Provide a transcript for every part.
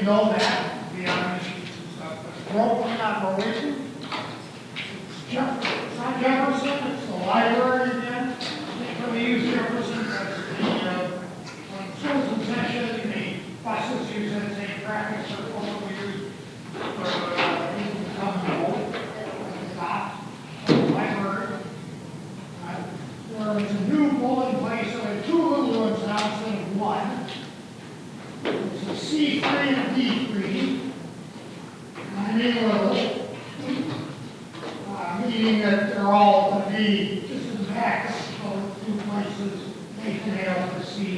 know that, to be honest. It's broken operation. It's not Jefferson, it's the library again. When we use Jefferson, that's when schools in session, the buses use it as a practice for what we use for people to come and vote. Stop. Library. There is a new polling place, so there are two little ones now instead of one. It's a C3 and D3. And they little. Meaning that they're all going to be just in the back of two places. They can be able to see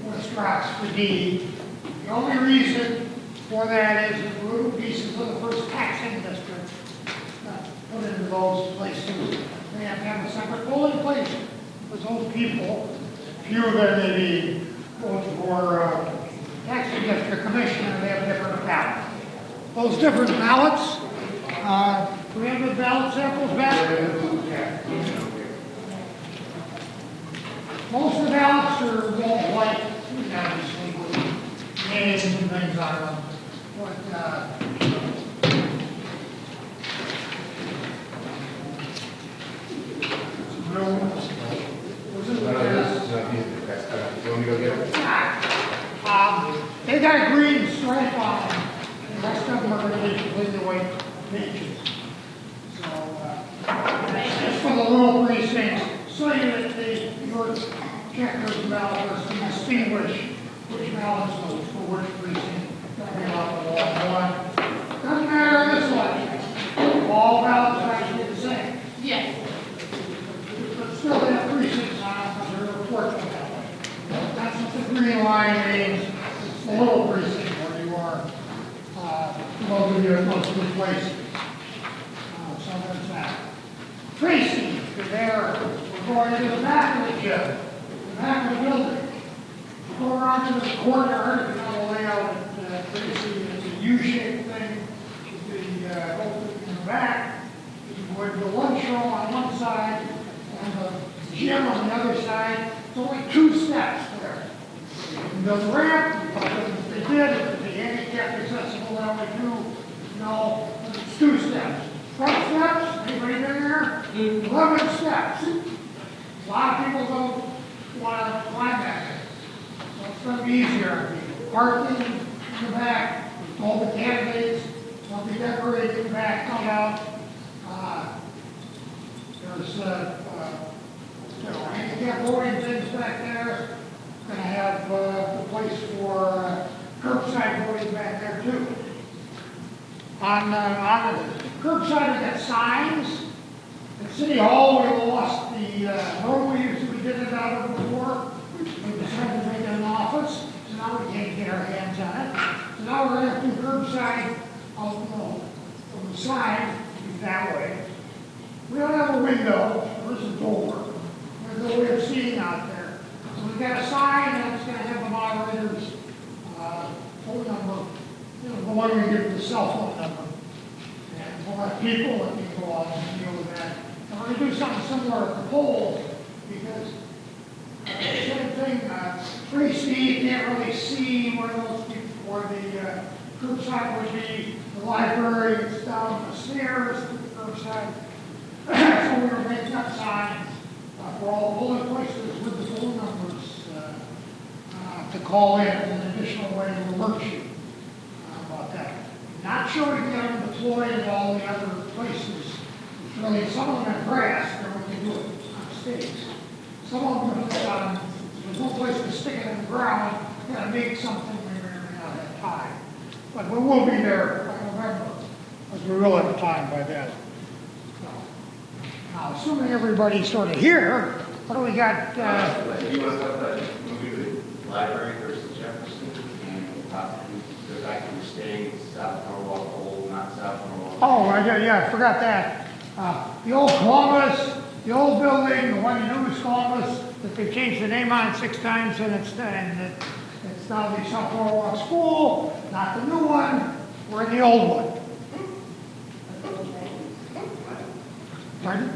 what's rocks for D. The only reason for that is the little pieces of the first taxing district put into those places. They have to have a separate polling place for those people. Few of them may be voting for taxing district commissioner, they have different ballots. Those different ballots, do we have the ballot samples back? Most of the ballots are all white, obviously, names and things on them. But, they got a green stripe on them. The rest of them are going to be completely white pages. So, that's just for the little precincts, so that your checkers and ballots can distinguish which ballots vote for which precinct. Doesn't matter this one. All ballots are actually the same. Yes. But still they have precincts on them because they're reported that way. That's what the green line means. It's the little precinct where you are. Most of you are close to the places. So there's that. Tracy, you're there. We're going to the back of the gym, the back of the building. Go around to the courtyard, you know the layout at Tracy. It's a U-shaped thing. The opening in the back. You go into the lunchroom on one side and the gym on the other side. It's only 2 steps there. You can build a ramp, if they did, if the handicap accessible that way too. No, it's 2 steps. Front steps, anybody been there? 11 steps. A lot of people don't want to climb that thing. So it's going to be easier. Parking in the back, all the candidates, will be decorated in the back, come out. There's handicap voting things back there. Going to have a place for curbside voting back there too. On the curbside, we got signs. At City Hall, we lost the road we did it out of before. We decided to make it an office, so now we can't get our hands on it. So now we're going to have to do curbside from the side, that way. We don't have a window, there's a door. There's no way of seeing out there. So we've got a sign that's going to have the moderators' phone number, the one we give the cell phone number. And we'll have people that can go out and deal with that. And we're going to do something similar at the polls, because same thing, Tracy, you can't really see where the curbside would be. The library is down the stairs to the curbside. So we were making up signs for all polling places with the phone numbers to call in as an additional way to alert you about that. Not sure we can get them deployed in all the other places. It's really, some of them have grass, where we can do it on stakes. Some of them there's no place to stick it in the ground. We've got to make something we may or may not have time. But we will be there by November, because we will have time by then. Now, assuming everybody's sort of here, what do we got? You want to talk about the library versus Jefferson, and there's actually staying South Norwalk Old, not South Norwalk. Oh, yeah, I forgot that. The old Columbus, the old building, the one you knew was Columbus, that they changed the name on 6 times, and it's now the South Norwalk School, not the new one. We're in the old one. Pardon?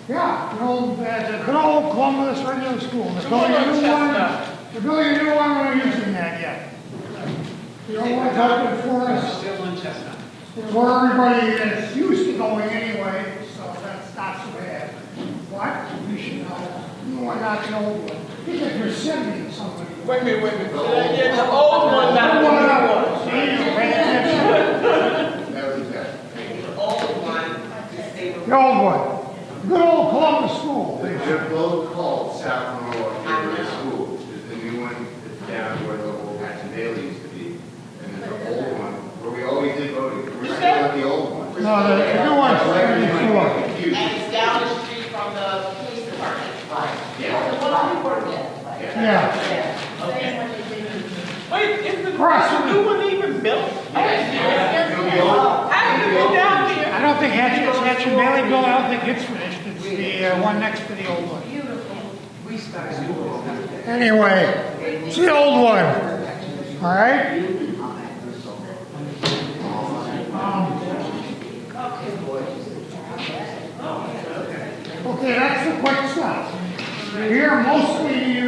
Yeah, the good old Columbus Radio School. They're building a new one The old one's open for us. Still in Chestnut. Where everybody is used to going anyway, so that's not so bad. What? We should know. You want not the old one. I think if you're sending somebody. Wait a minute. Yeah, the old one, not the new one. That was that. The old one, just stay with. The old one. Good old Columbus School. They're both called South Norwalk Area School. There's the new one that's down where the old Hatch Bailey used to be. And there's the old one where we always did voting. We're still at the old one. No, the new one's Confused. And it's down the street from the police department. Right. Yeah. The one on Newport again. Yeah. Wait, is the Cross. new one even built? Yeah. It'll be old. I haven't been down here. I don't think Hatch and Bailey building, I don't think it's finished. It's the one next to the old one. We started doing this. Anyway, it's the old one. All right? Okay, that's the quick stuff. Here, mostly you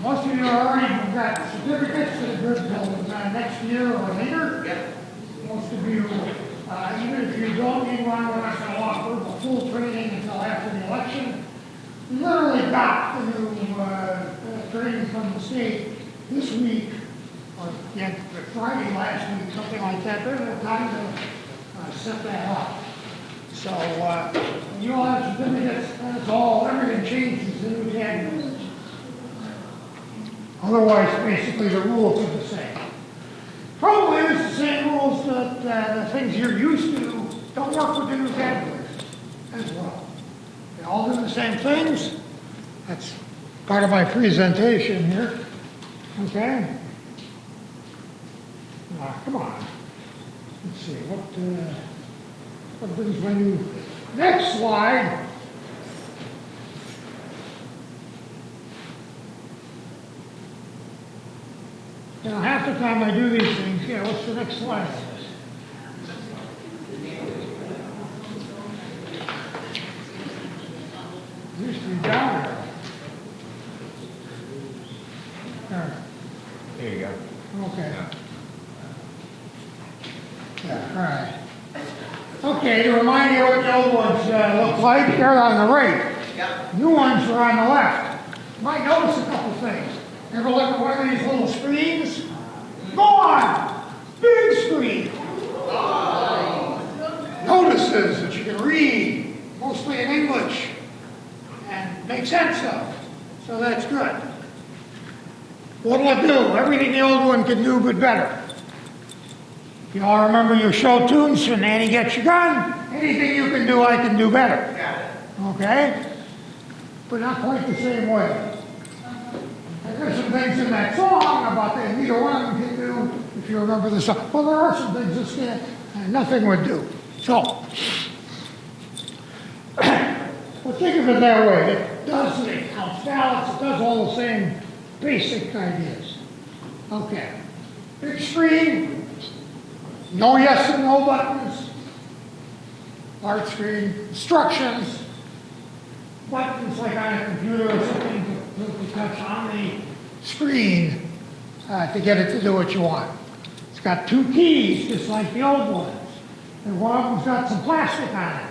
most of you already got certificates that are good till next year or later. Most of you, even if you don't need one, we're not going to offer the full training until after the election. We literally got the new training from the state this week, or yeah, Friday last week, something like that. There's a time to set that up. So you all have certificates, that's all, everything changes in the vocabulary. Otherwise, basically the rules are the same. Probably it's the same rules that the things you're used to don't work with the new vocabulary as well. They all do the same things. That's part of my presentation here. Okay? Come on. Let's see, what brings my new next slide? You know, half the time I do these things, yeah, what's the next slide on this? It used to be down there. There you go. Okay. Yeah, all right. Okay, to remind you what the old ones look like, they're on the right. Yep. New ones are on the left. You might notice a couple things. Ever look at one of these little screens? Go on! Big screen! Notices that you can read, mostly in English, and make sense of. So that's good. What'll it do? Everything the old one can do, but better. You all remember your show tunes from Nanny Gets Your Gun? Anything you can do, I can do better. Got it. Okay? But not quite the same way. And there's some things in that song about that neither one of them can do, if you remember the song. Well, there are some things that can't, nothing would do. So, well, think of it that way. It does, it counts balance, it does all the same basic ideas. Okay. Big screen, no yes and no buttons. Large screen, instructions, buttons like on a computer or something to touch on the screen to get it to do what you want. It's got two keys, just like the old ones. And one of them's got some plastic on it.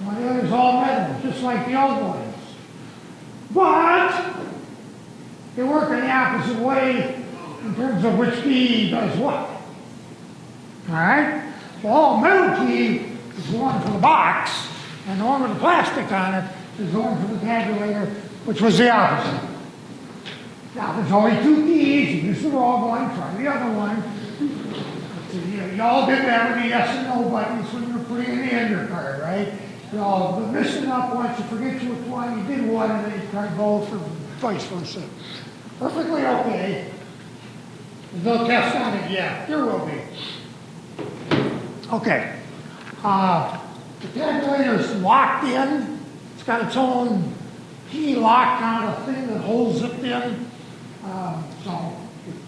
One of the other's all metal, just like the old ones. But they work in the opposite way in terms of which key does what. All right? Well, metal key is the one for the box, and the one with the plastic on it is the one for the tabulator, which was the opposite. Now, there's only two keys. You use the wrong one, try the other one. You all did that with the yes and no buttons when you were putting in the enter card, right? You all been missing up once, you forget which one, you did one, and then you tried both, or vice versa. Perfectly okay. There's no test on it yet. There will be. Okay. The tabulator's locked in. It's got its own key lock kind of thing that holds it in. So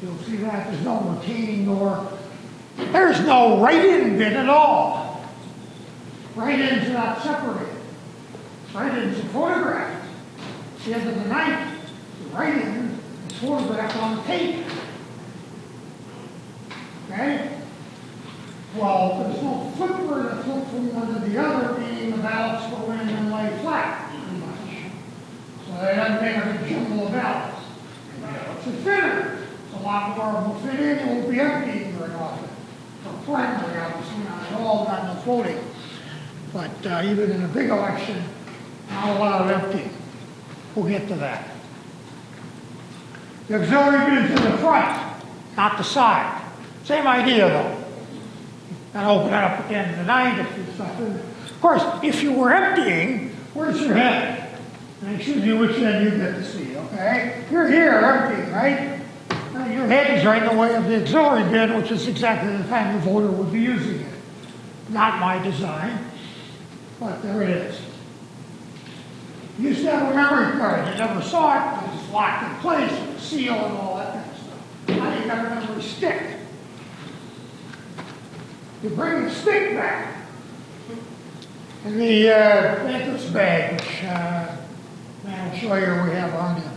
you'll see that there's no retaining door. There's no write-in bit at all. Write-ins are not separated. Write-ins are photographed. At the end of the night, the write-in is photographed on the tape. Okay? Well, there's no flipper that flip from one to the other, meaning the valves go in and lay flat, pretty much. So they doesn't make a big jumble of valves. It's a fitter. It's a lot more will fit in, it won't be emptying very often. For primary, obviously, not at all, not no floating. But even in a big election, not a lot of emptying. We'll get to that. The auxiliary bin's in the front, not the side. Same idea though. And open it up at the end of the night if there's stuff in. Of course, if you were emptying, where's your head? And it shows you which end you get to see, okay? You're here emptying, right? Now, your head is right in the way of the auxiliary bin, which is exactly the time the voter would be using it. Not my design, but there it is. You used to have a memory card. You never saw it, it was just locked in place with a seal and all that kind of stuff. Now you got a memory stick. You bring the stick back. In the banker's bag, which I'll show you we have on you.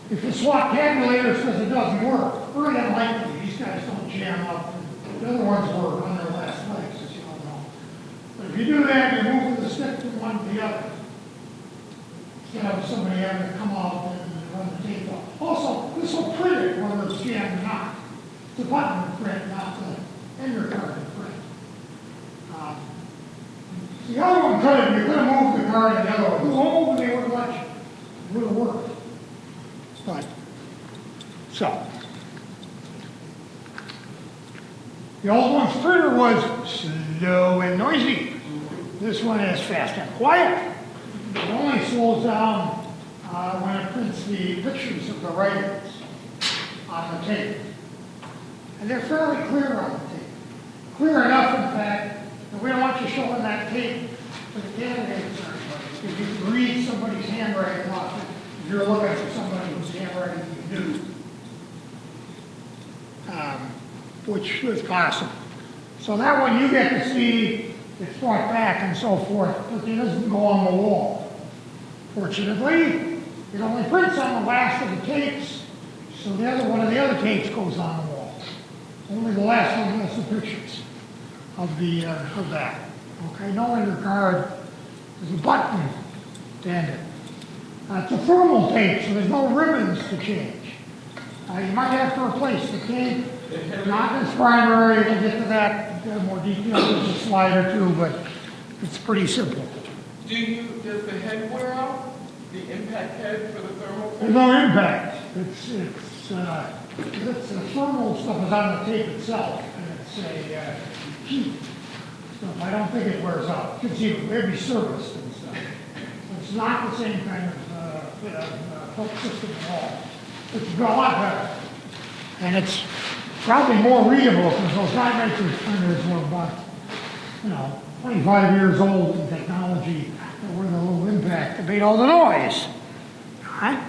If the swap tabulator says it doesn't work, very unlikely. These guys don't jam up. The other ones work on their last legs, as you all know. But if you do that, you're moving the stick from one to the other. Instead of somebody having to come out and run the tape off. Also, this will print it whether it's jammed or not. It's a button to print, not the ender card to print. The other one could you could have moved the card to the other one. The whole one, they would have let you. It would have worked. But, so. The old one's printer was slow and noisy. This one is fast and quiet. It only slows down when it prints the pictures of the writings on the tape. And they're fairly clear on the tape. Clear enough, in fact, that we don't want you showing that tape to the candidates or anybody. Because you can read somebody's handwriting off it if you're looking for somebody whose handwriting you knew. Which is possible. So that one you get to see, it's brought back and so forth, but it doesn't go on the wall. Fortunately, it only prints on the last of the tapes, so the other one of the other tapes goes on the wall. Only the last one has the pictures of that. Okay, no undercard. There's a button to end it. It's a thermal tape, so there's no ribbons to change. You might have to replace the tape. Not this primary, we'll get to that in more detail. There's a slide or two, but it's pretty simple. Does the head wear out? The impact head for the thermal tape? There's no impact. It's the thermal stuff is on the tape itself, and it's a heat stuff. I don't think it wears out. It's even maybe serviced and stuff. It's not the same kind of hook system at all. It's a lot better, and it's probably more readable because those die-matrix printers were about, 25 years old in technology that were the little impact that made all the noise. Right?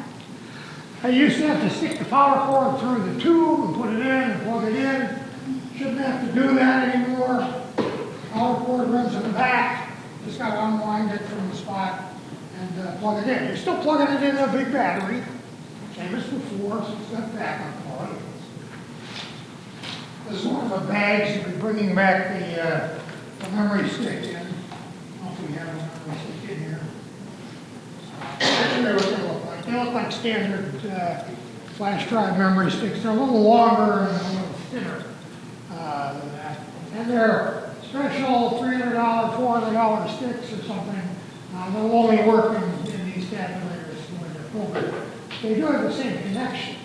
I used to have to stick the power cord through the tube and put it in and plug it in. Shouldn't have to do that anymore. Power cord runs in the back. Just got to unwind it from the spot and plug it in. You're still plugging it in a big battery, same as before, so it's got backup for it. This is one of the bags you'll be bringing back the memory stick in. I don't know if we have a memory stick in here. That's what they look like. They look like standard flash drive memory sticks. They're a little longer and a little thinner than that. And they're special $300, $400 sticks or something. They'll only work in these tabulators when they're programmed. They do have the same connections.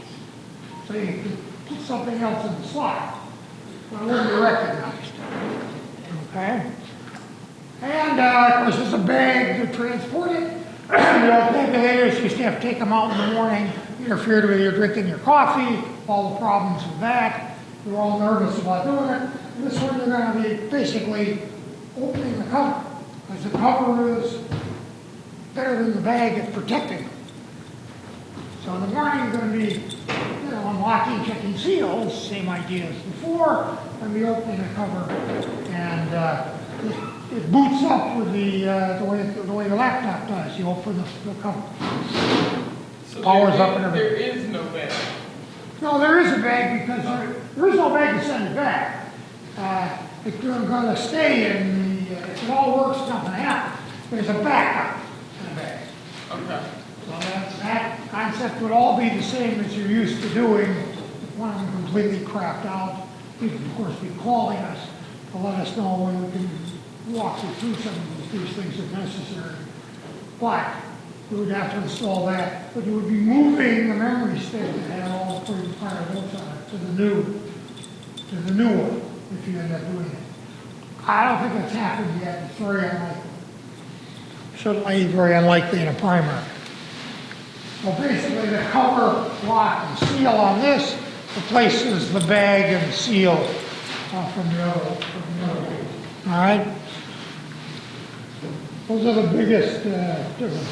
So you can put something else in the slot. But it wouldn't be recognized. Okay? And, of course, there's a bag to transport it. The old tabulators, you used to have to take them out in the morning, interfered with your drinking your coffee, all the problems with that. You were all nervous about doing it. And this one, you're going to be basically opening the cover, because the cover is better than the bag at protecting it. So in the morning, you're going to be unlocking, checking seals, same idea as before, and be opening the cover, and it boots up with the way the laptop does. You open the cover. So Power's up and there everything. is no bag. No, there is a bag because there is no bag to send it back. It's gonna stay in the, if it all works, nothing happens. There's a backup in the bag. Okay. So that concept would all be the same as you're used to doing. If one of them completely crapped out, you can of course be calling us to let us know when we can walk you through some of these things if necessary. But you would have to install that, but you would be moving the memory stick that had all the prior votes on it to the new one, if you end up doing it. I don't think that's happened yet. It's very unlikely. Certainly very unlikely in a primary. So basically the cover, lock, and seal on this replaces the bag and seal from the other one. All right? Those are the biggest differences.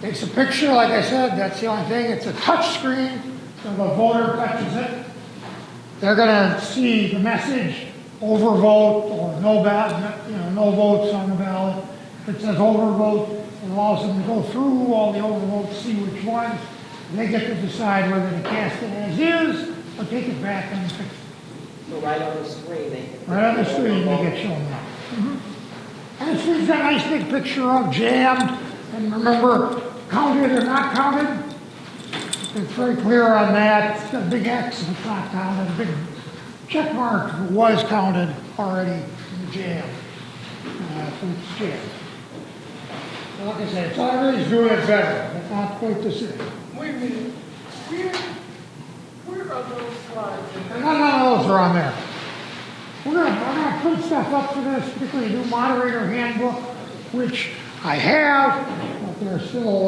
Takes a picture, like I said, that's the only thing. It's a touch screen, so the voter touches it. They're gonna see the message, overvote or no ballot, no votes on the ballot. If it says overvote, it allows them to go through all the overvotes, see which ones. And they get to decide whether to cast it as is or take it back and fix it. So right on the screen, Right on the screen, they get shown that. And the screen's got a nice big picture of jammed, and remember, counted or not counted. It's very clear on that. It's got a big X if it's not counted, a big check mark if it was counted already in the jam. So it's jammed. So like I said, it's already doing it better, but not quite the same. Wait a minute. Where are those slides? And none of those are on there. We're gonna put stuff up for this, particularly a new moderator handbook, which I have, but they're still,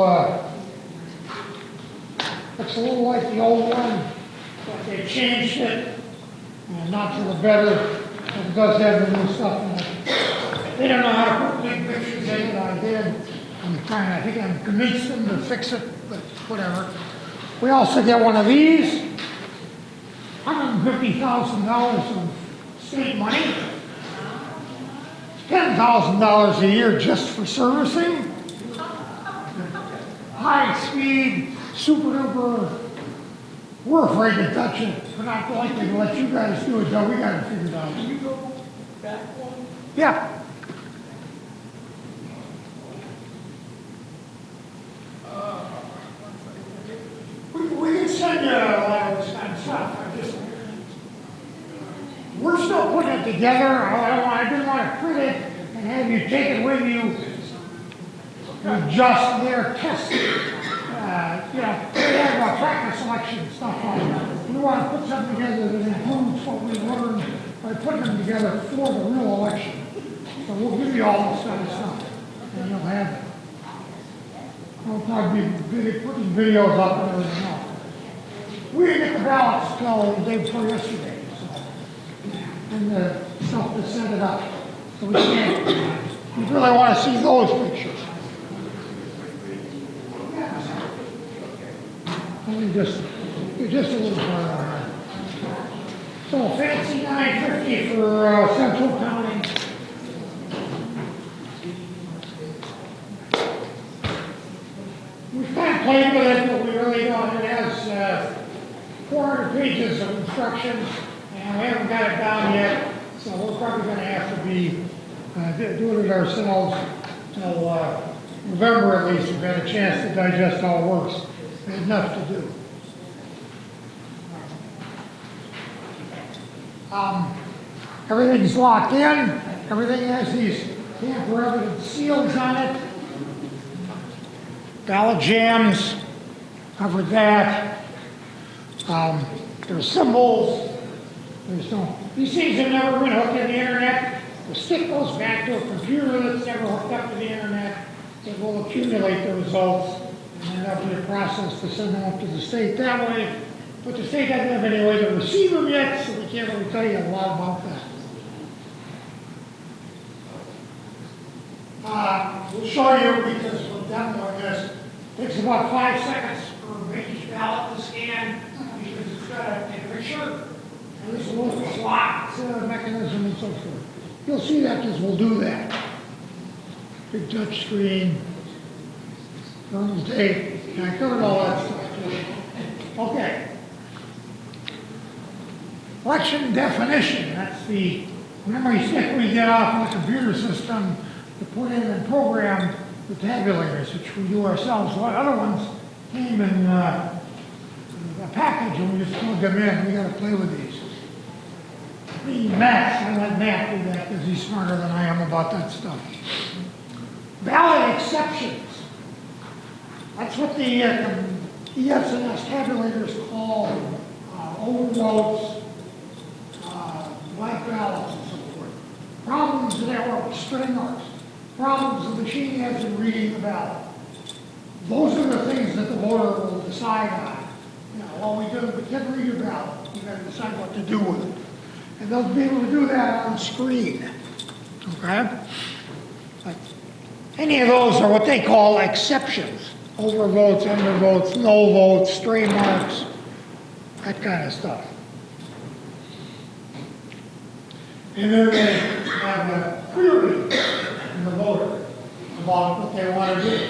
looks a little like the old one, but they changed it, and not for the better, but it does have the new stuff in it. They don't know how to put big pictures in it, I did. I think I'm convinced them to fix it, but whatever. We also get one of these, $150,000 of state money, $10,000 a year just for servicing, high speed, super duper. We're afraid to touch it. We're not likely to let you guys do it, though. We got it figured out. Can you go back one? Yeah. We can send you a lot of this kind of stuff. We're still putting it together. I didn't want to print it and have you take it with you. Just their test. They have practice selection stuff on it. We want to put something together that includes what we learned by putting them together for the real election. So we'll give you all this kind of stuff, and you'll have it. We'll probably be putting videos up and everything else. We didn't get the ballots till the day before yesterday, so, and the stuff to set it up. So we can't, we really want to see those pictures. Only just a little part on that. So fancy $9.50 for Central County. We've kind of played with it, but we really don't. It has 400 pages of instructions, and we haven't got it down yet, so we're probably going to have to be doing it ourselves till November at least. We've had a chance to digest how it works. There's enough to do. Everything's locked in. Everything has these tamper evidence seals on it. Ballot jams, covered that. There's symbols. There's no, these things have never been hooked to the internet. The stick goes back to a computer that's never hooked up to the internet. It will accumulate the results, and then that'll be a process to send them up to the state that way. But the state doesn't have any way to receive them yet, so we can't really tell you a lot about that. We'll show you because we're done with this. It takes about 5 seconds for each ballot to scan because it's got to take a picture. And there's a little clock mechanism and so forth. You'll see that because we'll do that. Big touch screen. Terms date, I covered all that stuff. Okay. Election definition, that's the memory stick we get off the computer system to put in and program the tabulators, which we do ourselves. The other ones came in a package and we just plug them in. We got to play with these. The Matt, I let Matt do that because he's smarter than I am about that stuff. Ballot exceptions. That's what the ES&S tabulators call overvotes, blank ballots, and so forth. Problems that were string marks. Problems the machine has in reading the ballot. Those are the things that the voter will decide on. You know, well, we can't read your ballot. You got to decide what to do with it. And they'll be able to do that on the screen. Okay? But any of those are what they call exceptions. Overvotes, undervotes, no votes, stray marks, that kind of stuff. And then they have a query in the voter about what they want to do.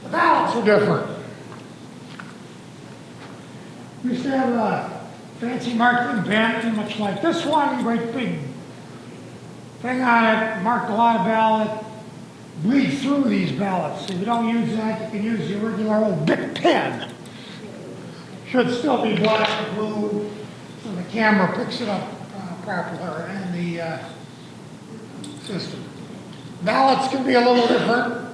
The ballots are different. We used to have a fancy marking pen, much like this one, great big thing on it, marked a lot of ballot. Bleed through these ballots. So if you don't use that, you can use the regular old Bic pen. Should still be black and blue, so the camera picks it up properly in the system. Ballots can be a little different.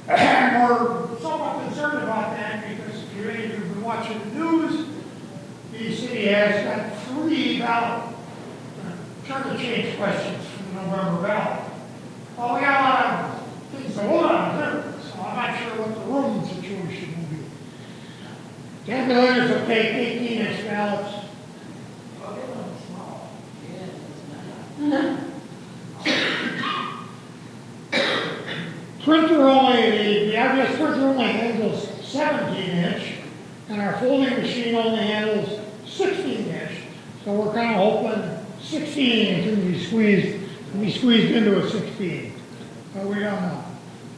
And we're somewhat concerned about that because if you've been watching the news, the city has got 3 ballot charter change questions for the November ballot. Well, we got a lot of things to vote on too, so I'm not sure what the room situation will be. Tabulators will take 18-inch ballots. Printer only, the obvious printer only handles 17-inch, and our folding machine only handles 16-inch. So we're kind of hoping 16 can be squeezed into a 16, but we don't know.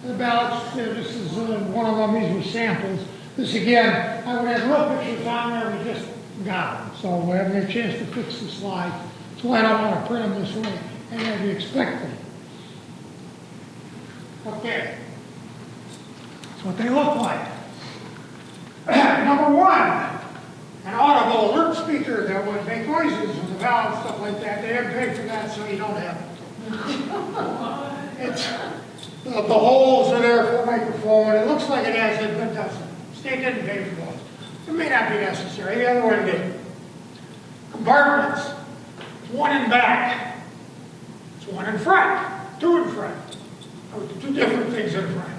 The ballots, this is one of them, these were samples. This again, I would have real pictures on there, we just got them. So we haven't had a chance to fix the slide. That's why I don't want to print them this way, and as you expect them. Okay, that's what they look like. Number 1. An audible alert speaker that would make noises with the valve and stuff like that. They haven't paid for that, so you don't have it. It's, the holes are there for a microphone. It looks like it has it, but it doesn't. State didn't pay for those. It may not be necessary. The other one did. Compartments. It's 1 in back. It's 1 in front. 2 in front. Oh, 2 different things in front.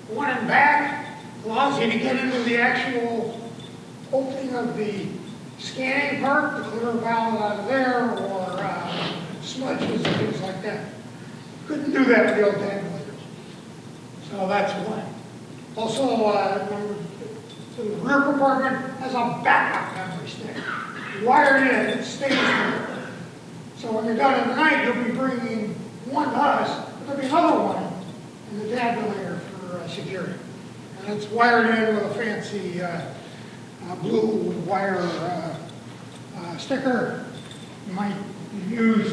1 in back allows you to get into the actual opening of the scanning part, to clear a ballot out of there, or smudges and things like that. Couldn't do that with the old tabulators. So that's 1. Also, the rear compartment has a backup memory stick. Wired in, it stays there. So when you're done at night, you'll be bringing 1 to us, but there'll be another one in the tabulator for security. And it's wired in with a fancy blue wire sticker. You might use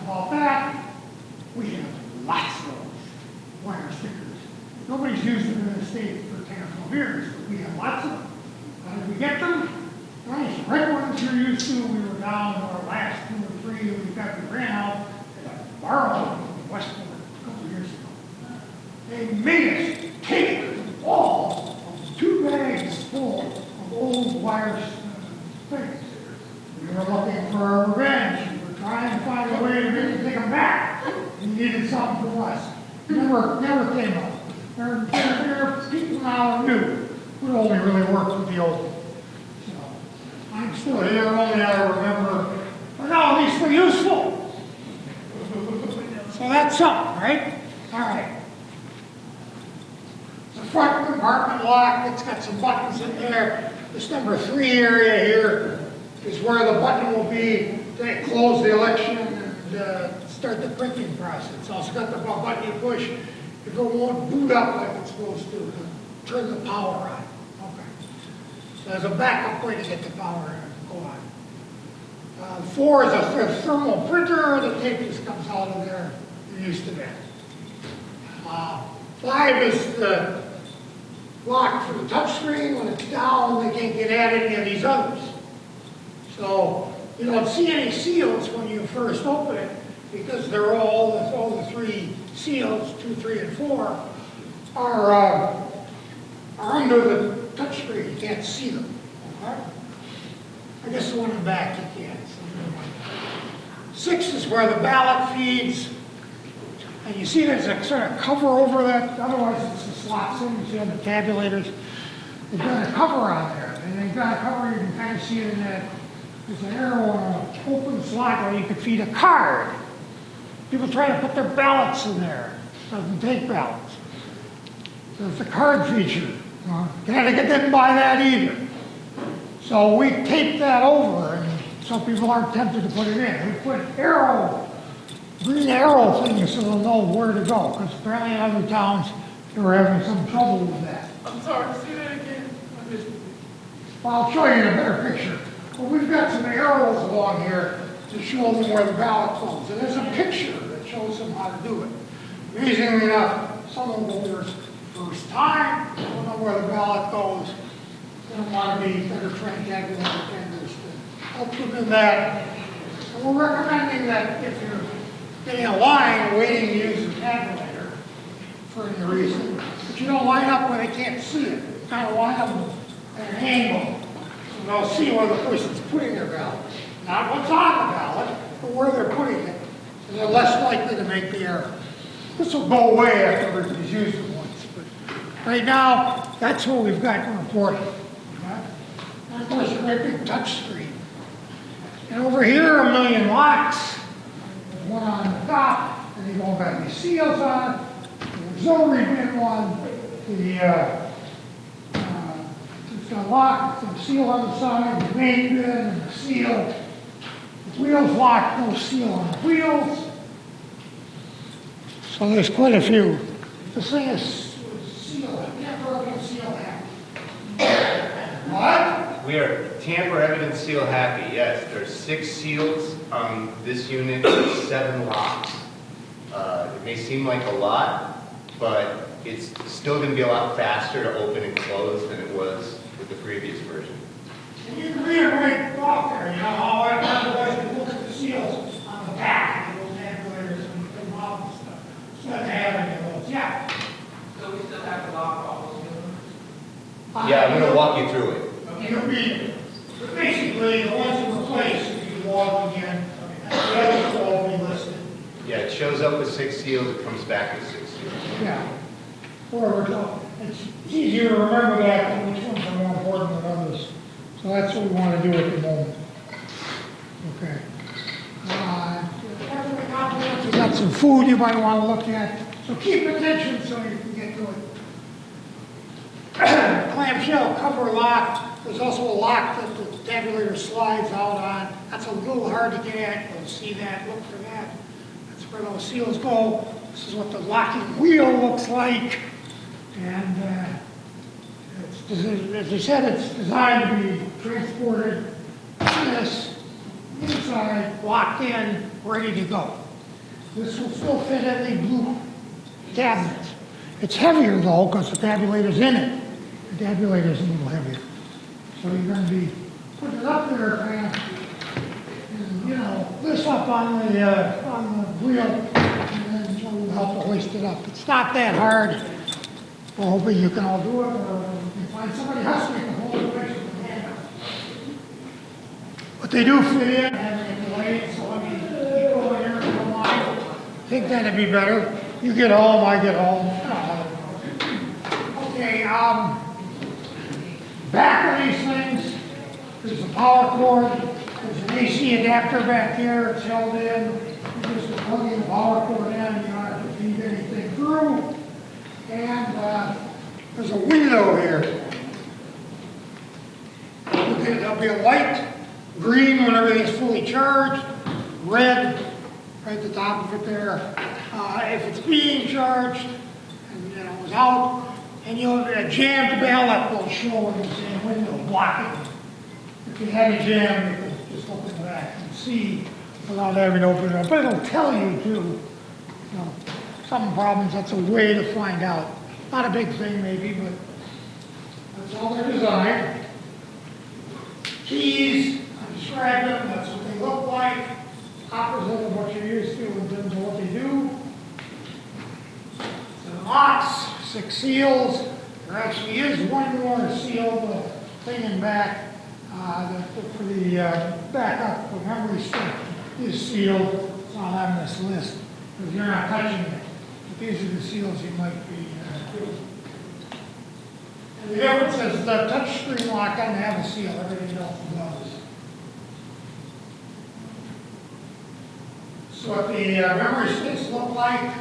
about that. We have lots of those wire stickers. Nobody's used them in the state for 10 or 12 years, but we have lots of them. How did we get them? Nice red ones you're used to. We were down to our last 2 or 3 we ran out and borrowed them from Westport a couple of years ago. They made us take all of 2 bags full of old wire things. We were looking for revenge. We were trying to find a way to make them take them back. We needed something from us. Never came up. There are people now who knew. We only really worked with the old. So I'm still here, only I remember. But no, at least they're useful. So that's something, right? All right. The front compartment lock, it's got some buttons in there. This number 3 area here is where the button will be to close the election and and start the printing process. It's also got the button you push if it won't boot up like it's supposed to turn the power on. Okay. So there's a backup way to get the power go on. 4 is a thermal printer. The tape just comes out of there. You're used to that. 5 is the lock for the touchscreen. When it's down, they can't get at any of these others. So you don't see any seals when you first open it because they're all the 3 seals, 2, 3, and 4, are under the touchscreen. You can't see them. Okay? I guess the one in the back you can't. So 6 is where the ballot feeds. And you see there's a sort of cover over that, otherwise it's the slots in, you see on the tabulators. They've got a cover on there, and they've got a cover, you can kind of see it in that, there's an arrow on an open slot where you could feed a card. People try to put their ballots in there, it doesn't take ballots. There's the card feature. Connecticut didn't buy that either. So we taped that over, and so people aren't tempted to put it in. We put green arrow things so they'll know where to go, because apparently in other towns they were having some trouble with that. I'm sorry, say that again. I missed it. Well, I'll show you in a better picture. Well, we've got some arrows along here to show them where the ballot goes. And there's a picture that shows them how to do it. Amazingly enough, some of the voters, first time, don't know where the ballot goes. They don't want to be better trained tabulator tenders to help them in that. And we're recommending that if you're getting a line waiting to use the tabulator for any reason, but you don't line up where they can't see it. You kind of line up at an angle so they'll see where the person's putting their ballot. Not what's on the ballot, but where they're putting it. And they're less likely to make the error. This will go away after everybody's used it once. But right now, that's what we've got to report. And of course, a great big touch screen. And over here, 1 million locks. There's one on the top, and you've all got these seals on it. The auxiliary bin one, it's got a lock, it's a seal on the side, the main bin, and the seal. The wheels locked, no seal on the wheels. So there's quite a few. This thing is seal, tamper-evident seal happy. What? We are tamper-evident seal happy, yes. There's 6 seals on this unit, there's 7 locks. It may seem like a lot, but it's still going to be a lot faster to open and close than it was with the previous version. And you can read it right off there, you know, how everybody can look at the seals on the back of those tabulators and put them out and stuff. So that they have any of those, yeah. So we still have to lock all those units? Yeah, I'm going to walk you through it. You'll be, basically, the ones that replace, if you log again, the others will all be listed. Yeah, it shows up with 6 seals, it comes back with 6 seals. Yeah. Or it's easier to remember that than which ones are more important than others. So that's what we want to do at the moment. Okay. You got some food you might want to look at. So keep attention so you can get to it. Clamshell cover lock. There's also a lock that the tabulator slides out on. That's a little hard to get at. You'll see that. Look for that. That's where those seals go. This is what the locking wheel looks like. And as I said, it's designed to be transported this inside, locked in, ready to go. This will still fit in the blue cabinets. It's heavier though, because the tabulator's in it. The tabulator's a little heavier. So you're going to be putting it up there, kind of, and, you know, this up on the wheel, and then it'll help to hoist it up. It's not that hard. We're hoping you can all do it, or you can find somebody else who can hold it with your hand. But they do fit in, and they're delayed, so let me keep going here if you don't mind. I think that'd be better. You get home, I get home. Okay, back of these things, there's a power cord, there's an AC adapter back here, it's held in. You just plug in the power cord in, you don't have to feed anything through. And there's a window here. There'll be a light green when everything's fully charged, red top of it there. If it's being charged, and, you know, it's out, and you have a jammed ballot will show in the same window blocking. If you have a jam, you can just open it back and see without having to open it up. But it'll tell you too. You know, some problems, that's a way to find out. Not a big thing maybe, but that's all they're designed. Keys, I described them, that's what they look like. Opposite of what you're used to in terms of what they do. So locks, 6 seals. There actually is one more seal, the thing in back, for the backup, the memory stick is sealed. It's not on this list, because you're not touching it. But these are the seals you might be doing. And the difference is the touchscreen lock doesn't have a seal, everything else does. So what the memory sticks look like.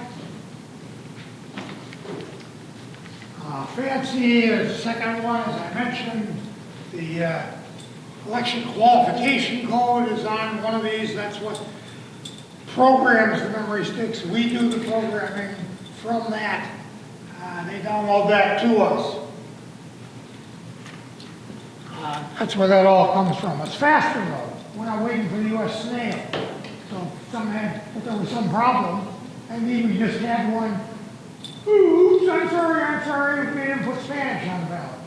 Fancy, the second one, as I mentioned, the election qualification code is on one of these. That's what programs the memory sticks. We do the programming from that. They download that to us. That's where that all comes from. It's faster though. We're not waiting for the U.S. snail. So if there was some problem, maybe we just had one. Oops, I'm sorry, we didn't put Spanish on the ballot.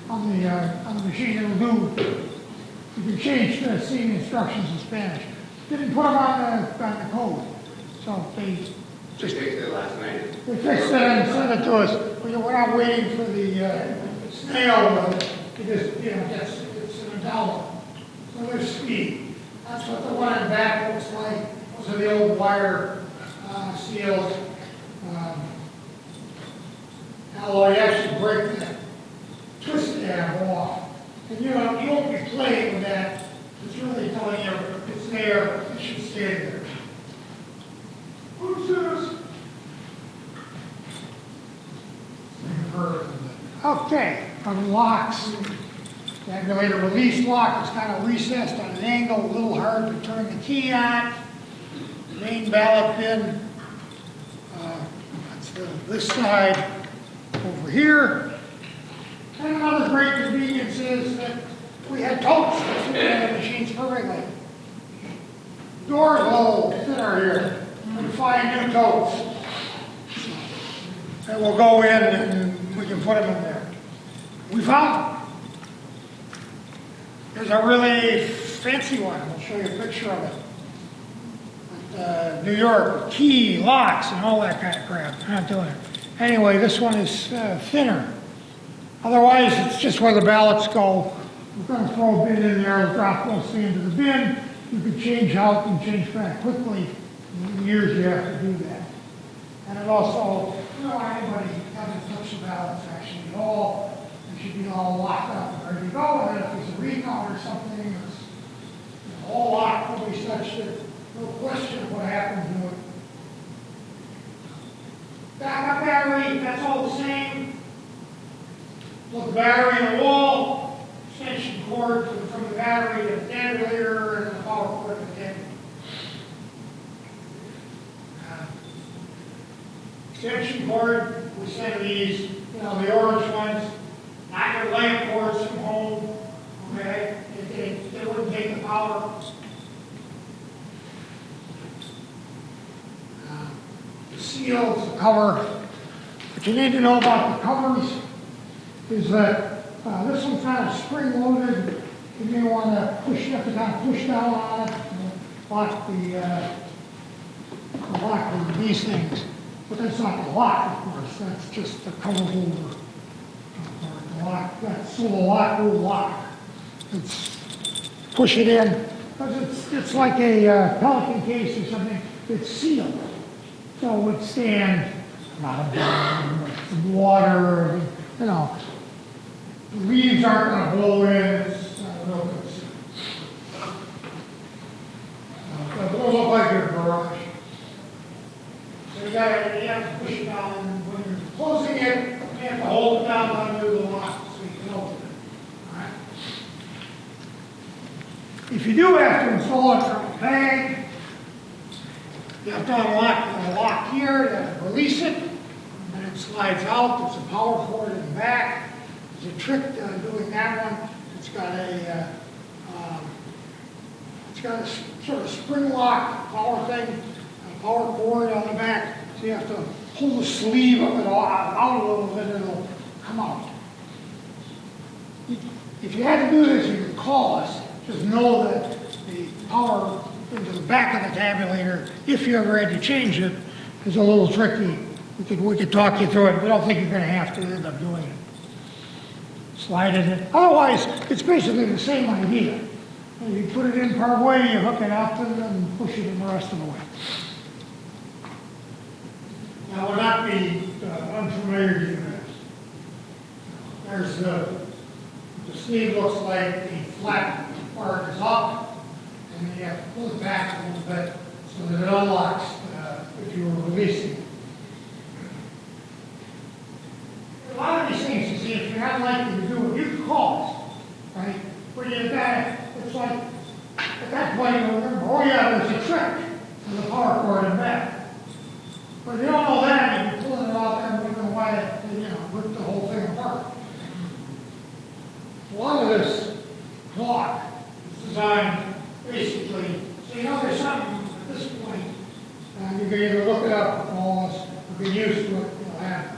On the machine, it'll do. You can change the seating instructions in Spanish. Didn't put them on the code. So they Just fixed it last night. They fixed it and sent it to us. We're not waiting for the snail. It just, you know, it's in a dollar. So there's speed. That's what the one in the back looks like. Those are the old wire seals. Alloy actually break that twist tab off. And you won't be playing with that. It's really telling you if it's there, it should stay there. Who's this? Okay, on the locks. The regulator release lock is kind of recessed on an angle, a little hard to turn the key on. Main ballot pin. That's this side over here. And another great convenience is that we had totes that fit in the machines perfectly. Doors will fit are here. We find new totes. And we'll go in and we can put them in there. We found them. There's a really fancy one. I'll show you a picture of it. New York, key, locks, and all that kind of crap. I'm not doing it. Anyway, this one is thinner. Otherwise, it's just where the ballots go. We're going to throw a bin in there, drop those things into the bin. You can change out and change back quickly. In the years you have to do that. And it also, you know, anybody doesn't touch the ballots actually at all. They should be all locked up and ready to go. And then if there's a recount or something, it's all locked when we touched it. No question what happened to it. Backup battery, that's all the same. Look, the battery in the wall, extension cord from the battery to the generator and the power cord to the generator. Extension cord, we send these, you know, the orange ones, not your lamp cords from home, okay? They wouldn't take the power. The seals, the cover. What you need to know about the covers is that this one's kind of spring-loaded. You may want to push, you have to kind of push down on it and lock these things. But that's not the lock, of course. That's just the cover holder. The lock, that's so the lock will lock. It's push it in. Because it's like a Pelican case or something. It's sealed. So it would stand a lot of water, you know. The leaves aren't going to blow in. It's not real good. It will look like your garage. So you have to push it down, and when you're closing it, you have to hold it down under the lock so you can open it. All right? If you do have to install it from a bag, You have to unlock the lock here, you have to release it, and it slides out. There's a power cord in the back. There's a trick to doing that one. It's got a sort of spring lock power thing, a power cord on the back. So you have to pull the sleeve of it out a little bit and it'll come out. If you had to do this, you could call us. Just know that the power into the back of the tabulator, if you ever had to change it, is a little tricky. We could talk you through it. We don't think you're going to have to end up doing it. Slide it in. Otherwise, it's basically the same idea. You put it in part way, you hook it up, and then push it in the rest of the way. Now, we'll not be unfamiliar to you guys. There's the sleeve looks like the flat part is up, and then you have to pull it back a little bit so that it unlocks if you were releasing it. A lot of these things, you see, if you're not likely to do it, you can call us, right? Where you've got, it's like, at that point you remember, oh yeah, there's a trick to the power cord in back. But if you don't know that, you're pulling it out there and moving away, rip the whole thing apart. A lot of this clock is designed basically, so you know there's something at this point, you can either look it up or call us, or get used to it, you'll have.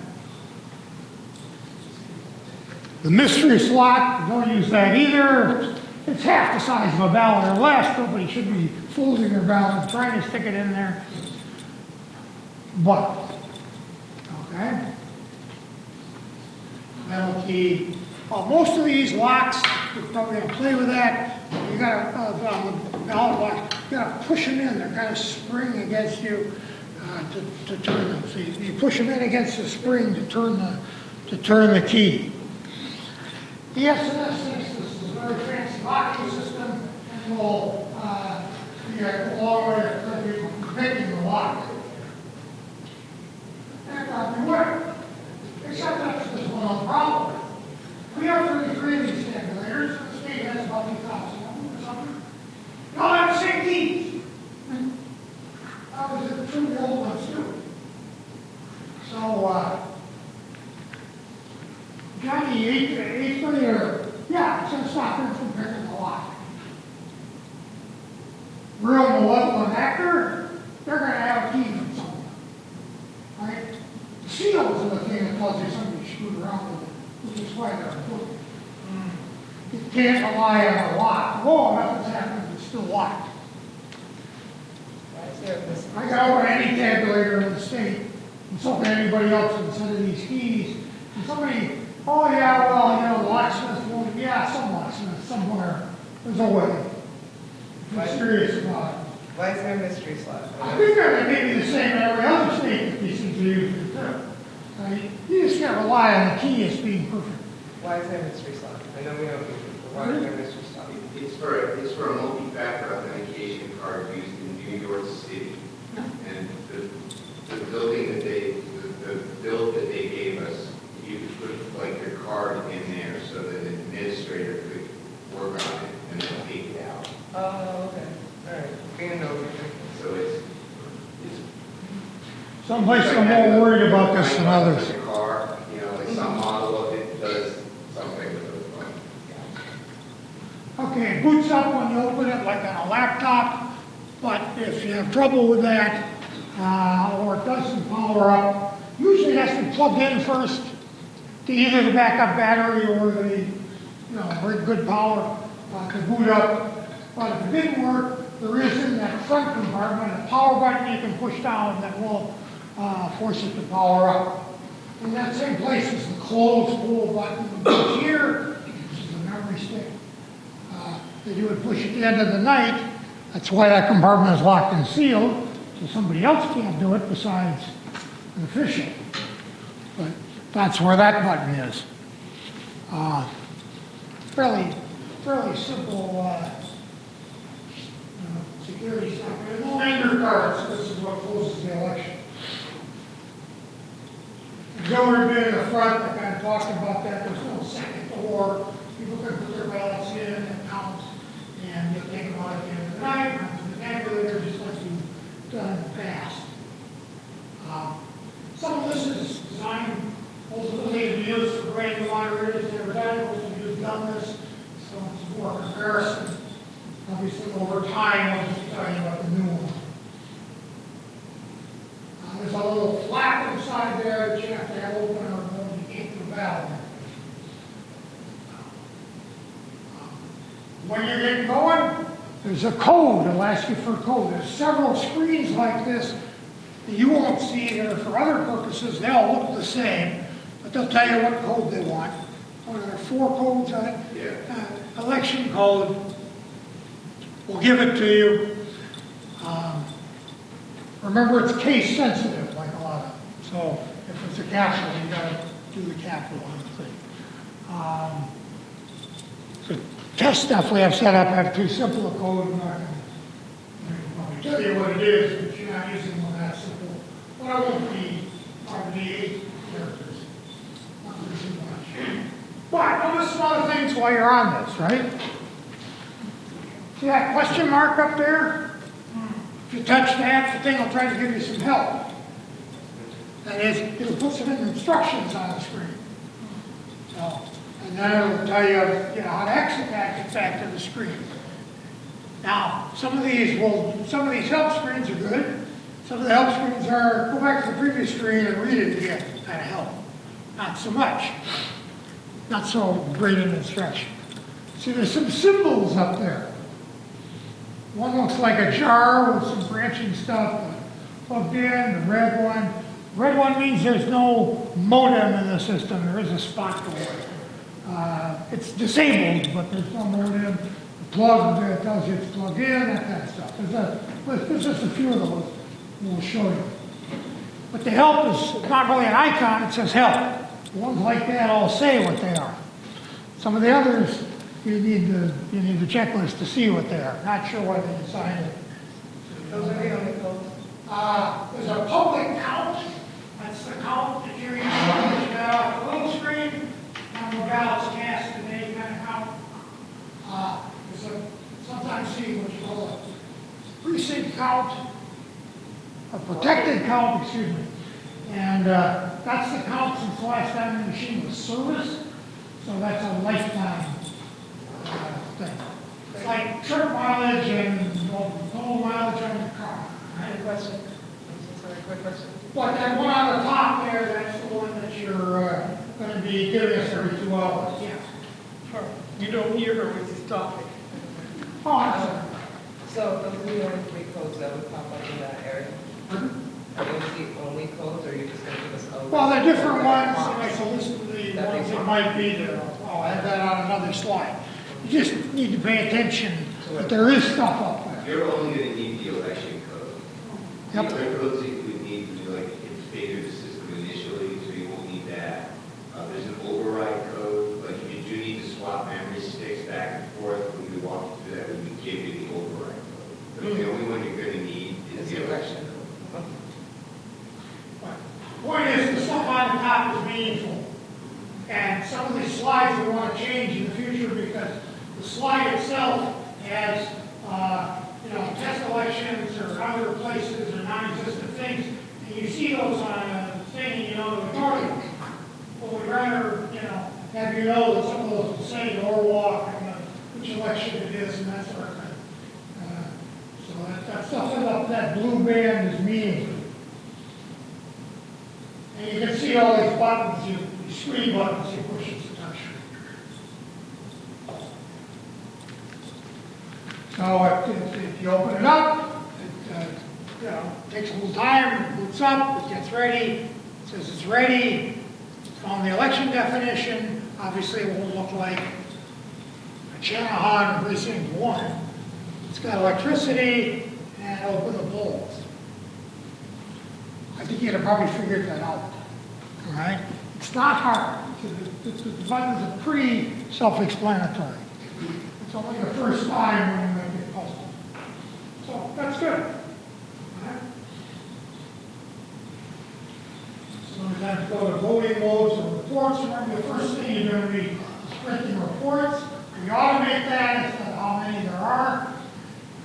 The mystery slot, don't use that either. It's half the size of a ballot or less. Nobody should be folding their ballot, trying to stick it in there. But, okay. Metal key. Most of these locks, we're probably going to play with that. You got on the ballot box, you got to push them in. They're kind of spring against you to turn them. So you push them in against the spring to turn the key. Yes, in essence, this is a very fancy locking system, and will be a long way of protecting the lock. And beware, except that's just one problem. We have 33 of these tabulators, the state has about 2,000 or something. They all have the same keys. That was the two old ones too. So, Johnny, 830, yeah, it's going to stop him from picking the lock. Real malevolent actor, they're going to have a key from somewhere. Right? The seals are the thing that tells you somebody screwed around with it, which is why they're important. You can't rely on a lock. Oh, nothing's happened, it's still locked. I got over any tabulator in the state, and so can anybody else with a set of these keys. And somebody, oh yeah, well, the locksmith won't, yeah, some locksmith somewhere. There's a way. If you're serious about it. Why is there a mystery slot? I think that may be the same in every other state that these things are used too. You just can't rely on the key as being perfect. Why is there a mystery slot? I know we don't use it, but why is there a mystery slot? It's for a multi-factor authentication card used in New York City. And the building that the build that they gave us, you could put like your card in there so that an administrator could work on it and then take it out. Oh, okay. All right. We didn't know. So it's Some places are more worried about this than others. Like a car, like some model of it does something with those ones. Okay, it boots up when you open it like on a laptop, but if you have trouble with that, or it doesn't power up, usually it has to be plugged in first to either the backup battery or the, very good power to boot up. But if it didn't work, there is in that front compartment a power button you can push down that will force it to power up. In that same place is the close pull button here. This is the memory stick that you would push at the end of the night. That's why that compartment is locked and sealed, so somebody else can't do it besides an official. But that's where that button is. Fairly simple security stuff. There's no anger cards. This is what closes the election. Governor bid in the front, I kind of talked about that. There's no second door. People can put their ballots in and count, and you'll take them out at the end of the night. Run to the tabulator, just like you done in the past. Some of this is designed ultimately to be used for grading moderators. They're done, we've done this, so it's more comparison. Obviously, over time, I'll just tell you about the new one. There's a little flap inside there that you have to have open or you can't do valve. When you're getting going, there's a code. It'll ask you for a code. There's several screens like this that you won't see that are for other purposes. They all look the same, but they'll tell you what code they want. Or there are 4 codes on it. Yeah. Election code. We'll give it to you. Remember, it's case sensitive, like a lot of them. So if it's a capital, you got to do the capital on the thing. So test stuff we have set up have too simple a code. I'm not going to tell you what it is, but you're not using one that simple. Well, it won't be probably 8 characters. Not really too much. But notice some other things while you're on this, right? See that question mark up there? If you touch that, the thing will try to give you some help. That is, it'll put some instructions on the screen. So, and then it'll tell you, how to exit that, get back to the screen. Now, some of these help screens are good. Some of the help screens are, go back to the previous screen and read it again, kind of help. Not so much. Not so great an instruction. See, there's some symbols up there. One looks like a jar with some branching stuff plugged in, the red one. Red one means there's no modem in the system. There is a spot for it. It's disabled, but there's no modem. The plug that tells you it's plugged in, that kind of stuff. There's just a few of those we'll show you. But the help is not really an icon, it says help. The ones like that all say what they are. Some of the others, you need the checklist to see what they are. Not sure why they decided. Those are the only codes. There's a public count. That's the count that you're using on the little screen. Number of ballots cast today, kind of count. There's a sometimes see what you call a precinct count, a protected count, excuse me. And that's the count since the last time the machine was serviced. So that's a lifetime thing. It's like trip mileage and total mileage on your car. I have a question. I'm sorry, quick question. But that one on the top there, that's the one that you're going to be giving us every 2 hours. Yeah. Her. You don't hear her when she's talking. Oh, I'm sorry. So those are the only 3 codes that would pop up in that area? Pardon? Are those the only codes, or are you just going to give us codes? Well, they're different ones, and I can list the ones that might be there. I'll have that on another slide. You just need to pay attention that there is stuff up there. You're only going to need the election code. Yep. The other codes that you would need to do, like, configure the system initially, so you won't need that. There's an override code, like if you do need to swap memory sticks back and forth, when we walk you through that, we would give you the override code. But the only one you're going to need is the election code. Point is, the stuff on the top is meaningful. And some of these slides we want to change in the future because the slide itself has, test elections or other places or non-existent things. And you see those on a thing and you know the authority. Well, we'd rather, have you know that some of those will say Norwalk and which election it is and that sort of thing. So that stuff up that blue band is meaningful. And you can see all these buttons, these screen buttons you push as a touch. So if you open it up, it takes a little time, it boots up, it gets ready, it says it's ready, it's found the election definition. Obviously it won't look like a Channahon Precinct 1. It's got electricity and open the polls. I think you'd have probably figured that out. All right? It's not hard. The buttons are pretty self-explanatory. It's only the first time when you make it puzzle. So that's good. All right? So we have to go to voting modes and reports. Remember, the first thing you're going to be printing reports. We automate that. It's not how many there are.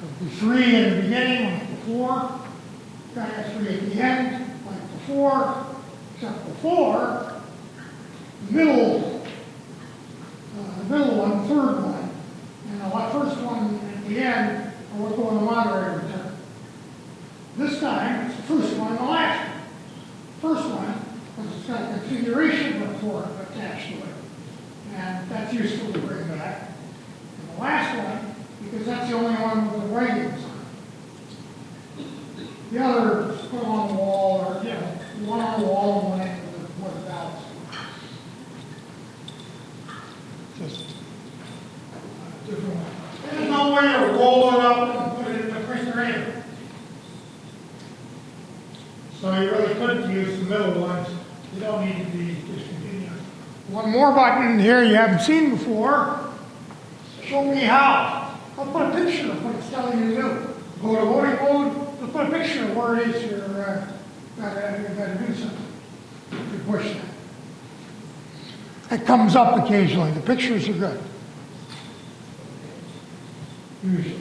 There'll be 3 in the beginning, 4. got S3 at the end, like before, except before, the middle one, the third one, and the first one at the end are what's going to moderator return. This time, it's the first one and the last one. First one, because it's got a configuration report attached to it. And that's useful to bring back. And the last one, because that's the only one with the writings on it. The others put on the wall, or, you know, one on the wall and one with the ballots. Just different one. There's no way to roll it up and put it in the printer anyway. So you really couldn't use the middle ones. You don't need to be discontinued. One more button here you haven't seen before. Show me how. I'll put a picture of what it's telling you to do. Go to voting mode, I'll put a picture of where it is you're gotta do something. You push that. It comes up occasionally. The pictures are good. Usually.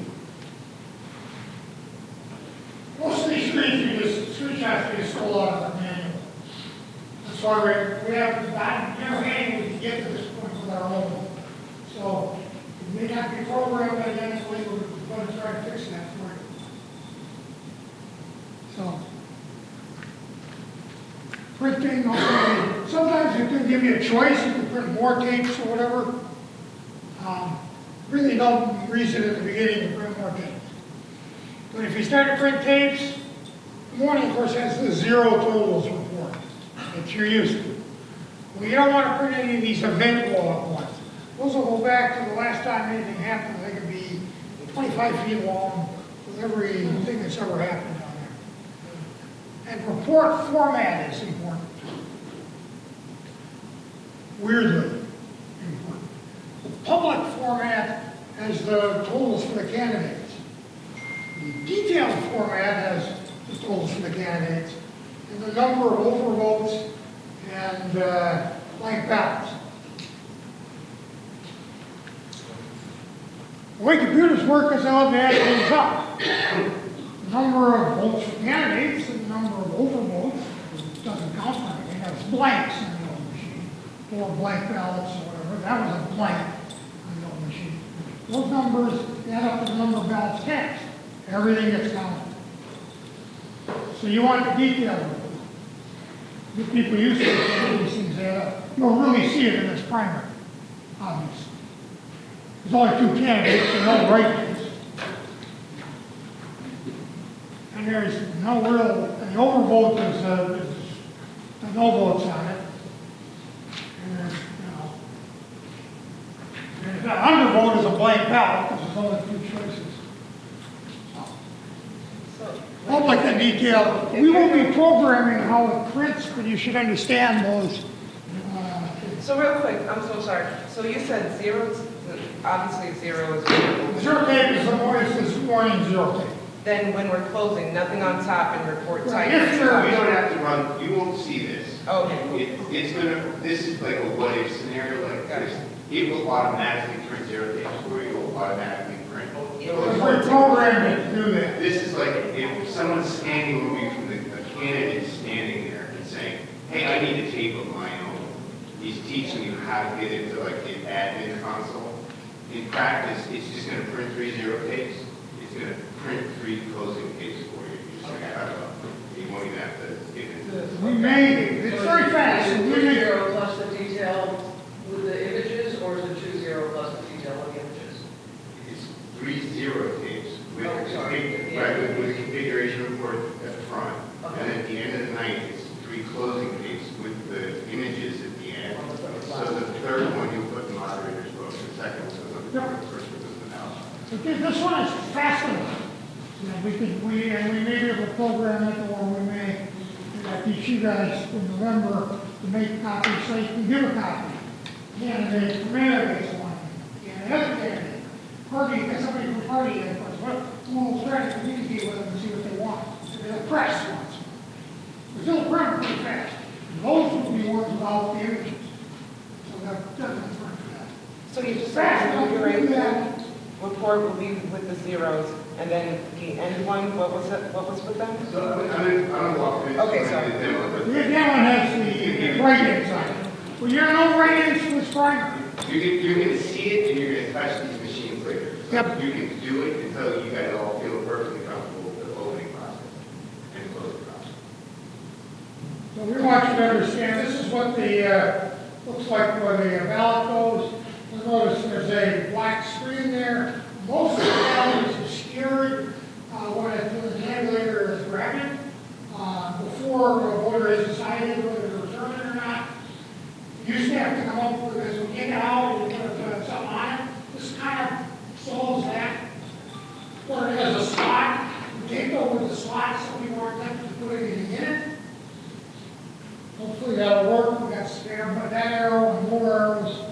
Most of these screenshots we stole out of the manual. That's why we haven't gotten, we can get to this point with our own. So it may not be programmed identically, we're going to try to fix that for you. So printing, okay. Sometimes it can give you a choice. You can print more tapes or whatever. Really no reason at the beginning to print more tapes. But if you start to print tapes, the morning, of course, has the zero totals report that you're used to. Well, you don't want to print any of these event log ones. Those will go back to the last time anything happened. They can be 25 feet long with everything that's ever happened on there. And report format is important. Weirdly important. The public format has the totals for the candidates. The detailed format has the totals for the candidates and the number of overvotes and blank ballots. The way computers work is they'll add things up. The number of votes for candidates and the number of overvotes doesn't count for anything. That's blanks on the old machine. Or blank ballots or whatever. That was a blank on the old machine. Those numbers add up to the number of ballots cast. Everything gets counted. So you want the detail. The people used to see these things add up. You'll really see it in this primary, obviously. There's only two candidates and no write-ins. And there's no real, an overvote is no votes on it. And there's, and an undervote is a blank ballot because there's only two choices. Public and detail. We won't be programming how it prints, but you should understand those. So real quick, I'm so sorry. So you said zeros, obviously zero is Zero tape is the voice is warning zero tape. Then when we're closing, nothing on top and report type. If We you're- don't have to run, you won't see this. Okay. It's gonna, this is like a what if scenario like this. It will automatically print zero tapes where you will automatically print. We're programmed to do that. This is like if someone's standing over you from a candidate standing there and saying, hey, I need a tape of my own. He's teaching you how to get into like the admin console. In practice, it's just gonna print 3 zero tapes. It's gonna print 3 closing tapes for you. You're just gonna cut it up. You won't even have to get into it. We may, it's very fast. Is We it 2 may, 0 plus the detail with the images, or is it 2 0 plus the detail of the images? It's 3 zero tapes with, Oh, sorry. right, with configuration report at the front. Okay. And at the end of the night, it's 3 closing tapes with the images at the end. So the third one you put in the moderator's book, the second one goes on the board, the first one goes in the house. this one is fast enough. You know, we may be able to program it, or we may teach you guys in November to make copies so you can give a copy. Candidate, candidates one, and another candidate. Party, get somebody from party input. We'll try to communicate with them and see what they want. The press wants. They'll print pretty fast. Those will be ones without the images. So that doesn't print for that. So you just Fast said enough to do that. report will be with the zeros And then the end one, what was it, what was with them? So I'm gonna walk through. Okay, sorry. The other one has the right-hand side. Well, you're no right-hand to this primary. You're gonna see it and you're gonna touch these machines later. So Yep. you can do it until you guys all feel perfectly comfortable with the opening process and closing process. So we want you to understand, this is what the, looks like where the ballot goes. You'll notice there's a black screen there. Most of the ballot is obscured when the tabulator is grabbing. Before a voter is decided whether to return it or not, you used to have to come up with, as we get it out, and put something on it. This kind of solves that. Or it has a slot, you take over the slot, so we weren't tempted to put anything in it. Hopefully that'll work. We got spare, but that arrow and more arrows.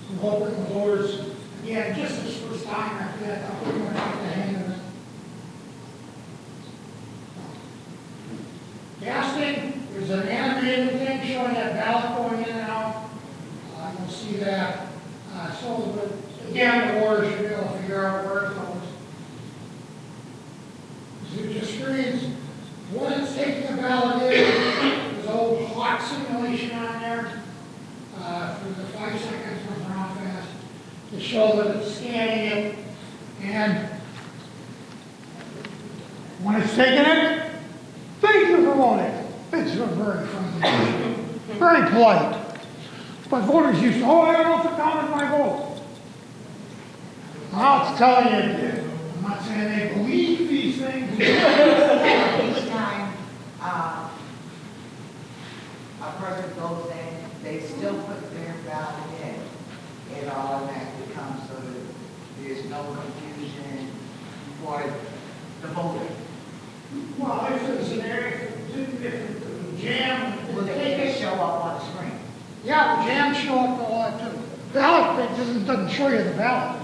I'm hoping the voters, again, just this first time after that, I'll pretty much get the hang of it. Casting, there's an animated thing showing that ballot going in and out. You'll see that. So, but again, the voters should be able to figure out where it goes. See the screens. When it's taking the ballot in, there's a whole clock simulation on there for the 5 seconds runs around fast to show that it's scanning it. And when it's taking it, thank you for voting. It's very friendly, very polite. But voters used to, oh, I don't know if it counted my vote. I'll tell you, I'm not saying they believe these things. Each time a person goes in, they still put their ballot in. It automatically comes so that there's no confusion for the voter. Well, if it's an area, if the jam, Will they show up on the screen? yeah, the jam show up and all that too. Ballot, it doesn't show you the ballot.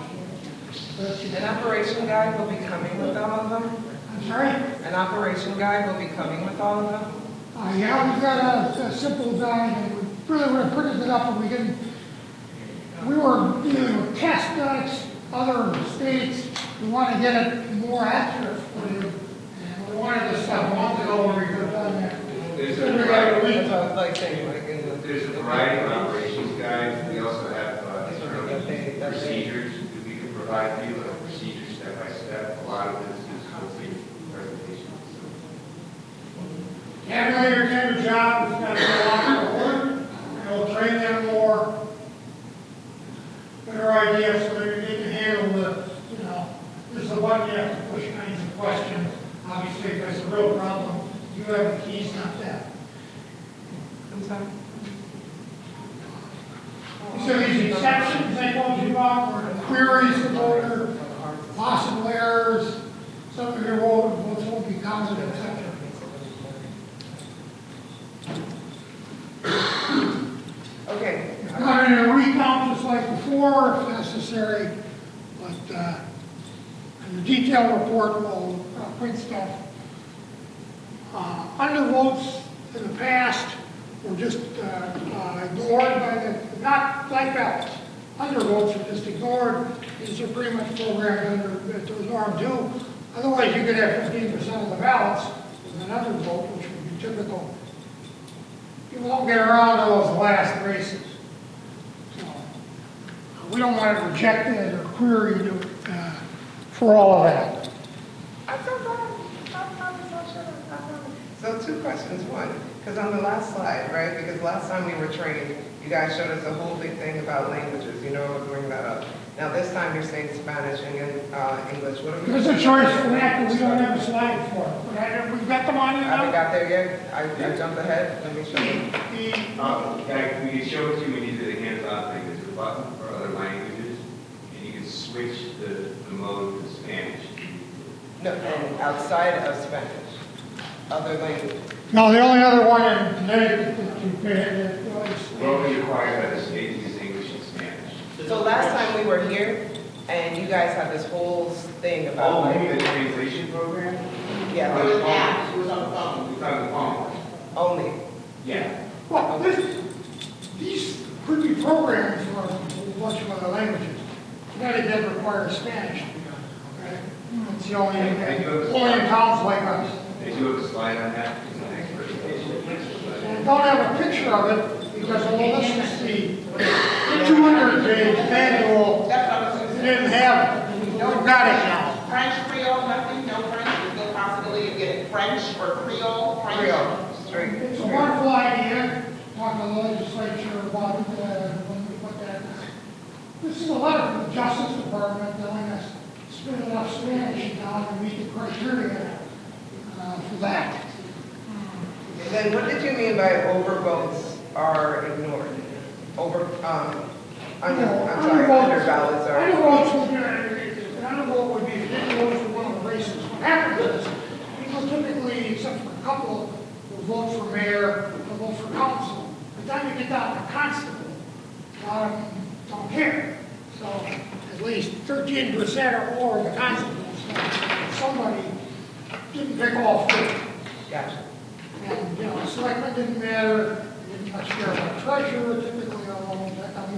An operation guy will be coming with all of them? I'm sorry? An operation guy will be coming with all of them? Yeah, we've got a simple guide, and we really would have printed it up, and we were dealing with test beds, other states. We want to get it more accurate for you. And we wanted this stuff a month ago when we could have done that. There's So a we got a variety, week. That's what I was like saying, like in the. there's a variety of operations guides. We also have That they- procedures that we can provide for you, like procedures step by step. A lot of this is hopefully presentations. Tabulator did a job, we've got to go on to work, and we'll train them more. Better idea, so maybe they can handle the, this is the one you have to push kinds of questions. Obviously, if there's a real problem, you have the keys, not them. I'm sorry? So these exceptions I told you about, were queries the voter, possible errors, some of your votes won't be counted, etc. Okay. Not in a recount just like before, if necessary, but the detailed report will print stuff. Undervotes in the past were just ignored by the, not like ballots. Undervotes are just ignored. These are pretty much programmed under to norm two. Otherwise, you could have 15% of the ballots with an undervote, which would be typical. You won't get around to those last races. So, we don't want to reject it or query it for all of that. So 2 questions. One, because on the last slide, right, because last time we were trained, you guys showed us a whole big thing about languages. You know, we'll bring that up. Now this time you're saying Spanish and English. What are we? There's a choice for that, but we don't have a slide for it. But we've got them on you Haven't now. got there yet? I jumped ahead. Let me show you. We can show it to you when you do the hands-on thing. There's a button for other languages, and you can switch the mode to Spanish. No, and outside of Spanish, other languages. No, the only other one in Connecticut that you paid We're only required by the state to use English and Spanish. So last time we were here, and you guys had this whole thing about Oh, like, maybe the translation program? yeah, It was like, on, it was on the phone. It was on the phone. only. Yeah. Well, these could be programmed for a bunch of other languages. Connecticut requires Spanish to be on it, okay? It's the only, Thank you. only in towns like us. They do have a slide on that, it's the next presentation. And don't have a picture of it, because although this is the 200-page manual, That's what I was it gonna say. didn't have it. We've got it now. French, Creole, nothing, no French, there's no possibility of getting French or Creole, French. Creole, straight. It's a wonderful idea, talk to the legislature about, when we put that. This is a letter from the Justice Department telling us spit enough Spanish in town to meet the criteria, for that. And then what did you mean by overvotes are ignored? Under ballots are. Undervotes would be, an undervote would be if you didn't vote for one of the races. What happens is, people typically, except for a couple, will vote for mayor, will vote for council. By the time you get down to constable, a lot of them don't care. So at least 13% or more of the constables, somebody didn't pick all three. Gotcha. And, you know, selectmen didn't matter, didn't much care about treasurer, typically alone,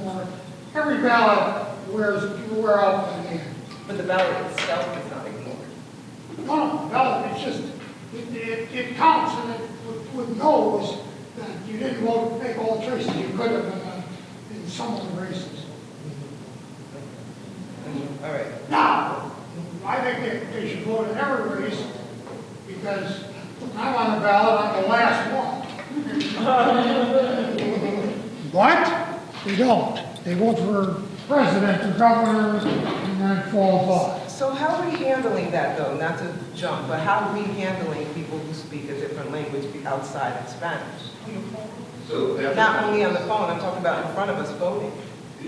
more. Every ballot wears out in the end. But the ballot itself is not ignored. No, ballot, it's just, it counts, and it would knows that you didn't vote, make all the choices you could have in some of the races. All right. Now, I think they should vote in every race, because I'm on the ballot, I'm the last one. What? They don't. They vote for president or governor, and then it falls off. So how are we handling that though? Not to jump, but how are we handling people who speak a different language outside of Spanish? So that's. Not only on the phone, I'm talking about in front of us voting.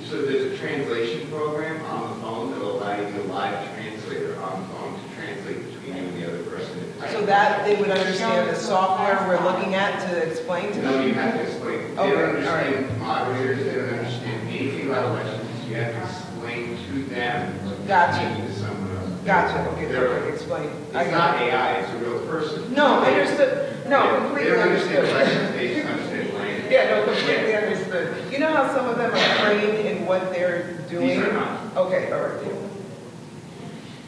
So there's a translation program on the phone that will allow you to live translator on the phone to translate between you and the other person. So that they would understand the software we're looking at to explain to No, them? you have to explain. They Okay, don't all right. understand moderators, they don't understand anything about elections. You have to explain to them. Gotcha. To someone else. Gotcha, okay, They're- perfect, explain. It's not AI, it's a real person. No, I understood, no, They completely don't understand understood. elections, they just understand language. Yeah, no, completely understood. You know how some of them are trained in what they're doing? These are not. Okay, all right.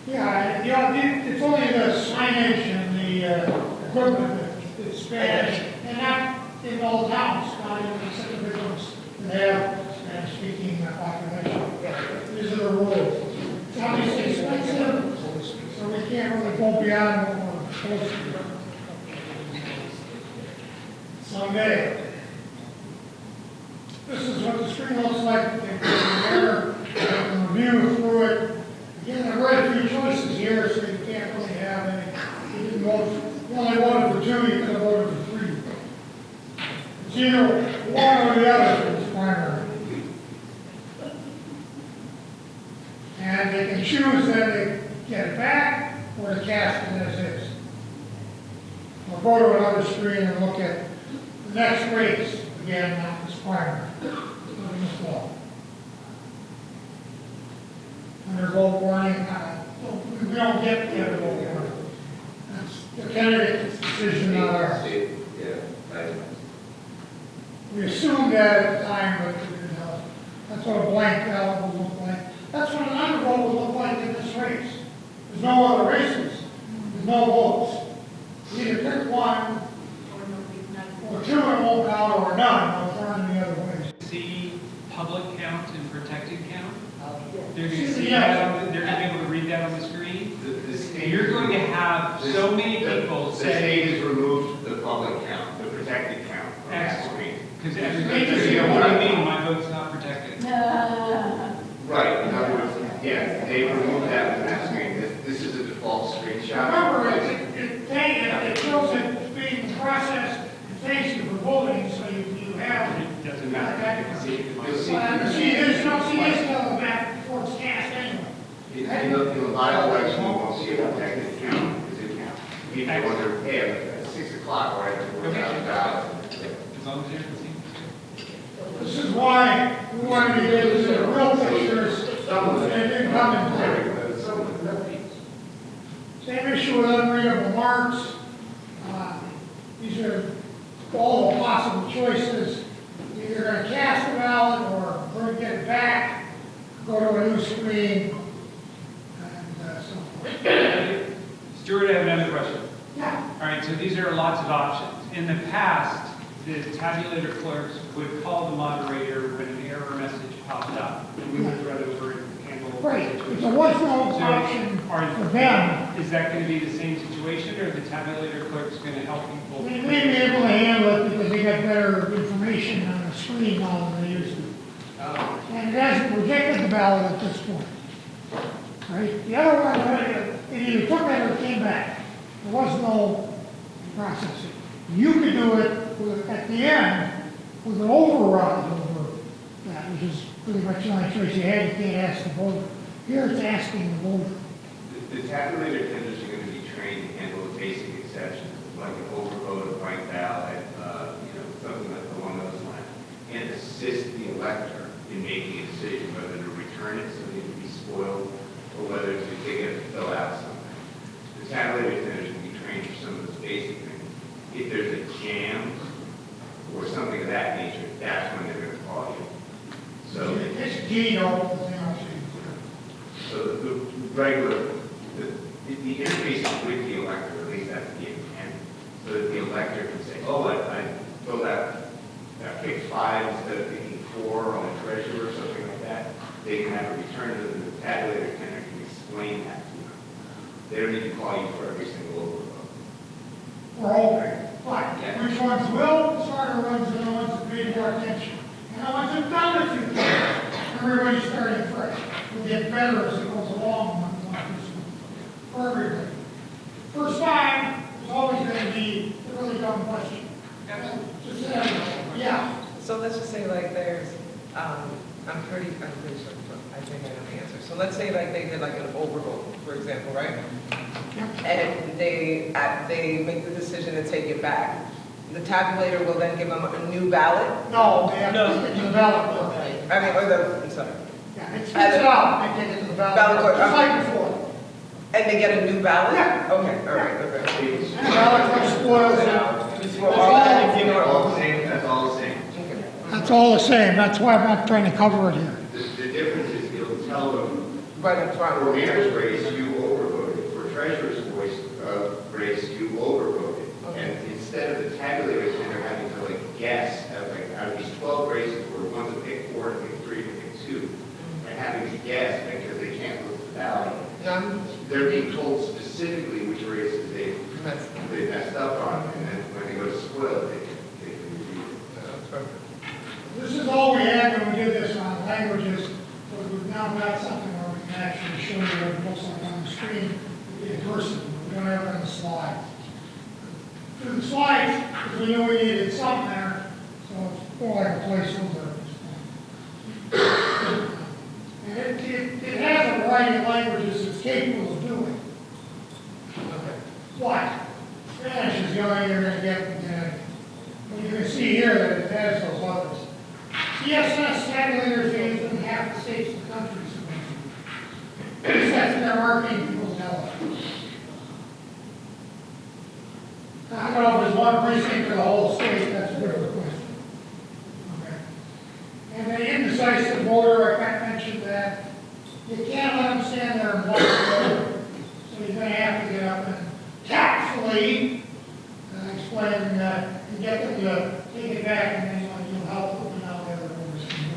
Yeah, you know, it's only the signage and the equipment that's Spanish, and not in all towns, not in the subdivisions that have Spanish-speaking population. These are the rules. It's obviously expensive, so we can't really go beyond what we're supposed to do. Someday. This is what the screen looks like. They can review through it. Again, there are quite a few choices here, so you can't really have any. You didn't vote, you only voted for 2, you could have voted for 3. It's either one or the other for this primary. And they can choose that they get it back or to cast it as is. We'll go to another screen and look at the next race, again, not this primary, including this law. Under vote warning, we don't get the other vote warning. That's the candidate's decision, not ours. Yeah, right. We assumed that at the time, but that's what a blank ballot would look like. That's what an undervote would look like in this race. There's no other races. There's no votes. You either pick one, or 2 and won't count, or none, or turn the other way. See public count and protected count? They're going to See, see yes. that, they're going to be able to read that on the screen? The state. You're going to have so many people The say, state has removed the public count, the protected count from the Excellent. screen. because everybody's going to say, what do you mean, my vote's not protected? Right, in other words, yeah, they removed that from that screen. This is a default screenshot. Remember, it shows it being processed, it thanks you for voting, so you have. It doesn't matter, you can see it. You'll see. See, there's no back before it's cast anyway. In the live election, you won't see a protected count, because it people wonder, hey, at 6 o'clock, why are we out the ballot? As long as you can see. This is why we wanted to get this in real pictures, and then come in clear. Same issue with unreadable marks. These are all the possible choices. You're going to cast a ballot or going to get it back, go to a new screen, and so forth. Jordan, I have another question. Yeah, All right, so these are lots of options. In the past, the tabulator clerks would call the moderator when an error message popped up, and we would run over and handle the right, if situation. there was no So option are- for them, Is that going to be the same situation, or are the tabulator clerks going to help people? they may be able to handle it because they got better information on the screen now than they used to. And it hasn't rejected the ballot at this point. Right? The other one, it either took it or it came back. There was no processing. You could do it with, at the end with an override over that, which is pretty much the only choice you had. You can't ask the voter. Here it's asking the voter. The tabulator tenders are going to be trained to handle the basic exceptions, like an overvote, a blank ballot, something like along those lines, and assist the elector in making a decision whether to return it so it can be spoiled or whether to take it to fill out something. The tabulator tenders can be trained for some of those basic things. If there's a jam or something of that nature, that's when they're going to call you. So, It's Gino, so the regular, the interface with the elector, at least that's the intent, so that the elector can say, oh, I filled out, I picked 5 instead of picking 4 on a treasurer or something like that. They can have a return to the tabulator tender can explain that to them. They don't need to call you for every single overvote. we're open. Fine. Which ones will, the smarter ones are the ones that pay more attention. And the ones that don't, if you can. Everybody's starting fresh. We'll get better as it goes along. For everybody. First time, there's always going to be a really dumb question. Just, yeah. So let's just say like there's, I'm pretty sure, I think I know the answer. So let's say like they did like an overvote, for example, right? And they make the decision to take it back. The tabulator will then give them a new ballot? No, they have to take it to the ballot board. I mean, I'm sorry. Yeah, it's out, they take it to the ballot board, just like before. And they get a new ballot? Yeah. Okay, all right, okay. And the ballot board spoils it. Well, all that, you know, All the same, that's all the same. okay. That's all the same, that's why I'm not trying to cover it here. The difference is it'll tell them, Right in front. for mayor's race, you overvoted. For treasurer's race, you overvoted. Okay. And instead of the tabulator tender having to like guess, out of these 12 races, where one to pick 4, to pick 3, to pick 2, and having to guess because they can't look at the ballot. None? They're being told specifically which races they That's, messed up on, and then when they go to spoil it, they can review it. that's perfect. This is all we had when we did this on languages, but we've now got something where we can actually show you what it looks like on the screen in person. We don't have it on the slides. Through the slides, because we knew we needed something there, so it's more like a placeholder at this point. And it has a variety of languages it's capable of doing. What? Spanish is the only you're going to get. But you can see here that it has those others. CSS tabulators are used in half the states and countries. That's their marketing people tell us. I don't know if there's one precinct for the whole state, that's a different question. Okay. And the indecisive voter, I kind of mentioned that. You can't let them stand there and block the vote. So you're going to have to get up and tactfully explain and get them to take it back, and then you'll help them out the other voters can do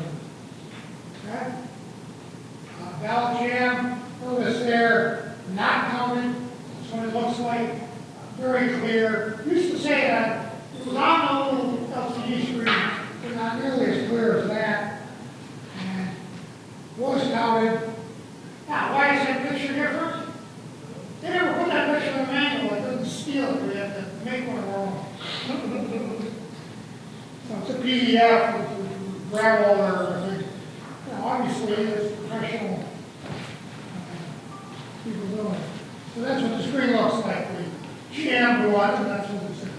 it. Okay? Ballot jam, notice there, not counted. That's what it looks like. Very clear. Used to say that it was on the little LCD screen, but not nearly as clear as that. And was counted. Now, why is that picture different? They never put that picture in the manual. It doesn't steal it. We have to make one wrong. So it's a PDF with gravel or everything. Now, obviously, it's professional people doing it. So that's what the screen looks like. We jammed one, and that's what it says.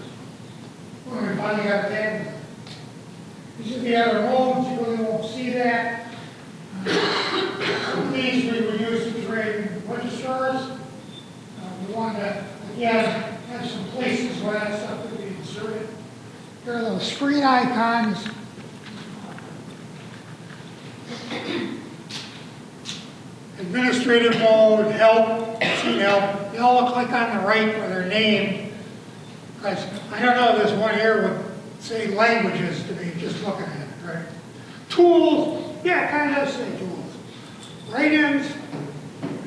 When we finally got it down. This is the other homes. You really won't see that. Some of these we would use to trade registrars. We want to, again, have some places where that stuff could be inserted. Here are those screen icons. Administrative mode, help, see help. they all look like on the right where they're named. Because I don't know, there's one here would say languages to me, just looking at it, right? Tools, yeah, it kind of does say tools. Write-ins,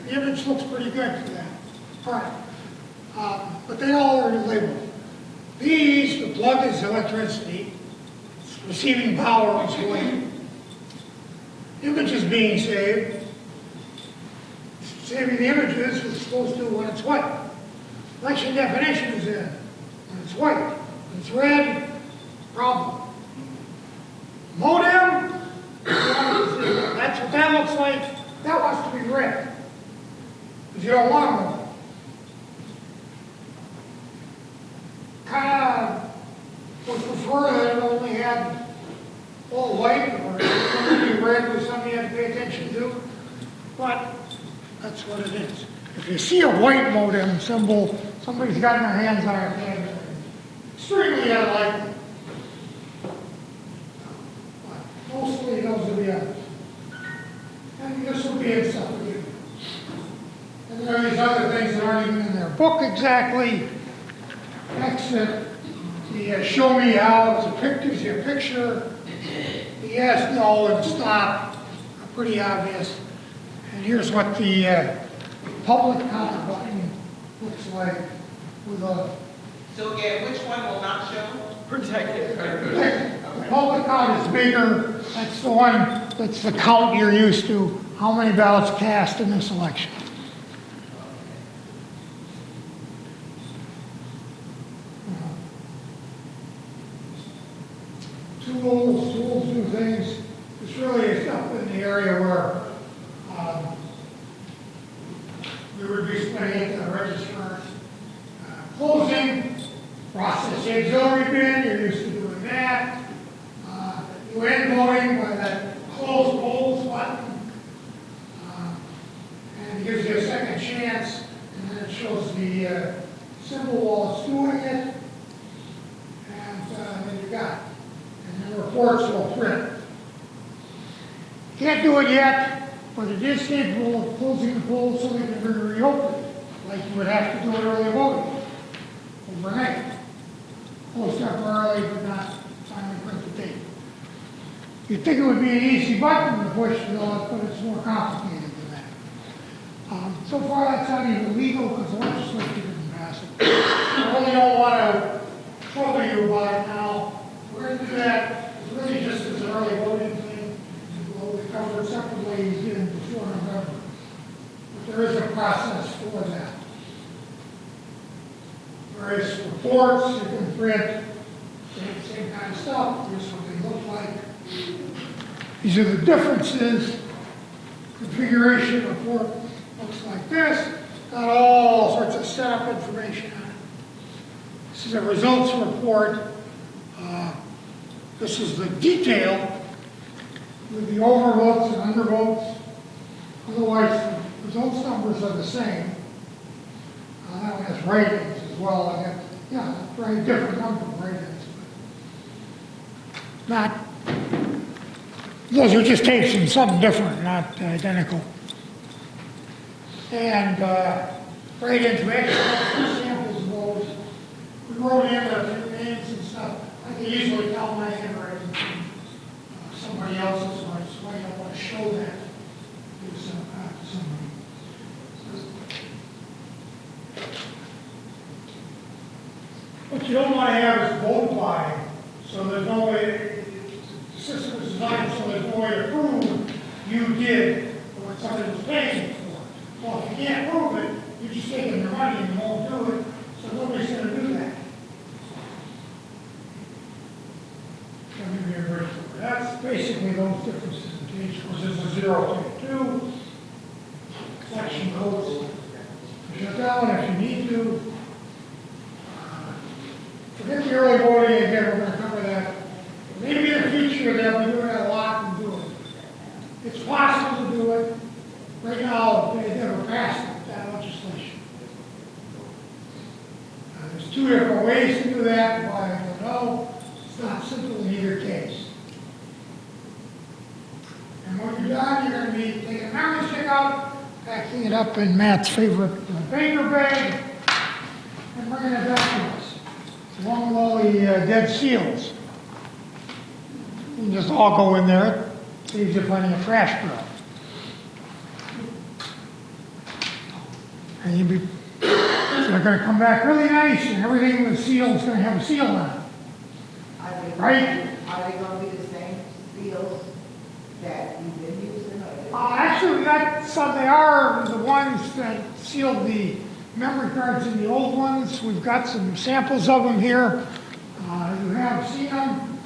the image looks pretty good for that. Right. But they all are labeled. These, the plug is electricity, it's receiving power is weight. Image is being saved. Saving the images is supposed to when it's white. Election definition is in. When it's white. When it's red, problem. Modem, that's what that looks like. That wants to be red. Because you don't want a modem. Kind of would prefer that it only had all white or maybe red was something you had to pay attention to. But that's what it is. If you see a white modem symbol, somebody's gotten their hands on it, and extremely unlikely. But mostly those are the others. And this will be in stuff again. And there are these other things that aren't even in their book exactly. Exit. The show me how, gives you a picture. The yes, no, and stop are pretty obvious. And here's what the public comment button looks like with a... So again, which one will not show? Protected. The public count is bigger. That's the one, that's the count you're used to. How many ballots cast in this election? Tools do things. This really is up in the area where we would be splitting it to the registrars. Closing, process the auxiliary bin, you're used to doing that. You end voting by that close polls button. And it gives you a second chance, and then it shows the symbol while it's doing it. And then you got it. And the reports will print. Can't do it yet, but it is capable of closing the polls so they can reopen it, like you would have to do it early voting overnight. Close temporarily, but not finally print the tape. You'd think it would be an easy button to push, but it's more complicated than that. So far, that's not even legal because the legislature didn't pass it. I really don't want to trouble you about it now. We're going to do that. It's really just as an early voting thing. We'll cover it separately again before November. But there is a process for that. Various reports you can print, same kind of stuff. Here's what they look like. These are the differences. Configuration report looks like this. Got all sorts of setup information on it. This is a results report. This is the detail with the overvotes and undervotes. Otherwise, the results numbers are the same. That one has write-ins as well. I got, yeah, very different number of write-ins. Not, those are just tapes and something different, not identical. And write-ins, we actually have samples of those. We wrote in a few names and stuff. I can easily tell my handwriting from somebody else's, so I just might want to show that to somebody. What you don't want to have is vote by, so there's no way, the system is designed so there's no way to prove you did what somebody was paying for. Well, if you can't prove it, you're just taking their money and you won't do it, so nobody's going to do that. That's basically those differences in page. Of course, there's a 0 to 2. Collection codes. Shut down if you need to. Forget the early voting again, we're going to cover that. Maybe in the future they'll be doing that a lot and do it. It's possible to do it. Right now, they never passed that legislation. There's two different ways to do that, why I don't know. It's not simple in either case. And when you're done, you're going to be taking a memory stick out packing it up in Matt's favorite banger bag, and bringing it back to us, along with all the dead seals. You can just all go in there, saves you finding a trash barrel. And you'll be, they're gonna come back really nice, and everything with seals is gonna have a seal on it. Right? Are they gonna be the same seals that you've been using? Actually, we got some, they are the ones that sealed the memory cards in the old ones. We've got some samples of them here. You have seen them.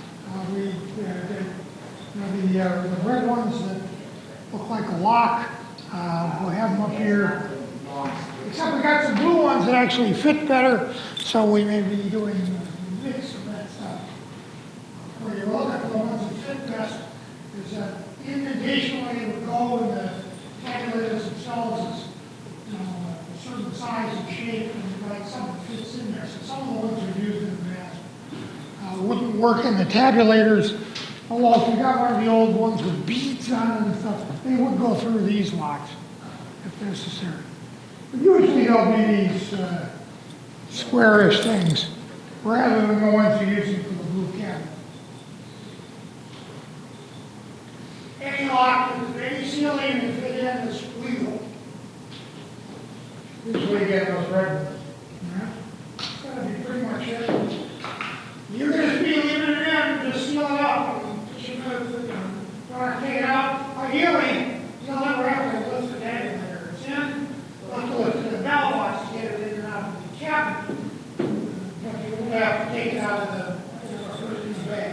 The red ones that look like a lock, we'll have them up here. Except we got some blue ones that actually fit better, so we may be doing a mix of that stuff. Where you look at the ones that fit best, is that indentation way would go in the tabulators themselves is, a certain size and shape, and like something fits in there. So some of the ones we've used in the past wouldn't work in the tabulators. Although if you got one of the old ones with beads on it and stuff, they would go through these locks if necessary. But usually they'll be these squarish things, rather than the ones you're using for the blue cabinet. Any lock, any ceiling to fit in is legal. Usually you get those red ones. That's gotta be pretty much it. You're just be leaving it in, just seal it up, and you're gonna take it out. Ideally, you'll never have to lift the tabulator. It's in, like to lift the valve box to get it in and out of the cabinet. But you won't have to take it out of put it in the bag.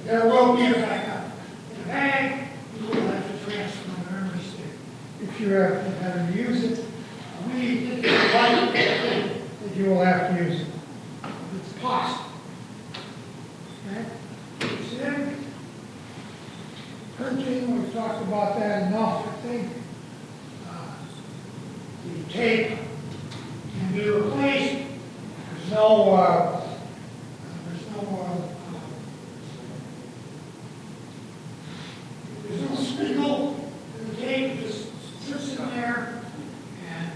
There will be a backup. In the bag, you will have to transfer the memory stick. If you have to use it, we did the right thing that you will have to use it. It's possible. Okay? It's in. Purging, we've talked about that enough, I think. The tape can be replaced. There's no spindle in the tape. It just sits in there, and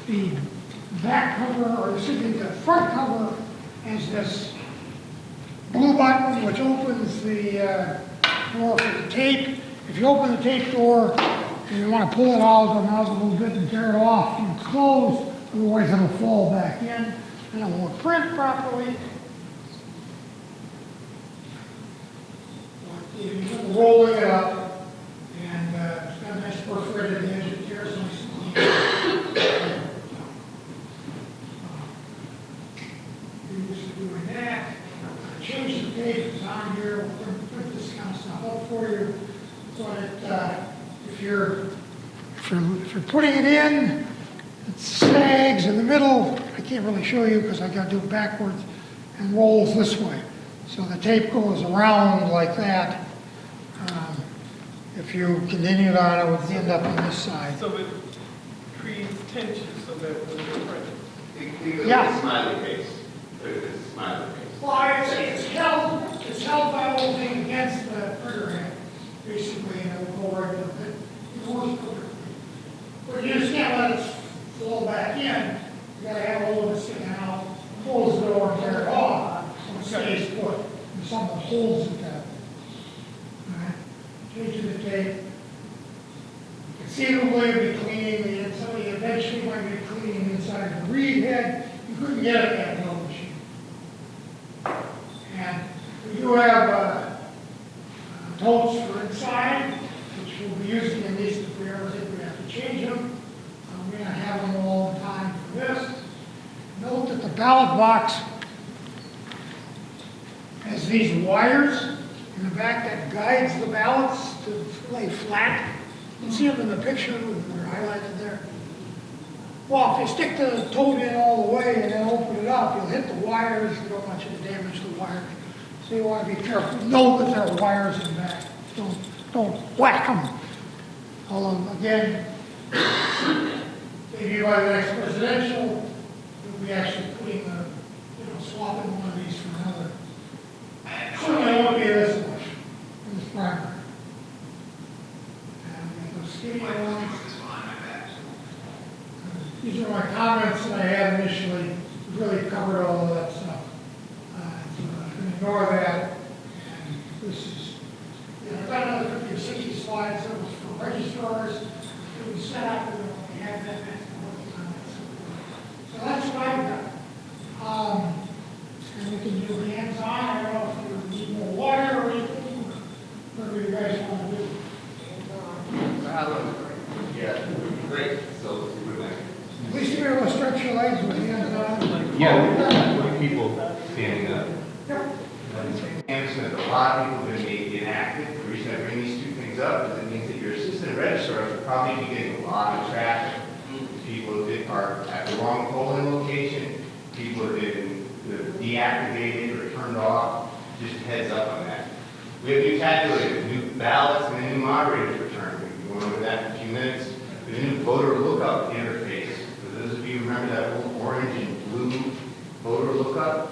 the back cover, or excuse me, the front cover has this blue button which opens the door for the tape. If you open the tape door and you want to pull it out a little bit and tear it off, it's closed, otherwise it'll fall back in and it won't print properly. You're rolling it up, and it's got a nice perforated edge, it tears nice and clean. You're used to doing that. Change the tape, it's on here, we'll print this kind of stuff up for you. So that if you're putting it in, it sags in the middle. I can't really show you because I got to do it backwards, and rolls this way. So the tape goes around like that. If you continued on, it would end up on this side. So it creates tension so that when you're printing. Yeah. Smiley face. It's a smiley face. Well, it's held by the whole thing against the printer head, basically, and it will go right to it. It works perfectly. But you just can't let it flow back in. You gotta have a little bit sticking out, close the door and tear it off, so it stays put. And something holds it there. Alright? Changing the tape. Conceivably, you'll be cleaning the inside, you eventually might be cleaning the inside of the read head. You couldn't get it at that mill machine. And we do have totes for inside, which we'll be using at least if we ever think we have to change them. We're going to have them all the time for this. Note that the ballot box has these wires in the back that guides the ballots to lay flat. You see them in the picture, they're highlighted there. Well, if you stick the tote in all the way and then open it up, you'll hit the wires. You don't want you to damage the wires. So you want to be careful. Know that there are wires in the back. Don't whack them. Although, again, maybe by the next presidential, we'll be actually putting swapping one of these for another. Certainly won't be this much in this primary. ignore that. And this is, you know, I've got another 50 or 60 slides that was for registrars. It was set up and we had that. So that's what I've got. And we can do hands-on. I don't know if you need more water or anything, whatever you guys want to do. Yeah, great. So, At least you're able to stretch your legs with hands-on. yeah, people standing up. Yep. Enhancement, a lot of people have been made inactive. The reason I bring these two things up is it means that your assistant registrars will probably be getting a lot of traffic. People that are at the wrong polling location, people that have been deactivated or turned off, just a heads up on that. We have new tabulators, new ballots, and a new moderators return. We'll go over that in a few minutes. We have a new voter lookup interface. For those of you who remember that old orange and blue voter lookup,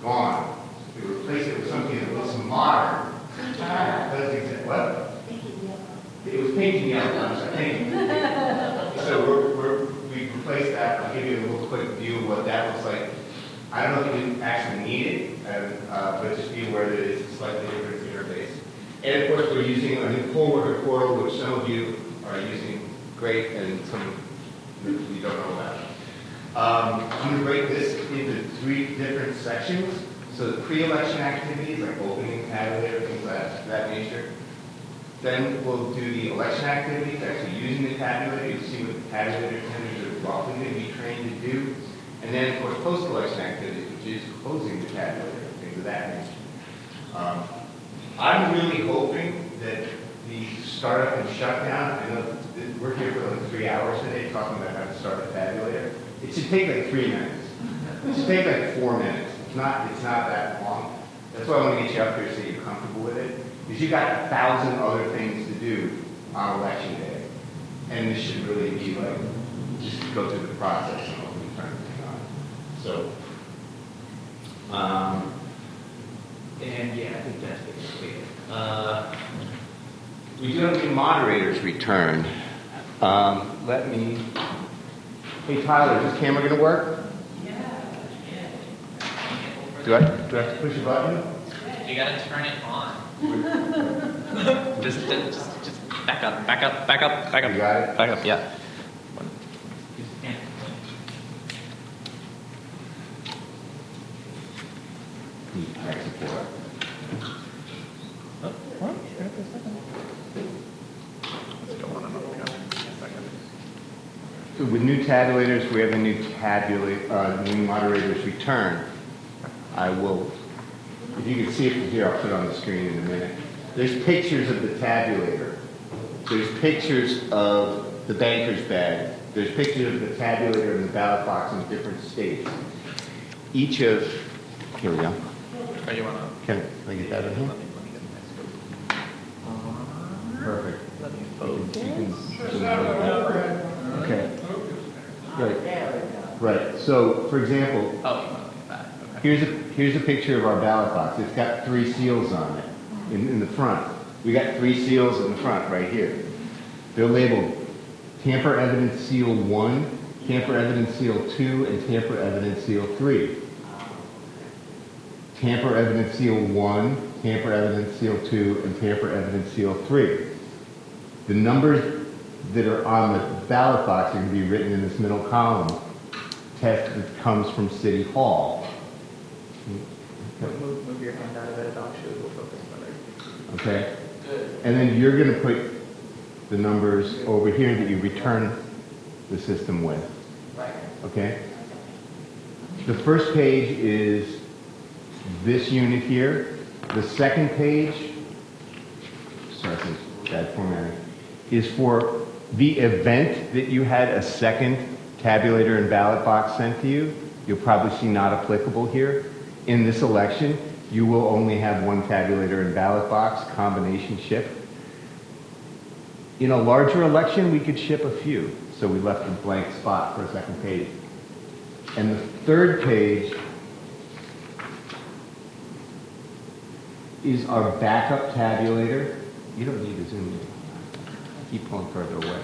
gone. We replaced it with something that looks modern. What? It was pink and yellow, I'm sorry, thank you. So we replaced that. I'll give you a little quick view of what that looks like. I don't know if you actually need it, but just be aware that it's a slightly different interface. And of course, we're using a new poll worker portal, which some of you are using great, and some you don't know about. I'm going to break this into 3 different sections. So the pre-election activities, like opening tabulator, things like that nature. Then we'll do the election activities, actually using the tabulator. You'll see what the tabulator attenders are roughly going to be trained to do. And then, of course, post-election activities, which is closing the tabulator, things of that nature. I'm really hoping that the startup and shutdown, I know that we're here for like 3 hours today talking about how to start a tabulator. It should take like 3 minutes. It should take like 4 minutes. It's not that long. That's why I want to get you up here so you're comfortable with it. Because you've got 1,000 other things to do on election day. And this should really be like, just go through the process and open turn everything on. So, and yeah, I think that's basically it. We do have new moderators return. Let me, hey Tyler, is this camera going to work? Do I have to push a button? You gotta turn it on. just back up. You got it? Back up, yeah. Tech support. So with new tabulators, we have a new new moderators return. I will, if you can see it from here, I'll put it on the screen in a minute. There's pictures of the tabulator. There's pictures of the banker's bag. There's pictures of the tabulator and the ballot box in different states. Each of, here we go. Oh, you wanna? Can I get that in here? Let me get the next Perfect. Let me focus. Okay. Right. Right. So, for example, Oh, you wanna look at that, okay. here's a picture of our ballot box. It's got 3 seals on it in the front. We got 3 seals in the front right here. They're labeled Tamper Evidence Seal 1, Tamper Evidence Seal 2, and Tamper Evidence Seal 3. Tamper Evidence Seal 1, Tamper Evidence Seal 2, and Tamper Evidence Seal 3. The numbers that are on the ballot box are going to be written in this middle column. Text that comes from City Hall. Move your hand out of it, I'll show you, we'll focus better. Okay? Good. And then you're going to put the numbers over here that you return the system with. Right. Okay? The first page is this unit here. The second page, sorry, it's bad formatting, is for the event that you had a second tabulator and ballot box sent to you. You'll probably see not applicable here. In this election, you will only have 1 tabulator and ballot box combination ship. In a larger election, we could ship a few, so we left a blank spot for a second page. And the third page is our backup tabulator. You don't need to zoom in. Keep pulling further away.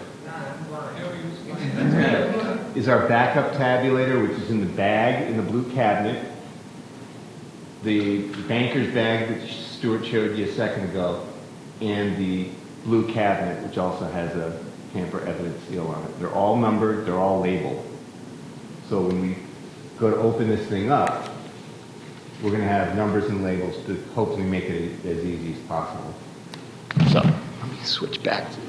Is our backup tabulator, which is in the bag in the blue cabinet. the banker's bag, which Stuart showed you a second ago, and the blue cabinet, which also has a tamper evidence seal on it. They're all numbered, they're all labeled. So when we go to open this thing up, we're going to have numbers and labels to hopefully make it as easy as possible. So let me switch back to the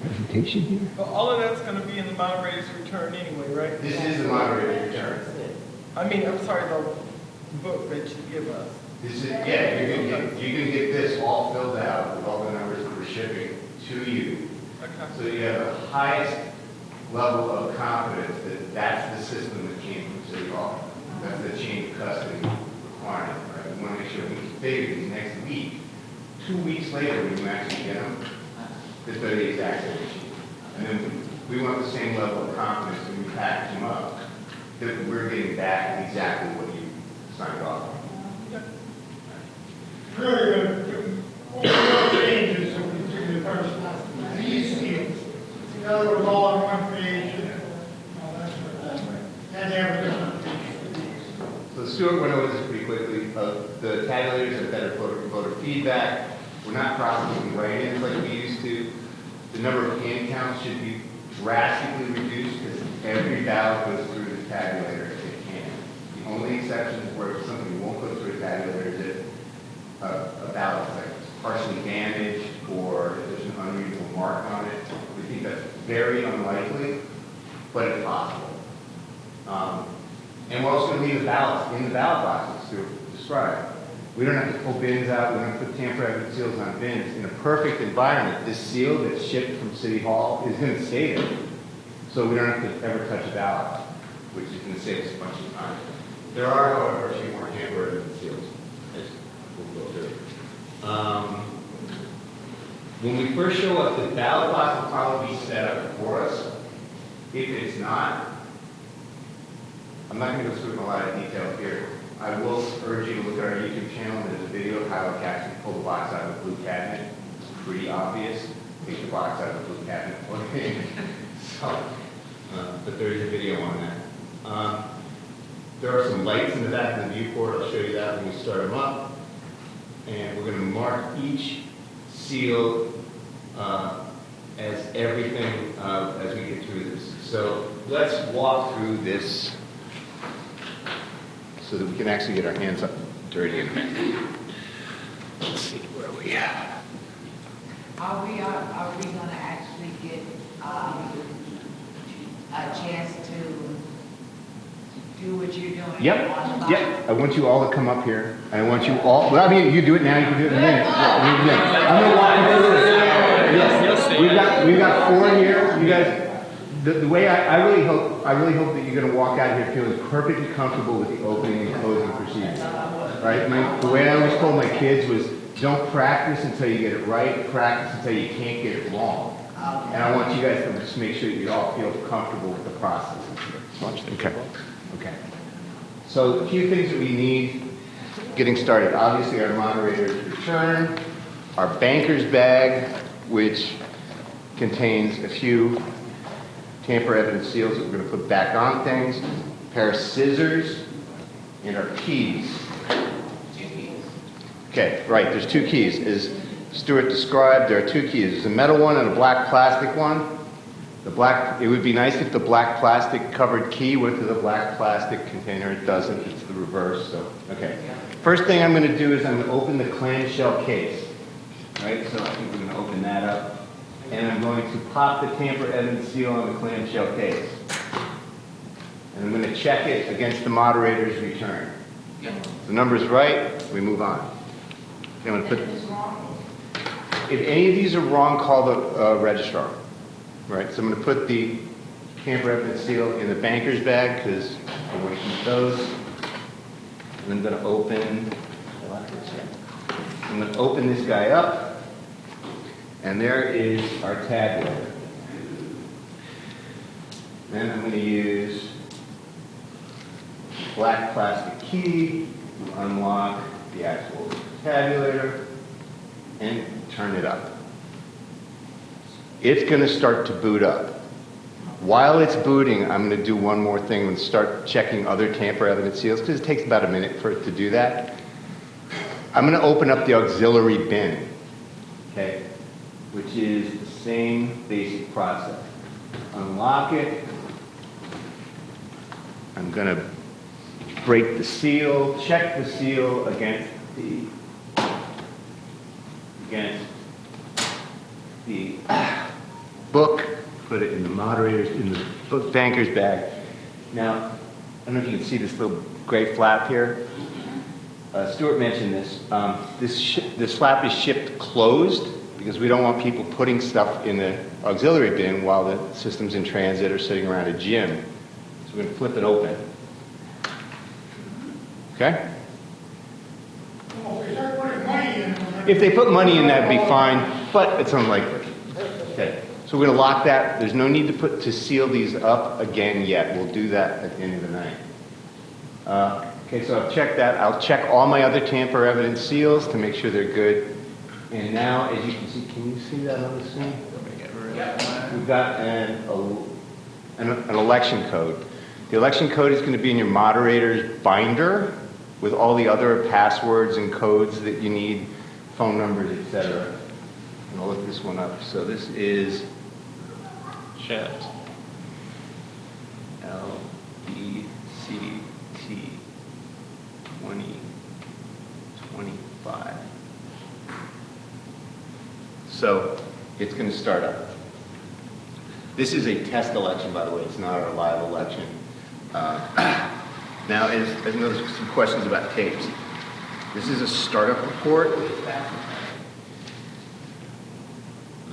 presentation here. But all of that's gonna be in the moderator's return anyway, right? This is the moderator's return. I mean, I'm sorry, the book that you give us. This is, yeah, you're gonna get this all filled out with all the numbers that we're shipping to you. Okay. So you have the highest level of confidence that that's the system that came from City Hall. That's the chain of custody requirement, right? We want to make sure we can figure these next week. 2 weeks later, when you actually get them, it's the exact same machine. And then we want the same level of confidence when we package them up, that we're getting back exactly what you signed off on. Really good. All the changes that we do the first, these fields, the other was all on one page. And they have a different page. So Stuart went over this pretty quickly. The tabulators have better voter feedback. We're not processing write-ins like we used to. The number of hand counts should be drastically reduced because every ballot goes through the tabulator if it can. The only exception is where something won't go through a tabulator is if a ballot is like partially damaged or if there's an unreadable mark on it. We think that's very unlikely, but it's possible. And we're also going to leave the ballots in the ballot boxes to describe. We don't have to pull bins out. We don't have to put tamper-evident seals on bins. In a perfect environment, this seal that's shipped from City Hall is going to stay there. So we don't have to ever touch a ballot, which is going to save us a bunch of time. There are, however, a few more tamper-evident seals, as we'll go through. When we first show up, the ballot box will probably be set up for us. If it's not, I'm not going to go through in a lot of detail here. I will urge you to look at our YouTube channel. There's a video of how to actually pull the box out of the blue cabinet. It's pretty obvious. Take the box out of the blue cabinet. But there is a video on that. There are some lights in the back of the viewport. I'll show you that when we start them up. And we're going to mark each seal as everything as we get through this. So let's walk through this so that we can actually get our hands up dirty in a minute. Let's see, where are we at? Are we gonna actually get, a chance to do what you're doing? on the Yep, box? yep. I want you all to come up here. I want you all, well, I mean, you do it now, you can do it in a minute. I'm gonna walk you through this. Yes, we've got 4 here. You guys, the way I really hope that you're going to walk out here feeling perfectly comfortable with the opening and closing procedure. Right? The way I always told my kids was, don't practice until you get it right. Practice until you can't get it wrong. And I want you guys to just make sure you all feel comfortable with the process. Okay. Okay. So a few things that we need getting started. Obviously, our moderator's return, our banker's bag, which contains a few tamper-evident seals that we're going to put back on things, a pair of scissors, and our keys. Okay, right, there's 2 keys. As Stuart described, there are 2 keys. There's a metal one and a black plastic one. It would be nice if the black plastic covered key went to the black plastic container. It doesn't, it's the reverse, so, okay. First thing I'm going to do is I'm going to open the clamshell case. Right, so I think we're going to open that up. And I'm going to pop the tamper-evident seal on the clamshell case. And I'm going to check it against the moderator's return. If the number's right, we move on. Okay, I'm going to put, if any of these are wrong, call the registrar. Right, so I'm going to put the tamper-evident seal in the banker's bag because I want to keep those. And I'm going to open this guy up. And there is our tabulator. Then I'm going to use black plastic key to unlock the actual tabulator and turn it up. It's going to start to boot up. While it's booting, I'm going to do one more thing and start checking other tamper-evident seals because it takes about a minute for it to do that. I'm gonna open up the auxiliary bin, okay? Which is the same basic process. Unlock it. I'm gonna break the seal, check the seal against the book, put it in the moderators, in the book banker's bag. Now, I don't know if you can see this little gray flap here. Stuart mentioned this. This flap is shipped closed because we don't want people putting stuff in the auxiliary bin while the system's in transit or sitting around a gym. So we're going to flip it open. Okay? Well, if they start putting money in. If they put money in, that'd be fine, but it's unlikely. Okay. So we're going to lock that. There's no need to seal these up again yet. We'll do that at the end of the night. Okay, so I've checked that. I'll check all my other tamper evidence seals to make sure they're good. And now, as you can you see that on the screen? We've got an election code. The election code is going to be in your moderator's binder with all the other passwords and codes that you need, phone numbers, etc. And I'll look this one up. So this is chat. LBCT 2025. So it's going to start up. This is a test election, by the way. It's not our live election. Now, as there's some questions about tapes. This is a startup report.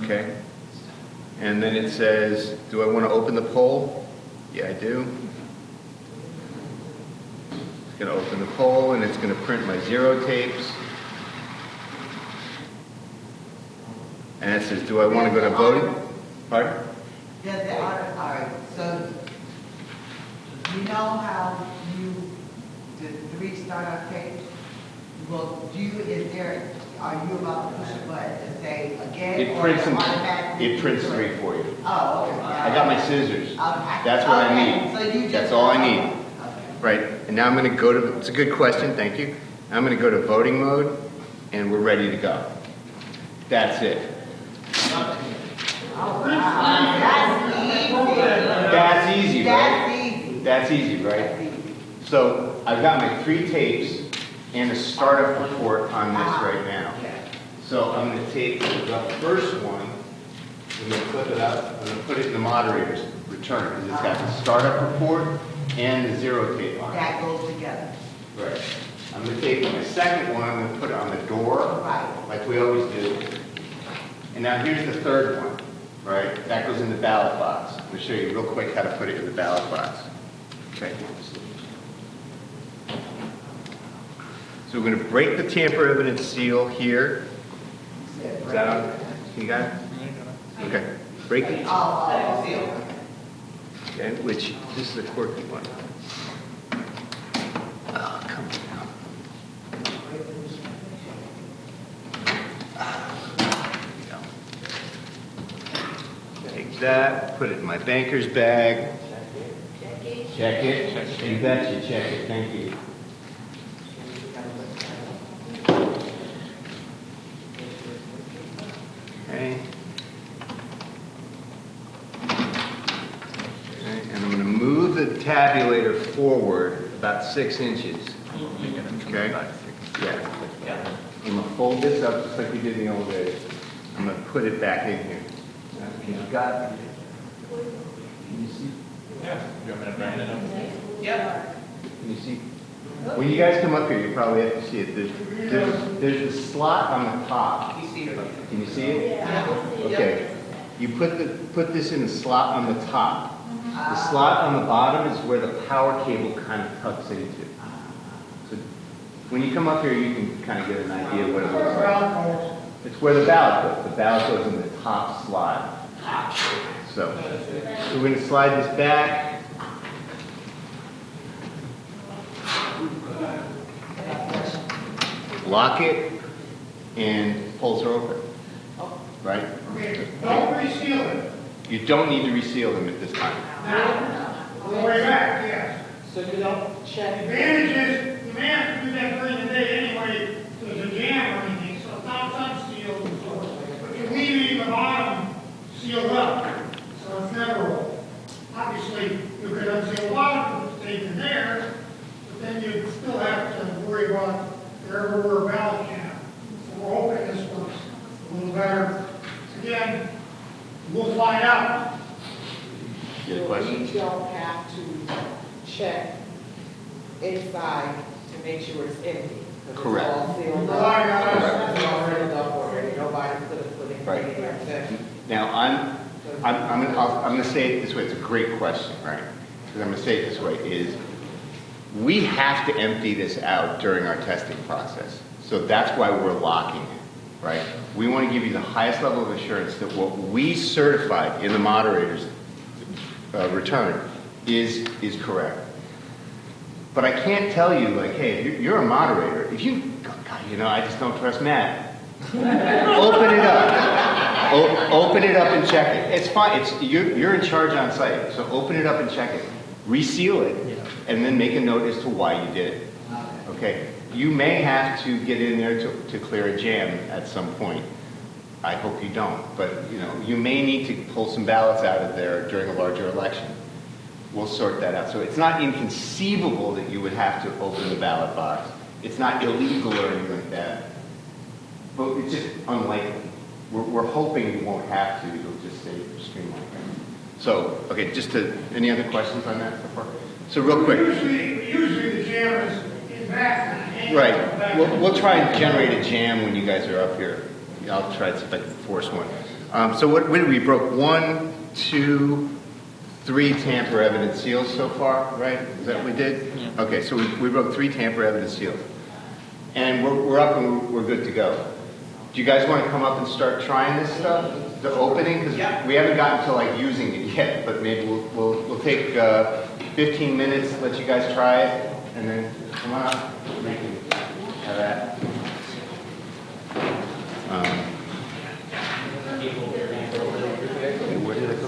Okay. And then it says, do I want to open the poll? Yeah, I do. It's going to open the poll, and it's going to print my 0 tapes. And it says, do I want to go to voting? Pardon? Does the audit, all right, so you know how the 3 startup tapes, well, are you about to push a button to say again? It prints 3 for you. Oh, okay. I got my scissors. Okay. That's what I need. So you just. That's all I need. Okay. Right, and now I'm going to go to, it's a good question, thank you. I'm going to go to voting mode, and we're ready to go. That's it. That's easy, right? That's easy, right? So I've got my 3 tapes and a startup report on this right now. So I'm going to take the first one, I'm going to flip it up, I'm going to put it in the moderator's return, because it's got the startup report and the 0 tape on it. That goes together. Right. I'm going to take my second one, I'm going to put it on the door, Right. like we always do. And now here's the third one, right? That goes in the ballot box. I'm going to show you real quick how to put it in the ballot box. Okay. So we're going to break the tamper evidence seal here. Is that on? You got it? Okay. Break it. Okay, which, this is a quirky one. Oh, come on. Take that, put it in my banker's bag. Check it. You betcha, check it. Thank you. Okay. And I'm going to move the tabulator forward about 6 inches. Okay? Yeah. I'm going to fold this up just like we did in the old days. I'm going to put it back in here. You've got it. Can you see? Yeah. You want me to brand it up? Yep. Can you see? When you guys come up here, you probably have to see it. There's a slot on the top. You see it? Can you see it? Yeah. Okay. You put this in the slot on the top. The slot on the bottom is where the power cable kind of tucks into. So when you come up here, you can kind of get an idea of what it looks like. It's where the ballot goes. The ballot goes in the top slot. So we're going to slide this back. Lock it, and pulls are open. Right? Okay, don't reseal it. You don't need to reseal them at this time. Now, on the way back, yes. So you don't check. Advantage is, the man can do that during the day anyway, so the worry about the everywhere valve jam. So we're hoping this works a little better. Again, we'll find out. Good question. We don't have to check inside to make sure it's empty. 'Cause Correct. It's all sealed Right, up. right. It's all sealed up already. Nobody could have put anything Right. in there. Now, I'm gonna say it this way, it's a great question, right? Because I'm gonna say it this way, is we have to empty this out during our testing process. So that's why we're locking it, right? We want to give you the highest level of assurance that what we certified in the moderator's return is correct. But I can't tell you, like, hey, if you're a moderator, if you, God, I just don't trust Matt. Open it up. Open it up and check it. It's fine. You're in charge on site, so open it up and check it. Reseal it, and then make a note as to why you did it. Okay? You may have to get in there to clear a jam at some point. I hope you don't, but you may need to pull some ballots out of there during a larger election. We'll sort that out. So it's not inconceivable that you would have to open the ballot box. It's not illegal or anything like that. But it's just unlikely. We're hoping you won't have to. It'll just stay streamlined. So, okay, any other questions on that so far? So real quick. Usually the jam is back. Right. We'll try and generate a jam when you guys are up here. I'll try to see if I can force one. So what did we broke? 1, 2, 3 tamper evidence seals so far, right? Is that what we did? Yeah. Okay, so we broke 3 tamper evidence seals. And we're up and we're good to go. Do you guys want to come up and start trying this stuff? The opening? Because we haven't gotten to like using it yet, but maybe we'll take 15 minutes, let you guys try it, and then come on up. We can have that. Where did I go?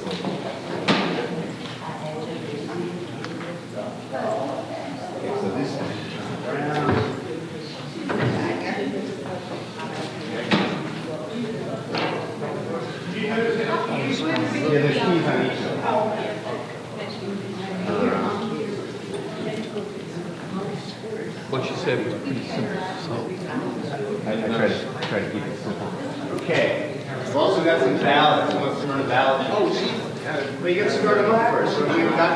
Okay, so this is yeah, there's keys on each of them. What she said was pretty simple, so. I try to keep it simple. Okay. We've also got some ballots. Who wants to run a ballot? Oh, geez. Well, you got to start them up first. So you got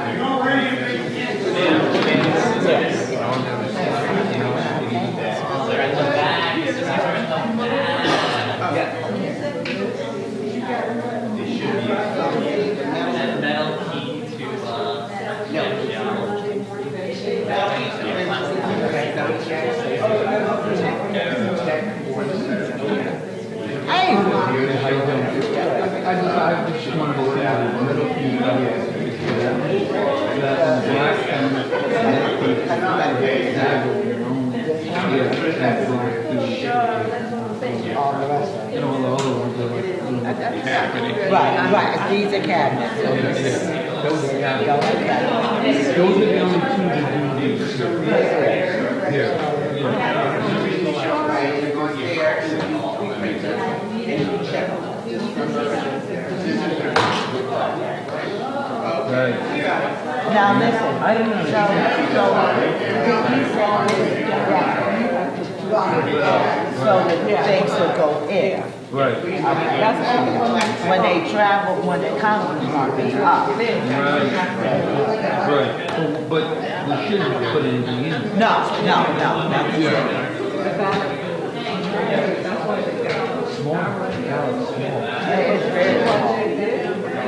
I just wanted to say a little key. Right, these are cabinets. Those are the only 2 that do these. Here. Now listen, I don't know. so the things will go in. Right. When they travel, when they come, it's be up. Right. But we shouldn't put anything in. No. It's very,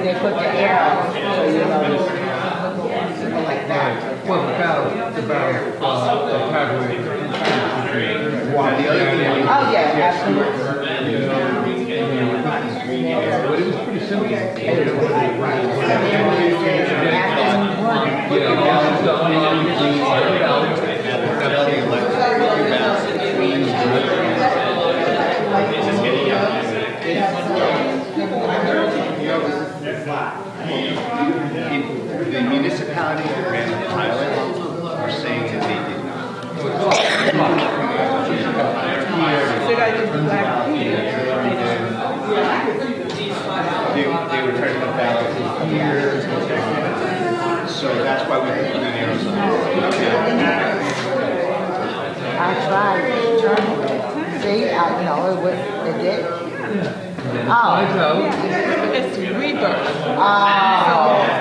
they put the arrow, so you know, like that. Well, the ballot, the tabulator. Oh, yeah, absolutely. But it was pretty simple. Yeah. The municipalities that ran the pilot are saying that they did not. They were trying to put ballots in here. So that's why we put them in there I tried to turn it. See, I know it did. Oh. It's reverse. Oh. So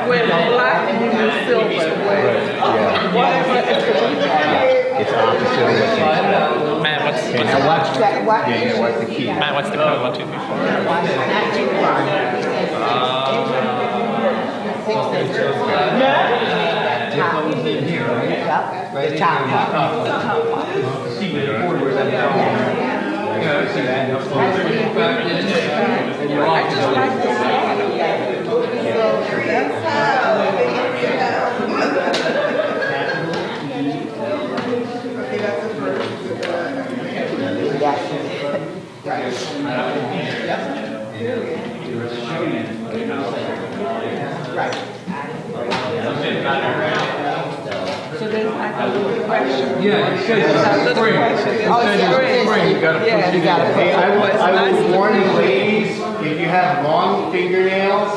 when black and then silver, Yeah. whatever is the reverse. It's opposite of what you said. Matt, what's Okay, now watch. That what? Yeah, what's the key? Matt, what's the code? 1, 2, 3, 4. Not too far. 6 inches. Top. Yep. The top. See where the border is at. Yeah, I see that. I just like the Okay, that's the first. So there's like a little pressure. Yeah, it says spring. It says spring. You gotta push it in. Hey, I would warn you ladies, if you have long fingernails,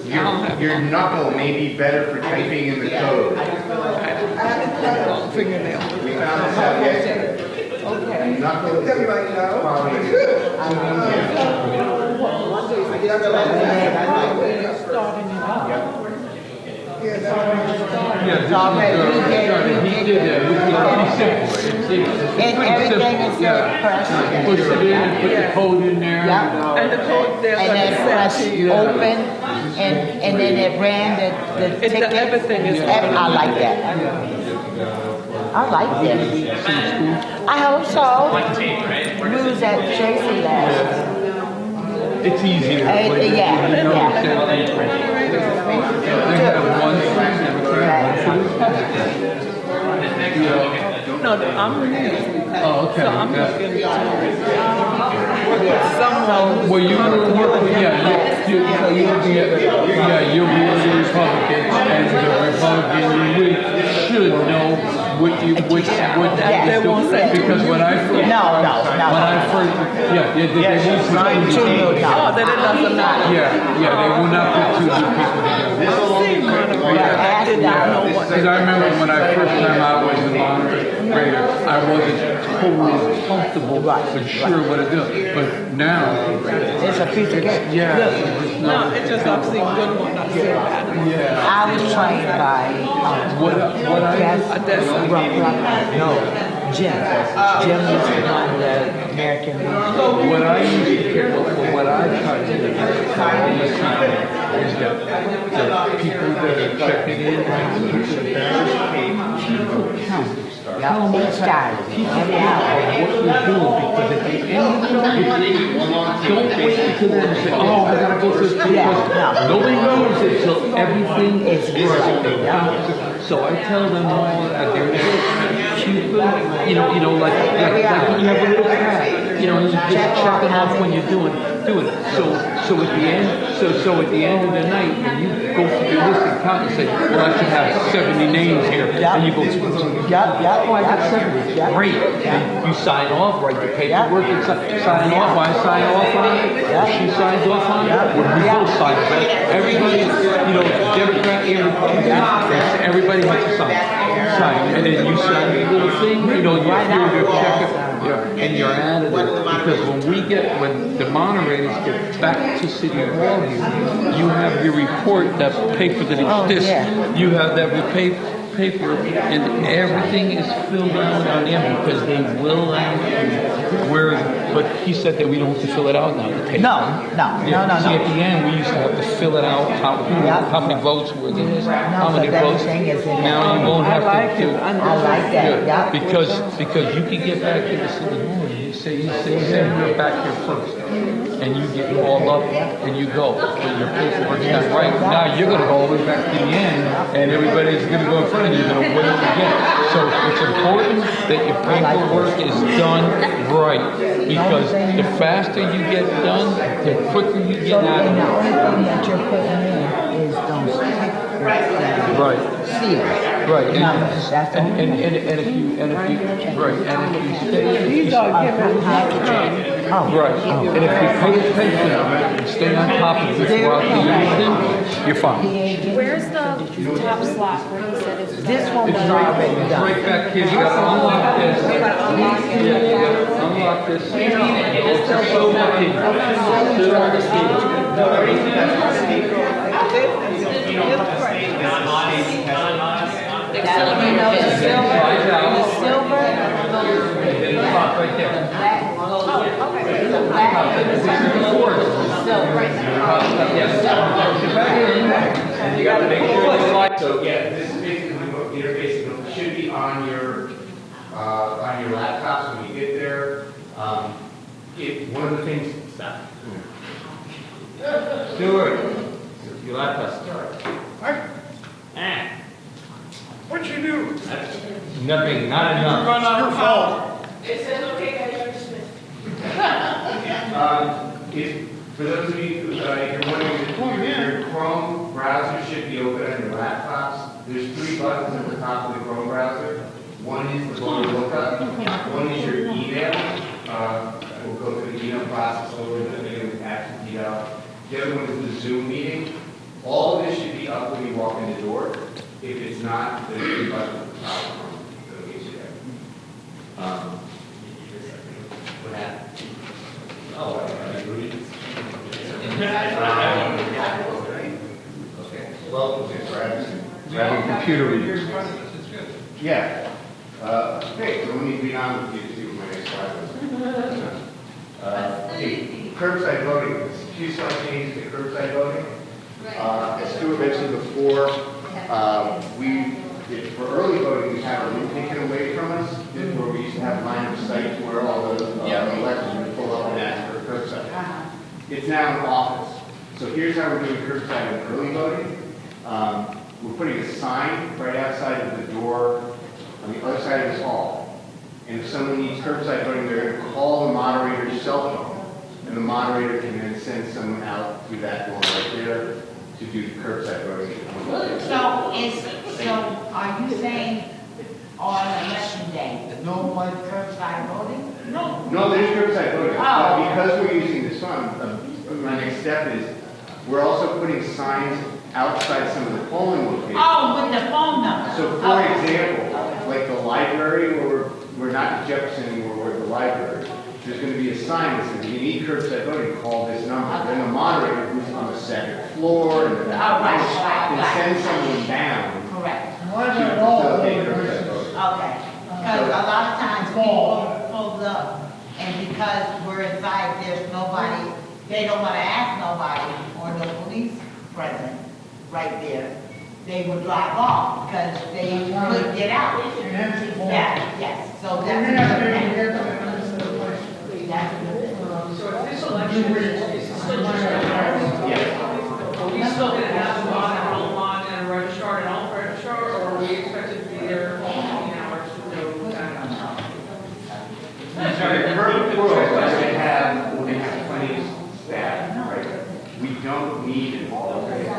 your knuckle may be better for typing in the code. Fingernail. We found this out yesterday. Okay. Knuckle is Everybody knows. probably. Starting it up. It's already, He did that. It's pretty simple. and everything is pressed. Push it in, put the code in there. Yep. And the code there. And then press open, and then it ran the It's ticket. everything is. I like that. I like that. I hope so. We was at Tracy last. It's easier. Yeah, You know, yeah. they have one No, I'm new. Oh, okay. So I'm Yeah. looking to work with someone. Well, you're gonna work with, you'll be the Republican, and the Republican, you should know what They won't say. because when I first, No. when I first, they won't put two people Oh, then it doesn't matter. Yeah, they will not put two people together. I've seen Monterey, I did not know what. Because I remember when I first time I was a moderator, I wasn't totally comfortable, but sure what to do. But now, It's a piece of cake. yeah, Look, it's No, not. it's just I've seen good ones, I've seen bad ones. Yeah. I was trained by What I Jim. Jim was on the American Legion. what I used to care about, what I try to do is that the people that are checking in, Yep, each time, every hour. what you're doing, because at the end of the night, don't wait until then and say, oh, I gotta go through this Yeah, no. Nobody knows it till everything It's is right. So I tell them all at their Cupid, like you have a little pad, you just check them off when you're doing it. So at the end of the night, when you go through your list and count and say, well, I should have 70 names here, and you go, oh, I got 70. Great. And you sign off, write the paperwork, and sign off. I sign off on it. She signs off on it. We both sign off on it. Everybody, Democrat and Republican, everybody has to sign. And then you sign the little thing, your checker. And you're out of there. Because when the moderators get back to City Hall here, you have your report, that paper that exists. You have that paper, and everything is filled out on them because they will but he said that we don't have to fill it out now, the paper. No. See, at the end, we used to have to fill it out, how many votes were there, how many votes. Now you won't have to do. I like that, yeah. Because you can get back to the City Hall, and you say you're back here first, and you get called up, and you go, but your paperwork's not right. Now you're gonna go all the way back to the end, and everybody's gonna go in front of you, you're gonna wait again. So it's important that your paperwork is done right, because the faster you get done, the quicker you get out And the of only it. thing that you're putting in is those stickers. Right. Seals. Right, Numbers, that's the only thing. and if you These are given. Right, and if you pay attention and stay on top of this throughout the evening, you're fine. Where's the top slot where he said it's? This one was already It's done. right back here, you got to unlock this, Unlock this. So lucky. Right there. And you gotta make sure the light. So yeah, this is basically what the interface should be on your laptops when you get there. One of the things. Stop. Stuart, your laptop start. What'd you do? Nothing, not enough. Run out of power. It says, okay, guys, you're dismissed. For those of you who you're wondering, your Chrome browser should be open on your laptops. There's 3 buttons at the top of the Chrome browser. One is the phone lookup. One is your email. We'll go through the email process over the video with absentee out. The other one is the Zoom meeting. All of this should be up when you walk in the door. If it's not, there's 3 buttons at the top of Chrome. That'll get you there. What happened? Oh, I agree. Okay. Well, we're having computer readers. Yeah. Okay, so let me be on with you to see what my next slide was. Okay, curbside voting. There's a few slight changes to curbside voting. As Stuart mentioned before, for early voting, we have a room taken away from us, where we used to have line of sight to where all the electors would pull up and ask for curbside. It's now an office. So here's how we're doing curbside and early voting. We're putting a sign right outside of the door on the other side of this hall. And if someone needs curbside voting, they're going to call the moderator's cell phone. And the moderator can then send someone out through that door right there to do the curbside voting. So are you saying on election day, no more curbside voting? No, there's curbside voting. Oh. But because we're using this fund, my next step is we're also putting signs outside some of the polling locations. Oh, with the phone number. So for example, like the library, where we're not Jefferson anymore, we're at the library, there's going to be a sign that says, you need curbside voting, call this number. Okay. Then the moderator, who's on the second floor, and right. can send someone down Correct. Why is it all over facilitate the curbside place? voting. Okay. Because a lot of times people pull up, and because we're inside, there's nobody, they don't want to ask nobody, or no police present right there. They would drive off because they couldn't get out. Yeah, yes, so We're that's gonna have to another get thing. to the place. That's another thing. So if this election is still just are we still gonna have them on and all on and a registrar and all registrar, or are we expected to be there 14 hours with no time? Sorry, the perfect world, we're going to have plenty of staff, right? We don't need an alternate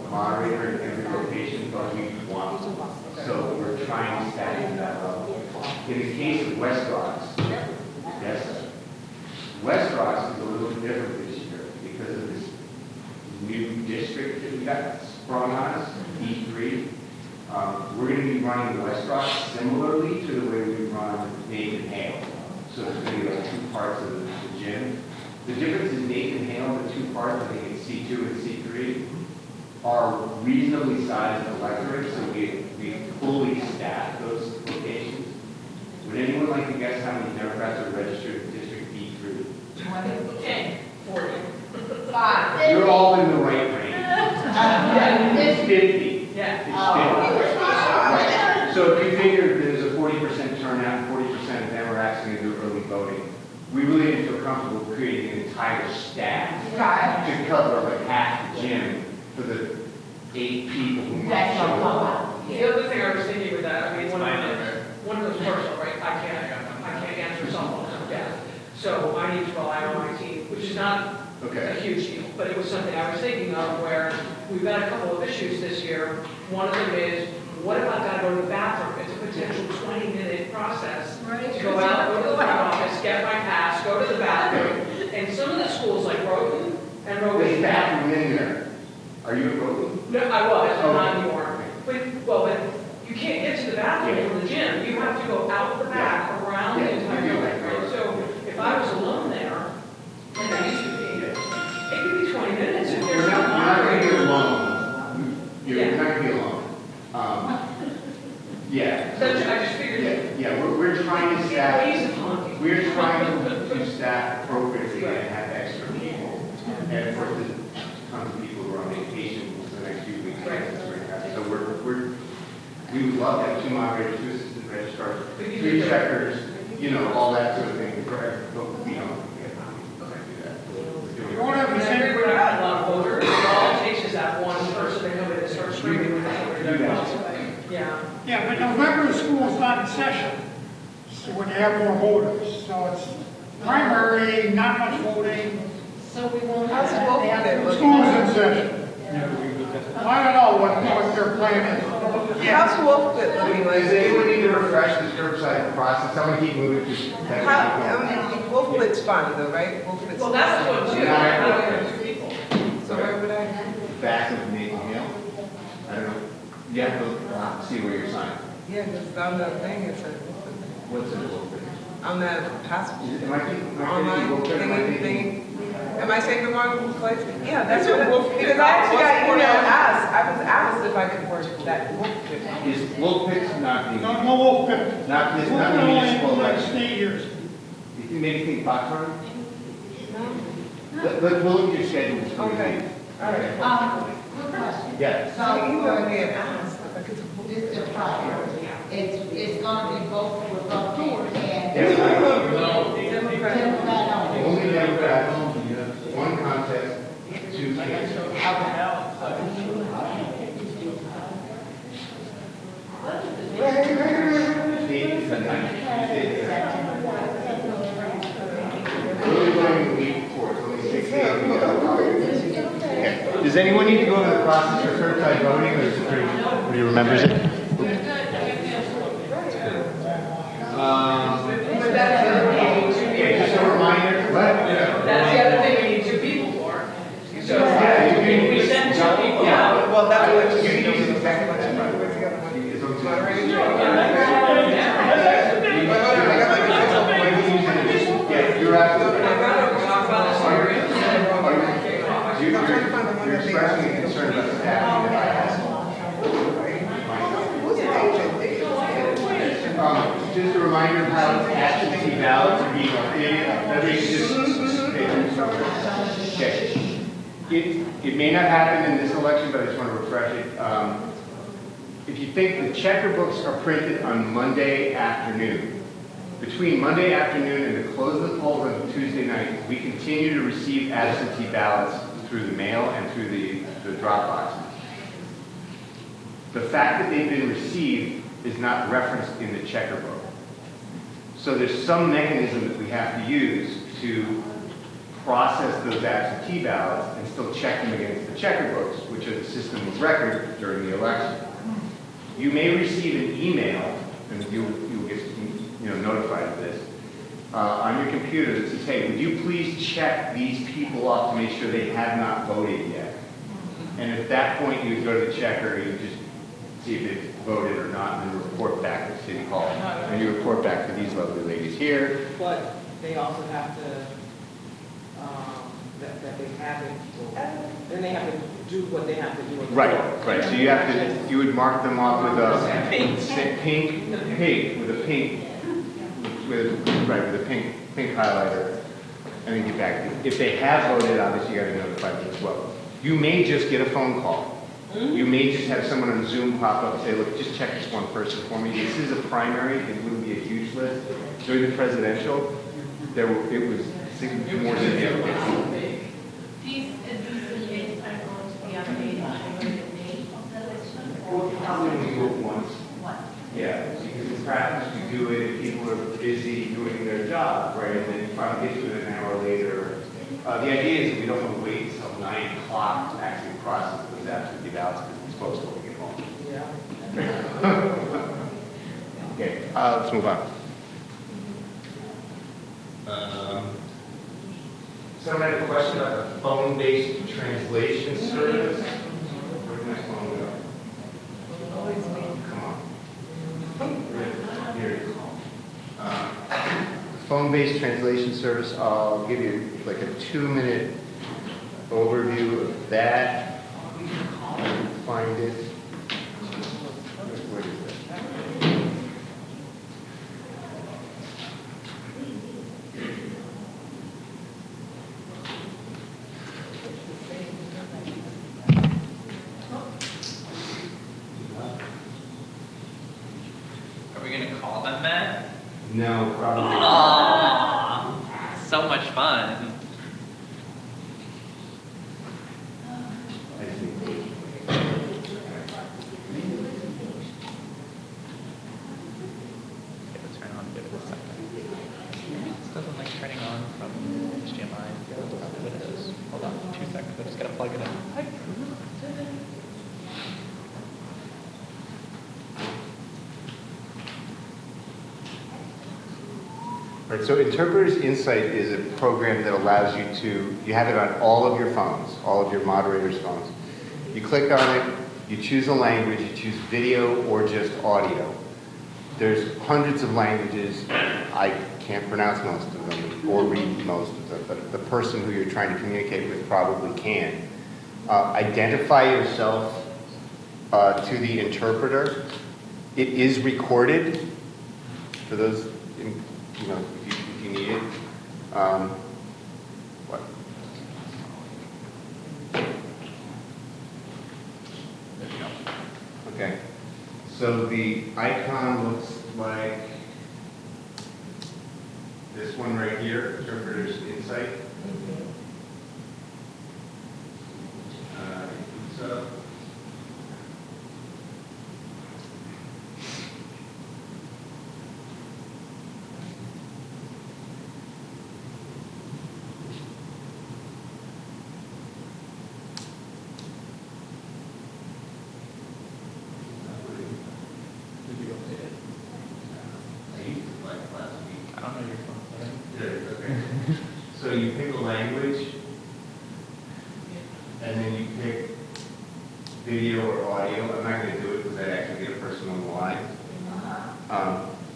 moderator in every location, but we want to. So we're trying to staff that up. In the case of West Rocks, yes, West Rocks is a little different this year because of this new district that we got sprung on us, E3. We're going to be running West Rocks similarly to the way we run Nathan Hale. So there's going to be like 2 parts of the gym. The difference is Nathan Hale, the 2 parts, I think it's C2 and C3, are reasonably sized electorates, so we fully staff those locations. Would anyone like to guess how many Democrats are registered in District D3? 10, 40. 5. You're all in the right range. It's 50. Yeah. It's 50. So if you figure there's a 40% turnout and 40% of them are actually going to do early voting, we really didn't feel comfortable creating an entire staff to cover like half the gym for the 8 people who might That's show what I'm up. talking The other thing I was thinking with that, I mean, one of those personal, right? I can't answer cell phones, I'm deaf. So I need to rely on my team, which is not Okay. a huge deal, but it was something I was thinking of where we've got a couple of issues this year. One of them is, what if I've got to go to the bathroom? It's a potential 20-minute process to go out, go to the front office, get my pass, go to the bathroom. And some of the schools like Roten and There's Roten. bathroom in there. Are you at Roten? No, I was, Oh. not anymore. But you can't get to the bathroom from the gym. You have to go out the back, around the staff, we're trying to staff appropriately and have extra people. And for the tons of people who are on vacation for the next few weeks. So we would love to have 2 moderators, 2 assistant registrars, 3 checkers, you know, all that sort of thing. Correct. But we don't do that. You won't have the And same. we're not a lot of voters, all it takes is that one person to come in and start screaming with Yeah. Yeah, but November, the school's not in session, so when you have more voters. So it's primary, not much voting, So we won't How's have Wolf that. Day looking? school's in session. I don't know what their plan is. How's Wolfville looking Does like? anyone need to refresh this curbside process? Someone keep moving to. Wolfville's fine though, right? Wolfville's. Well, that's what too, I don't have 2 people. So where would I? Back of Nathan Hill. I don't know. You have to see where you're signing. Yeah, because on the thing, it says, What's it? on that passport. Am I thinking? Online thingy. Am I saying the wrong place? Yeah, that's what, because I actually got emailed asked, I was asked if I could work that Wolfville. Is Wolfpit's not the, No wolf pit. not this, Wolf not pit the only municipal like election? state years. You can maybe think Bachman? We'll look at your schedule. before we Okay. leave. All right. Quick question. Yeah. So you emailed me and asked if I could. This is primary. It's gonna be both Republican and Yes, Democrat only. only Democrat, 1 contest, 2 candidates. Early voting the week before, it's only 6 days. Okay. Does anyone need to go over the process for curbside voting, or is it pretty, everybody remembers it? Yeah, just a reminder, what? That's the other thing we need 2 people for. So Yeah, if we send 2 people out. Well, that's what You you can use do. it second one. Where's the other one? It's on Moderator? Yeah, you're absolutely right. Talk about this area. You're I'm trying to find the one that they expressing asked. concern about staffing. Who's the agent? Just a reminder of how absentee ballots are being updated. Let me just pay attention. Okay. It may not happen in this election, but I just want to refresh it. If you think the checker books are printed on Monday afternoon, between Monday afternoon and the close of the polls on Tuesday night, we continue to receive absentee ballots through the mail and through the drop boxes. The fact that they've been received is not referenced in the checker book. So there's some mechanism that we have to use to process those absentee ballots and still check them against the checker books, which are the system of record during the election. You may receive an email, and you'll get notified of this, on your computer that says, hey, would you please check these people off to make sure they have not voted yet? And at that point, you would go to the checker, you just see if they voted or not, and then report back to City Hall. And you report back to these lovely ladies here. But they also have to, that they haven't, then they have to do what they have to do. Right. So you have to, you would mark them off with a pink, with a pink, with a pink highlighter, and then get back. If they have voted, obviously you got to notify them as well. You may just get a phone call. You may just have someone on Zoom pop up and say, look, just check this one person for me. This is a primary, it wouldn't be a huge list. During the presidential, it was more significant. These dates are going to be updated by the date of the election? Well, probably only do it once. Yeah, because in practice, you do it if people are busy doing their job, right? And then you finally get to it an hour later. The idea is that we don't want to wait until 9 o'clock to actually process those absentee ballots because it's supposed to get home. Yeah. Okay, let's move on. Someone had a question about the phone-based translation service. Where's my phone go? Come on. Here it is. Phone-based translation service, I'll give you like a 2-minute overview of that. I can find it. Where is it? problem. Aw, so much fun. Give it a turn on, give it a second. This doesn't like turning on from HDMI. That's probably what it is. Hold on, 2 seconds. I just gotta plug it in. All right, so Interpreters Insight is a program that allows you to, you have it on all of your phones, all of your moderators' phones. You click on it, you choose a language, you choose video or just audio. There's hundreds of languages. I can't pronounce most of them or read most of them, but the person who you're trying to communicate with probably can. Identify yourself to the interpreter. It is recorded for those, you know, if you need it. What? There we go. Okay. So the icon looks like this one right here, Interpreters Insight. So I don't know your phone. good, okay. So you pick a language, and then you pick video or audio. I'm not going to do it because I'd actually get a person on the line.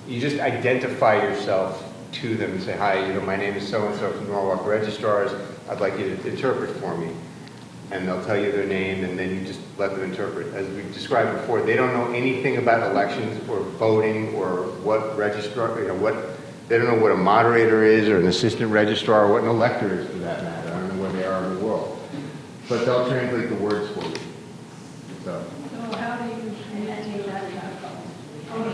You just identify yourself to them and say, hi, you know, my name is so-and-so from Norwalk Registrars. I'd like you to interpret for me. And they'll tell you their name, and then you just let them interpret. As we described before, they don't know anything about elections or voting or what registrar, you know, they don't know what a moderator is or an assistant registrar or what an elector is for that matter. I don't know where they are in the world. But they'll translate the words for you. So how do you communicate that?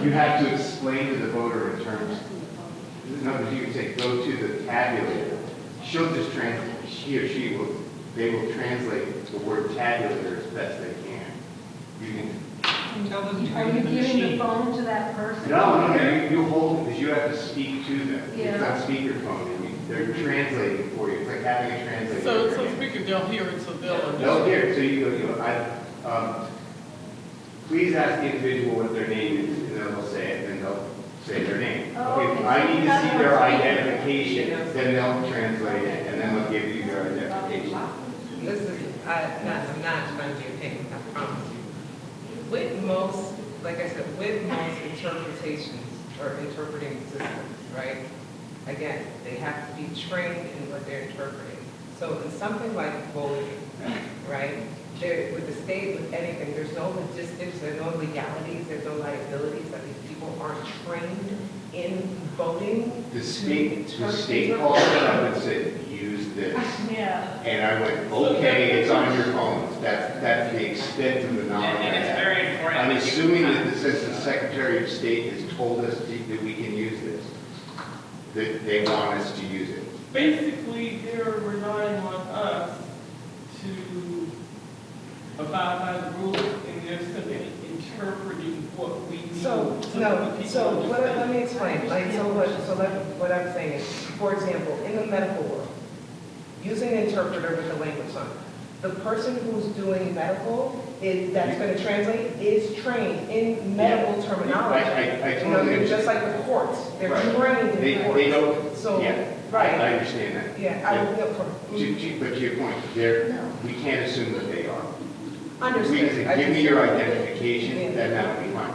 you have to explain to the voter in terms, in other words, you can say, go to the tabulator. She'll just translate, he or she will, they will translate the word tabulator as best they can. You can Tell them to Are read you the giving the machine. phone to that person? No, you hold it because you have to speak to them. It's Yeah. on speakerphone. They're translating for you. It's like having a translator. So speaker, they'll hear it, so they'll understand. They'll hear it. So you go, please ask the individual what their name is, and then they'll say it, and they'll say their name. Oh, If okay. I So need you to see have their to- identification, then they'll translate it, and then they'll give you their identification. This is, I'm not trying to be a pain, I promise you. With most, like I said, with most interpretations or interpreting systems, right? Again, they have to be trained in what they're interpreting. So in something like voting, right? There, with the state, with anything, there's no logistics, there's no legalities, there's no liabilities that these people aren't trained in voting. The state called it up and said, use this. Yeah. And I went, okay, it's on your phones. That's the extent of the knowledge I And it's have. very important. I'm assuming that since the Secretary of State has told us that we can use this, that they want us to use it. Basically, they're relying on us to abide by the rules, and they're simply interpreting what we need. So, that no, the people so understand. let me explain. Like, what I'm saying is, for example, in the medical world, using an interpreter with the language on, the person who's doing medical, that's going to translate, is trained in medical terminology. I You know, totally just like the courts, they're Right. trained in They courts. don't, So, yeah, right. I understand that. Yeah, But to your point, we can't assume that they are. If we understood. say, I give me just- your identification, then that would be fine.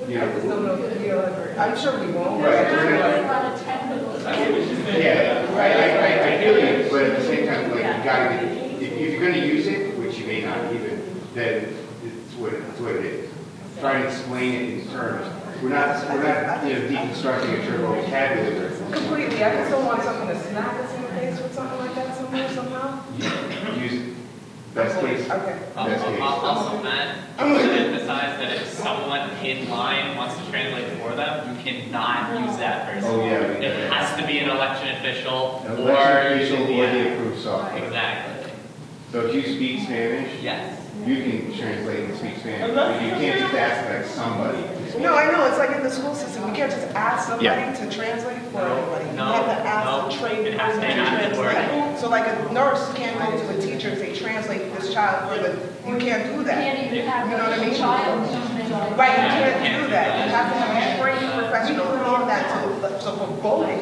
You I just don't know, know if you'll ever, I'm sure we won't. but I Right. just feel There's like- a lot of technical. yeah, I feel you, but at the same time, like, you gotta get, if you're gonna use it, which you may not even, then it's what it is. Try and explain it in terms. We're not, deconstructing a turbo vocabulary. Completely, I just don't want someone to smack us in the face with something like that somewhere, somehow. Use it. Best case. Okay. Best case. Also, Matt, I want to emphasize that if someone in line wants to translate for them, you cannot use that person. Oh, yeah. It has to be an election official An or. election official or Yeah. the approved software. Exactly. So if you speak Spanish, Yes. you can translate and speak Spanish. But you can't just ask like somebody. No, I know, it's like in the school system, you can't just ask somebody Yeah. to translate for everybody. You No, have to ask no, a trained it has to person to be active translate. So like a nurse can't go to a teacher and say, translate this child for the, you can't do that. Can't even have You know what I a mean? child movement. Right, you can't do that. You have to have a trained professional in that to, so for voting,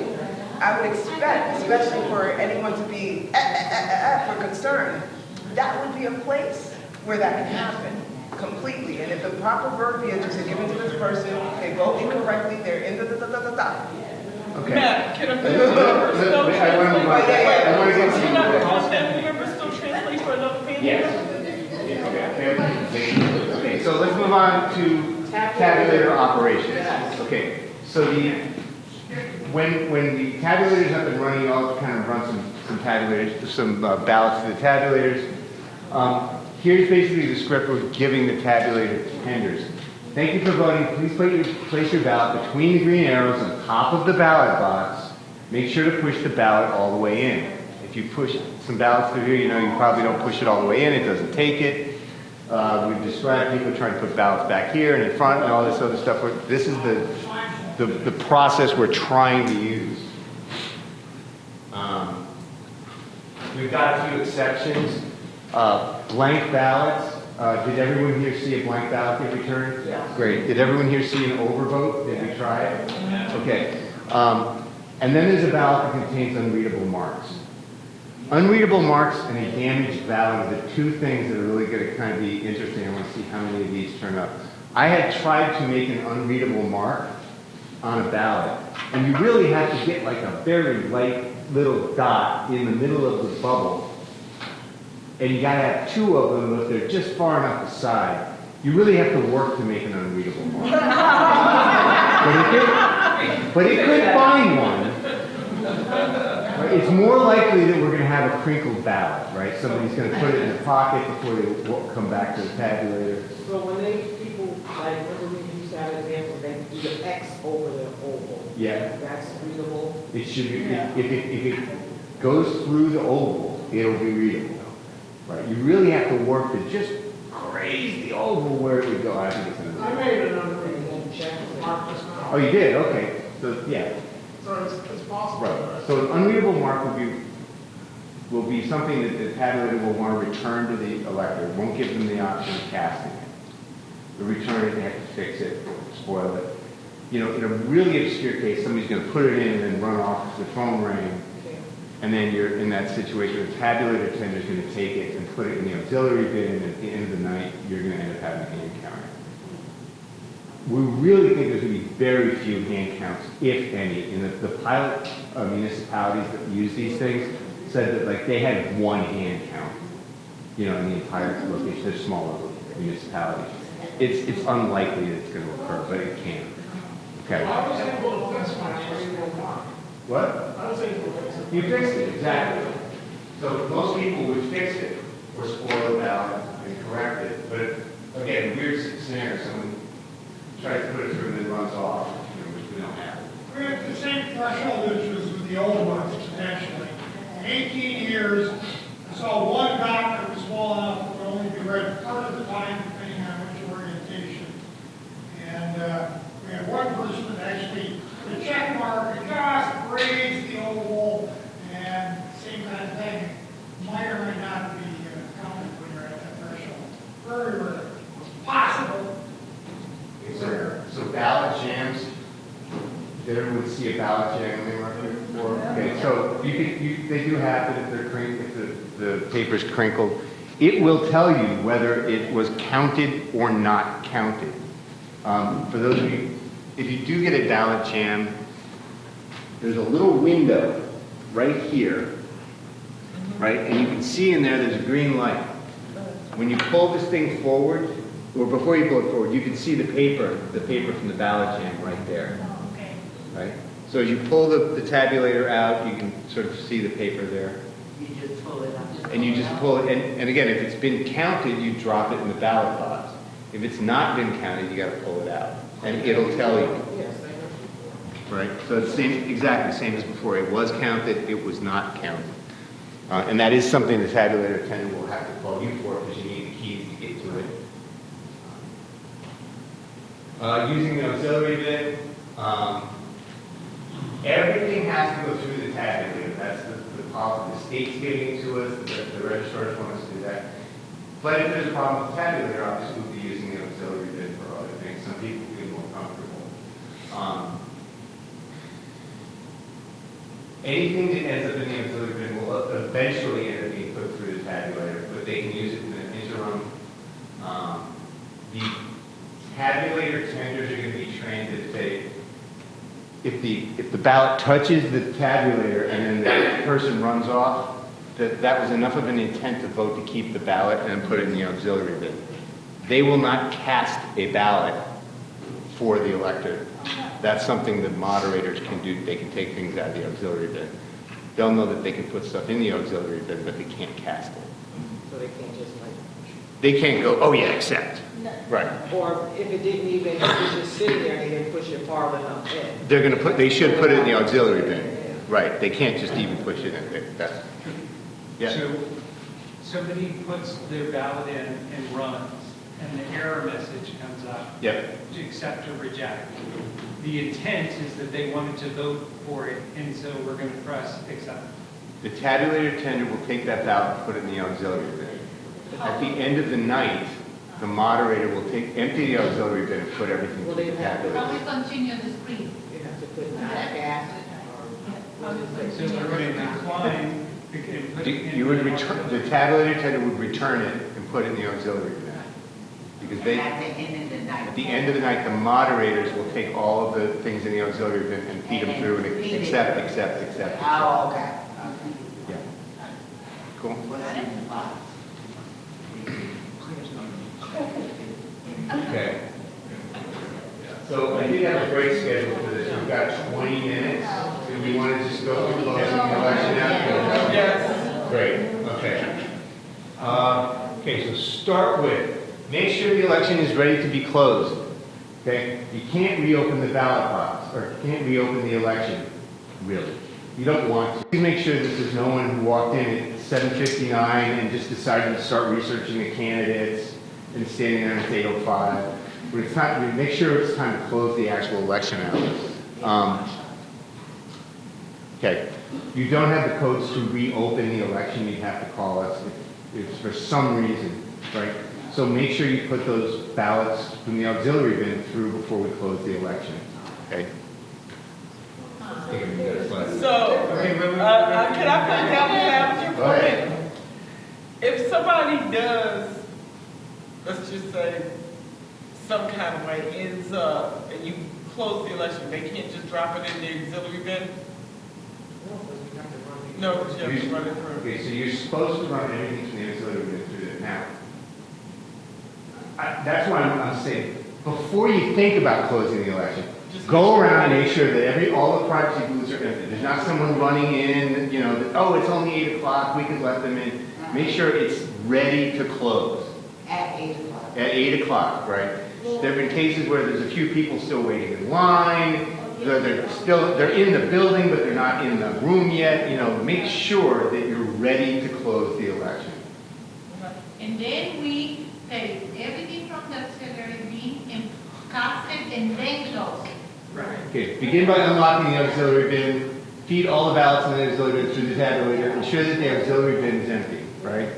I would expect, especially for anyone to be for concern, that would be a place where that can happen completely. And if the proper verbiage is given to this person, they vote incorrectly, they're in the da. Okay. Matt, can a family Let- member let- still let- I wanna move on. translate? I wanna get Can a to- family member still translate for another family Yes. member? Okay, so let's move on to tabulator operations. Okay, so when the tabulator's up and running, I'll kind of run some tabulators, some ballots to the tabulators. Here's basically the script we're giving the tabulator tenders. Thank you for voting. Please place your ballot between the green arrows on top of the ballot box. Make sure to push the ballot all the way in. If you push some ballots through here, you know you probably don't push it all the way in. It doesn't take it. We've described people trying to put ballots back here and in front and all this other stuff. This is the process we're trying to use. We've got a few exceptions. Blank ballots. Did everyone here see a blank ballot get returned? Yeah. Great. Did everyone here see an overvote? Did we try it? Okay. And then there's a ballot that contains unreadable marks. Unreadable marks and a damaged ballot are the two things that are really going to kind of be interesting. I want to see how many of these turn up. I had tried to make an unreadable mark on a ballot, and you really have to get like a very light little dot in the middle of the bubble. And you gotta have two of them if they're just far enough aside. You really have to work to make an unreadable mark. but it could find one. Right? It's more likely that we're gonna have a crinkled ballot, right? Somebody's gonna put it in their pocket before they come back to the tabulator. So when people, like, remember we used to have an example, they do the X over the oval. Yeah. That's readable. It should be, if it goes through the oval, it'll be readable. Right? You really have to work to just graze the oval where it would go. I think it's in I made it under the check. Oh, you did? Okay. So, yeah. So it's possible. Right. So an unreadable mark will be something that the tabulator will want to return to the elector. It won't give them the option of casting it. They'll return it, they have to fix it, spoil it. You know, in a really obscure case, somebody's going to put it in and then run off, the phone ring, and then you're in that situation, the tabulator tender is going to take it and put it in the auxiliary bin, and at the end of the night, you're going to end up having a hand counter. We really think there's going to be very few hand counts, if any. In the pilot municipalities that use these things said that like they had one hand count, you know, in the entire location. They're smaller municipalities. It's unlikely that it's going to occur, but it can. Okay. I was able to fix my unreadable mark. What? I was able to fix it. You fixed it, exactly. So most people would fix it or spoil the ballot and correct it, but again, weird scenario, someone tries to put it through and then runs off, you know, which we don't have. We're at the same threshold issues with the old ones, potentially. In 18 years, I saw one dot that was small enough that would only be read part of the time, depending on which orientation. And we had one person that actually, the check mark, it just grazed the oval, and same kind of thing. Might or might not be counted when you're at that threshold. Very rare. Possible. So ballot jams, did everyone see a ballot jam when they were up here before? Okay, so they do happen if they're if the paper's crinkled. It will tell you whether it was counted or not counted. For those of you, if you do get a ballot jam, there's a little window right here, right? And you can see in there's a green light. When you pull this thing forward, or before you pull it forward, you can see the paper from the ballot jam right there. Oh, okay. Right? So as you pull the tabulator out, you can sort of see the paper there. You just pull it up. And you just pull it, and again, if it's been counted, you drop it in the ballot box. If it's not been counted, you got to pull it out, and it'll tell you. Yes, right? So it's exactly the same as before. It was counted, it was not counted. And that is something the tabulator attendant will have to call you for because you need the keys to get to it. Using the auxiliary bin, everything has to go through the tabulator. That's the policy. The state's giving it to us, the registrars want us to do that. But if there's a problem with the tabulator, obviously we'll be using the auxiliary bin for other things. Some people feel more comfortable. Anything that ends up in the auxiliary bin will eventually end up being put through the tabulator, but they can use it in the interim. The tabulator tenders are going to be trained that if the ballot touches the tabulator and then the person runs off, that was enough of an intent to vote to keep the ballot and then put it in the auxiliary bin. They will not cast a ballot for the elector. That's something that moderators can do. They can take things out of the auxiliary bin. They'll know that they can put stuff in the auxiliary bin, but they can't cast it. So they can't just like, They can't go, oh yeah, accept. Right. or if it didn't even, if it's just sitting there, they didn't push it far enough in. They're going to they should put it in the auxiliary bin. Right. They can't just even push it in. That's, yeah. So somebody puts their ballot in and runs, and the error message comes up. Yep. To accept or reject. The intent is that they wanted to vote for it, and so we're going to press accept. The tabulator tender will take that ballot and put it in the auxiliary bin. At the end of the night, the moderator will empty the auxiliary bin and put everything Well, through they the have to- tabulator. How we continue the screen? You have to put not cast. So we're going to decline and put it in. You would return, the tabulator tender would return it and put it in the auxiliary bin. Because they, At the end of the night. at the end of the night, the moderators will take all of the things in the auxiliary bin and feed them through and accept. Oh, okay. Yeah. Cool. What's in the box? Okay. So I did have a break schedule for this. We've got 20 minutes. Do we want to just go through closing the election now? Yes. Great, okay. Okay, so start with, make sure the election is ready to be closed. Okay? You can't reopen the ballot box, or you can't reopen the election, really. You don't want to. Please make sure that there's no one who walked in at 7:59 and just decided to start researching the candidates and standing there at 8:05. But it's time, make sure it's time to close the actual election out. Okay, you don't have the codes to reopen the election, you have to call us if for some reason, right? So make sure you put those ballots from the auxiliary bin through before we close the election, okay? So, can I put down the advocate Go for ahead. it? If somebody does, let's just say, some kind of way ends up, and you close the election, they can't just drop it in the auxiliary bin? No, because you have to run it through. Okay, so you're supposed to run everything from the auxiliary bin through there now. That's why I'm saying, before you think about closing the election, go around and make sure that all the privacy booths are empty. There's not someone running in, you know, that, oh, it's only 8 o'clock, we could let them in. Make sure it's ready to close. At 8 o'clock. At 8 o'clock, right? There have been cases where there's a few people still waiting in line, they're in the building, but they're not in the room yet. You know, make sure that you're ready to close the election. And then we take everything from the auxiliary bin and cast it and then close it. Right. Okay, begin by unlocking the auxiliary bin, feed all the ballots in the auxiliary bin through the tabulator, ensure that the auxiliary bin is empty, right?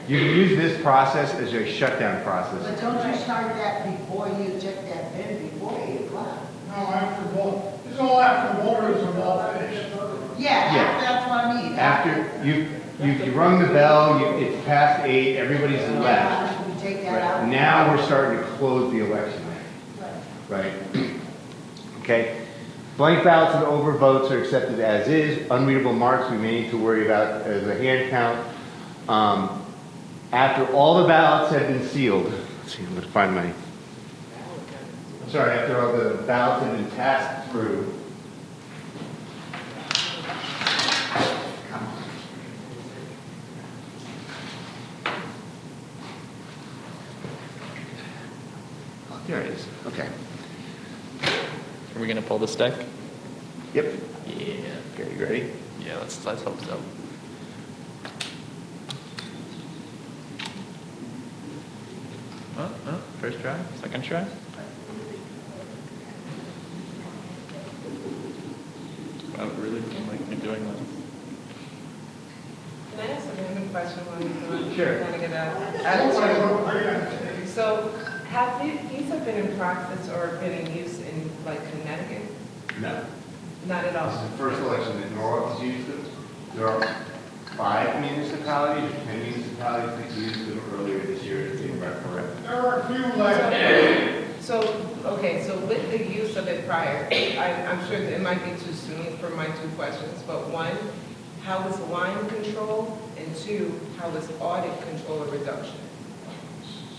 You can use this process as a shutdown process. But don't you start that before you check that bin before 8 o'clock? No, after vote. This is all after voters are all finished. Yeah, Yeah. that's what I mean. After you rung the bell, it's past 8, everybody's left. We take that Right. out. Now we're starting to close the election. Right? Okay? Blank ballots and overvotes are accepted as is. Unreadable marks we may need to worry about as a hand count. After all the ballots have been sealed, let's see, I'm going to find my. Sorry, after all the ballots have been passed through. Oh, there it is. Okay. Are we going to pull the stick? You ready? Yeah, let's hope so. First try, second try. I would really like me doing that. Can I ask a random question while you're Sure. trying to get out? So have these have been in practice or been in use in like Connecticut? No. Not at This all? is the first election that Norwalk has used them. There are 5 municipalities, or 10 municipalities that used them earlier this year in referendum. There were a few left. So, okay, so with the use of it prior, I'm sure that it might be too soon for my 2 questions, but 1, how was line control? And 2, how was audit control or reduction?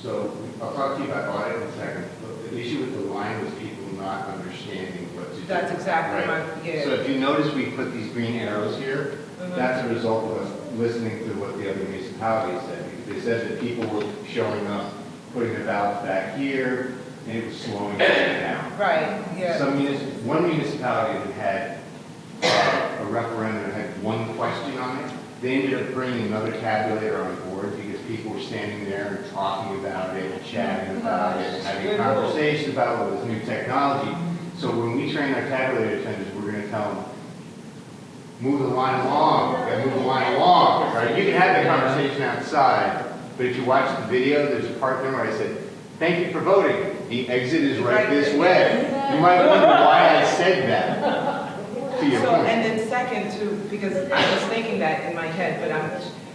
So I'll talk to you about audit in a second. But the issue with the line was people not understanding what to do. That's exactly Right? my, yeah. So if you notice, we put these green arrows here. That's a result of us listening to what the other municipalities said. Because they said that people were showing up, putting their ballots back here, and it was slowing things down. Right, yeah. One municipality that had a referendum that had 1 question on it, they ended up bringing another tabulator on board because people were standing there and talking about it, chatting about it, having a conversation about it with new technology. So when we train our tabulator attendants, we're going to tell them, move the line along, you gotta move the line along, right? You can have the conversation outside, but if you watch the video, there's a part there where I said, thank you for voting. The exit is right this way. You might wonder why I said that. To your So, point. and then second too, because I was thinking that in my head, but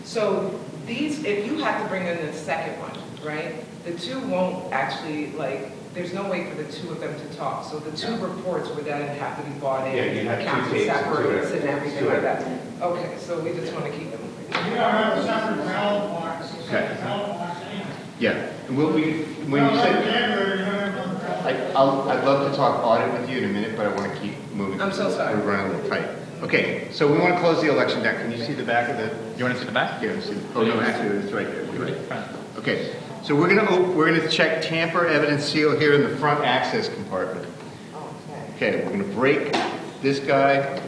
so these, if you have to bring in the second one, right? The 2 won't actually, like, there's no way for the 2 of them to talk. So the 2 reports would then have to be bought in. Yeah, you have 2 counted tapes and separates 2 and everything two like that. Okay, so we just want to keep them. You don't have a separate ballot box, a separate Okay. ballot box anyway. Yeah, and when you Well, said, January, you don't have one ballot. I'd love to talk audit with you in a minute, but I want to keep moving. I'm so sorry. We're running a little tight. Okay, so we want to close the election down. Can you see the back of the? You want to see the back? Yeah, see. Oh, no, actually, it's right there. You're right. Front. Okay, so we're gonna check tamper evidence seal here in the front access compartment. Okay, we're gonna break this guy.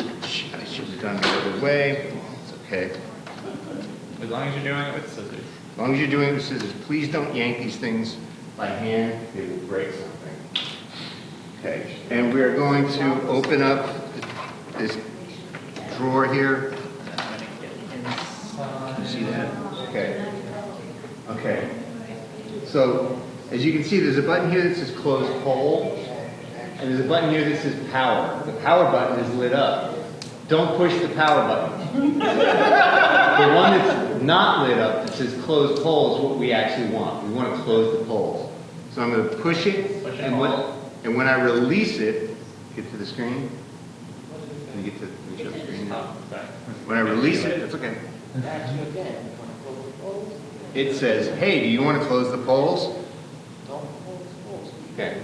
I should have done it the other way. It's okay. As long as you're doing it with scissors. As long as you're doing it with scissors, please don't yank these things by hand, they will break something. Okay, and we are going to open up this drawer here. You see that? Okay. Okay. So, as you can see, there's a button here that says close poll, and there's a button here that says power. The power button is lit up. Don't push the power button. The one that's not lit up that says close poll is what we actually want. We want to close the polls. So I'm going to push it, and when I release it, get to the screen. Can you get to the screen? When I release it, that's okay. It says, hey, do you want to close the polls? Okay.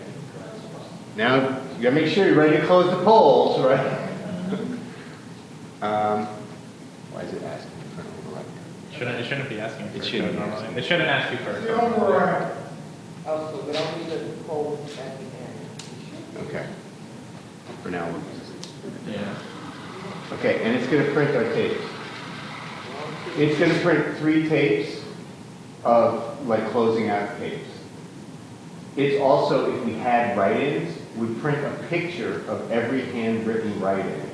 Now, you gotta make sure you're ready to close the polls, right? Why is it asking? It shouldn't be asking you It first. shouldn't be normally. asking. It shouldn't ask you first. The override. Oh, so we don't need to poll at the end. Okay. For now, we'll use it. Yeah. Okay, and it's gonna print our tapes. It's gonna print 3 tapes of, like, closing out tapes. It's also, if we had write-ins, would print a picture of every handwritten write-in.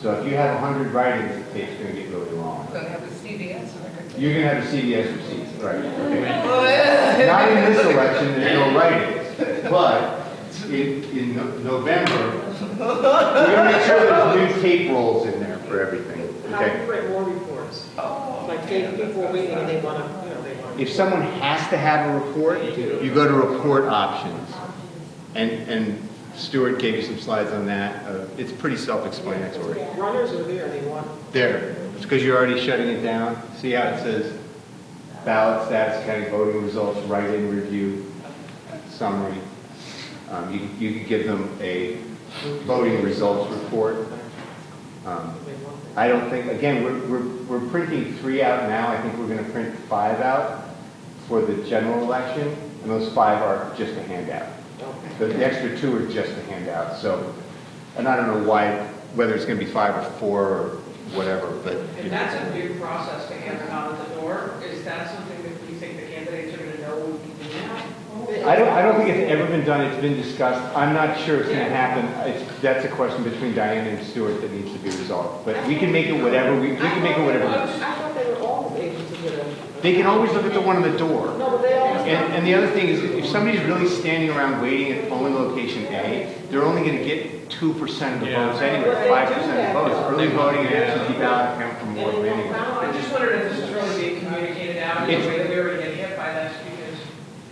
So if you have 100 write-ins, the tape's gonna get really long. Gonna have the CVS record. You're gonna have a CVS receipt, right? Okay. Not in this election, there's no write-ins, but in November, we're gonna make sure there's new tape rolls in there for everything, How do okay? you print more reports? Like, say people are waiting and they want to, they want to. If someone has to have a report, you go to report options. And Stuart gave you some slides on that. It's pretty self-explanatory. Runners are there, they want. There, it's because you're already shutting it down. See how it says ballot status, county voting results, write-in review, summary. You could give them a voting results report. I don't think, again, we're printing 3 out now. I think we're going to print 5 out for the general election, and those 5 are just a handout. The extra 2 are just a handout, so, and I don't know why, whether it's gonna be 5 or 4 or whatever, but. And that's a new process to hand it out at the door. Is that something that you think the candidates are gonna know we can do now? I don't think it's ever been done, it's been discussed, I'm not sure it's gonna happen, that's a question between Diana and Stuart that needs to be resolved, but we can make it whatever, we can make it whatever. I thought they were always able to get a. They can always look at the one on the door. No, but they always. And the other thing is, if somebody's really standing around waiting at polling location A, they're only gonna get 2% of the votes anyway, 5% of the votes. Early voting and absentee ballot count for more than anyway. I just wondered if this is really being communicated out in a way that we already get hit by this, because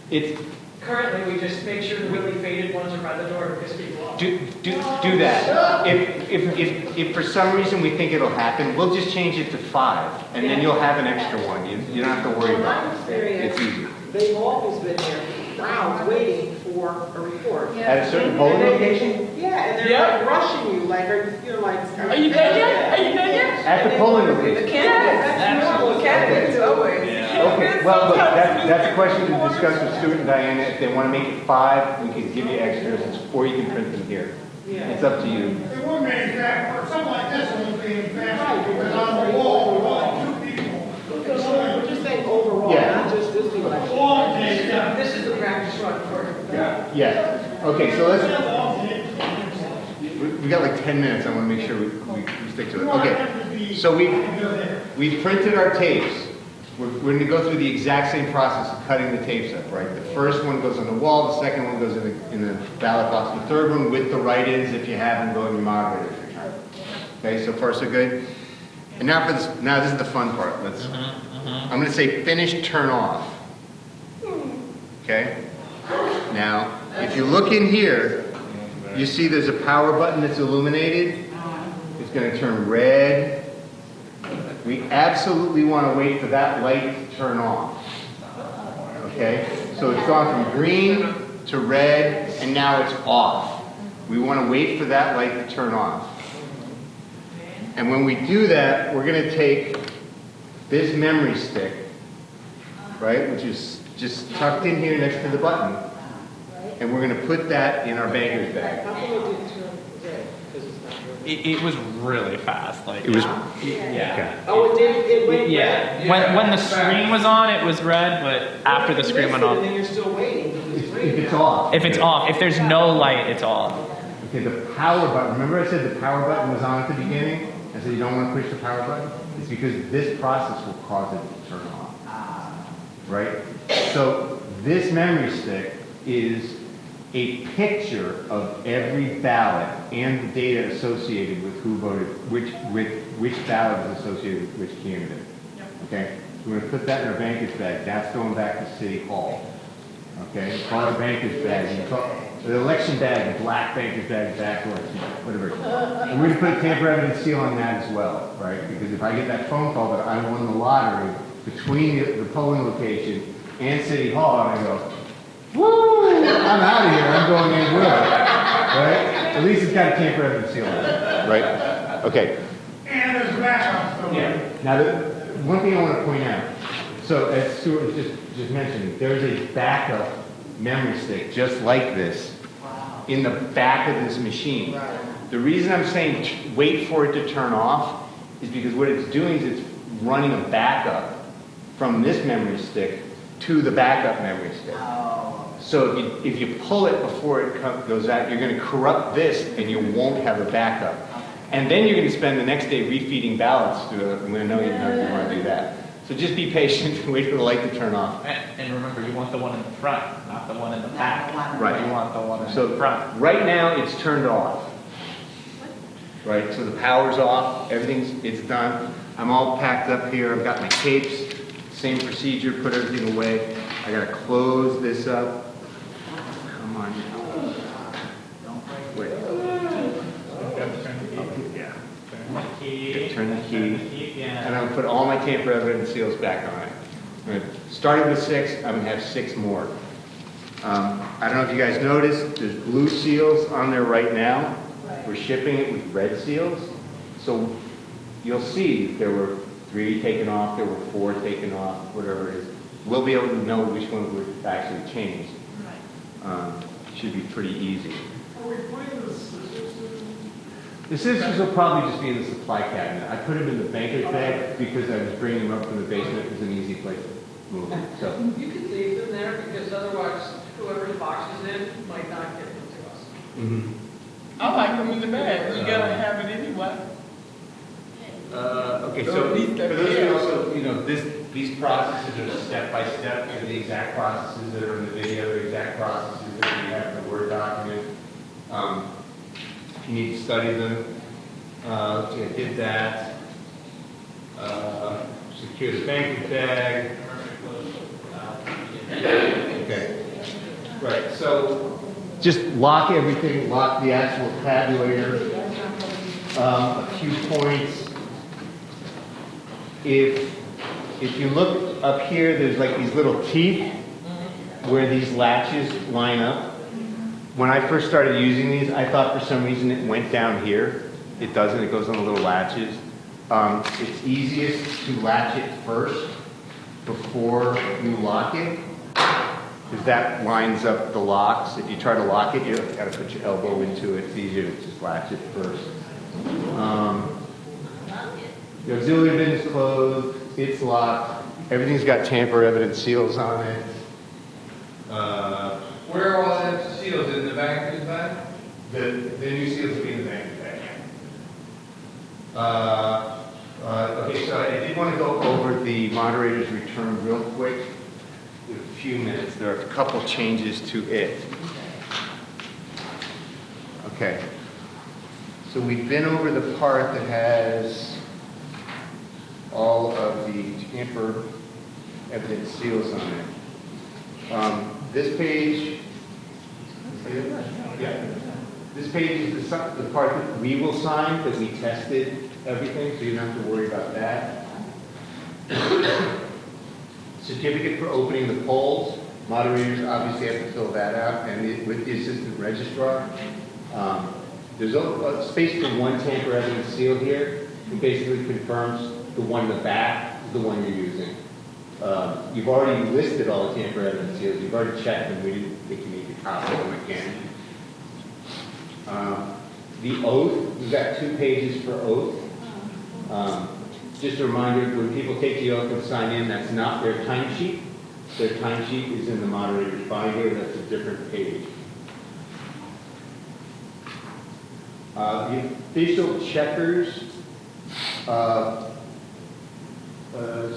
It's, currently we just make sure the really faded ones are by the door to piss people off. do that. If for some reason we think it'll happen, we'll just change it to 5, and then you'll have an extra one. You don't have to worry about it. It's easy. They've always been there, rounds, waiting for a report. At a certain polling location? Yeah, and they're like rushing you, like, are you like. Are you done yet? Are you done yet? At the polling location. That's normal, candidates always. Okay, well, look, that's a question to discuss with Stuart and Diana. If they want to make it 5, we can give you extras, or you can print them here. It's up to you. It would make that, for something like this, it would be faster, because on the wall, we're only 2 people. We're just saying overall, Yeah. not just this election. This is the practice run for it. Yeah. Okay, so let's, we got like 10 minutes. I want to make sure we stick to it. Okay, so we've printed our tapes. We're going to go through the exact same process of cutting the tapes up, right? The first one goes on the wall, the second one goes in the ballot box, the third one with the write-ins, if you have them, go in your moderator's return. Okay, so far so good? And now for this, now this is the fun part. I'm going to say finish, turn off. Okay? Now, if you look in here, you see there's a power button that's illuminated. It's going to turn red. We absolutely want to wait for that light to turn off. Okay? So it's gone from green to red, and now it's off. We want to wait for that light to turn off. And when we do that, we're going to take this memory stick, right, which is just tucked in here next to the button, and we're going to put that in our banker's bag. How come it didn't turn red? Because it's not red. It was really fast, like. It was, Yeah. Oh, it did, it went red? Yeah, when the screen was on, it was red, but after the screen went And off. then you're still waiting. because it's green. if it's off. If it's off, if there's no light, it's off. Okay, the power button, remember I said the power button was on at the beginning? I said you don't want to push the power button? It's because this process will cause it to turn off. Right? So this memory stick is a picture of every ballot and the data associated with who voted, which ballot is associated with which candidate. Okay? So we're going to put that in our banker's bag. That's going back to City Hall. Okay? Call it a banker's bag. And the election bag, the black banker's bag, backwards, whatever. And we're going to put a tamper evidence seal on that as well, right? Because if I get that phone call that I won the lottery between the polling location and City Hall, and I go, woo, I'm out of here, I'm going anywhere, right? At least it's got a tamper evidence seal on it, right? Okay. And there's backup, so. Yeah. Now, one thing I want to point out, so as Stuart was just mentioning, there's a backup memory stick just like this in the back of this machine. The reason I'm saying wait for it to turn off is because what it's doing is it's running a backup from this memory stick to the backup memory stick. So if you pull it before it goes out, you're going to corrupt this and you won't have a backup. And then you're going to spend the next day refeeding ballots to it. I'm going to know you want to do that. So just be patient and wait for the light to turn off. And remember, you want the one in the front, not the one in the back. Right. You want the one in So the front. right now it's turned off. Right, so the power's off, it's done. I'm all packed up here, I've got my tapes, same procedure, put everything away. I gotta close this up. Come on. Wait. Turn the key. And I'm gonna put all my tamper evidence seals back on it. Starting with 6, I'm gonna have 6 more. I don't know if you guys noticed, there's blue seals on there right now. We're shipping it with red seals. So you'll see there were 3 taken off, there were 4 taken off, whatever it is. We'll be able to know which one would actually change. should be pretty easy. The scissors will probably just be in the supply cabinet. I put them in the banquet bag because I was bringing them up from the basement. It was an easy place to move them, so. You can leave them there because otherwise whoever the box is in might not get them to us. Mhm. I like them in the bag, you gotta have it anyway. Okay, So so at least for they're those of you fair. also, these processes are step-by-step, they're the exact processes that are in the video, the exact processes that we have in the Word document. If you need to study them, I did that. Secure the banquet bag. Okay. Right, so just lock everything, lock the actual tabulator. A few points. If you look up here, there's like these little teeth where these latches line up. When I first started using these, I thought for some reason it went down here. It doesn't, it goes on the little latches. It's easiest to latch it first before you lock it, because that lines up the locks. If you try to lock it, you've got to put your elbow into it. It's easier to just latch it first. The auxiliary bin is closed, it's locked, everything's got tamper-evident seals on it. Where are all the seals, in the back of the bag? The new seals will be in the bank bag. Okay, so I did want to go over the moderator's return real quick. In a few minutes, there are a couple changes to it. Okay. So we've been over the part that has all of the tamper-evident seals on it. This page, yeah, this page is the part that we will sign, that we tested everything, so you don't have to worry about that. Certificate for opening the polls. Moderators obviously have to fill that out, and with the assistant registrar. There's a space for one tamper-evident seal here. It basically confirms the one in the back is the one you're using. You've already listed all the tamper-evident seals. You've already checked them. We didn't think you need to copy them again. The oath, we've got 2 pages for oath. Just a reminder, when people take the oath and sign in, that's not their timesheet. Their timesheet is in the moderator's binder. That's a different page. The official checkers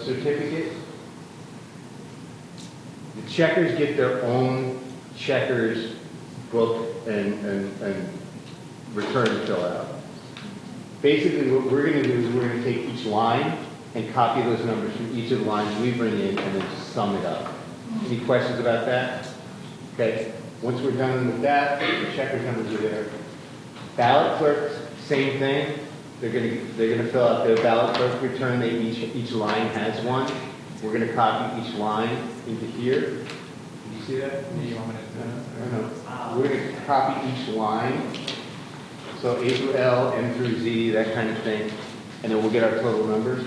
certificate. The checkers get their own checkers book and return to fill out. Basically, what we're going to do is we're going to take each line and copy those numbers from each of the lines we bring in and then just sum it up. Any questions about that? Okay. Once we're done with that, the checkers numbers are there. Ballot clerks, same thing. They're going to fill out their ballot clerk return. Each line has one. We're going to copy each line into here. Did you see that? Yeah, you want me to? No. We're going to copy each line. So A through L, M through Z, that kind of thing. And then we'll get our total numbers.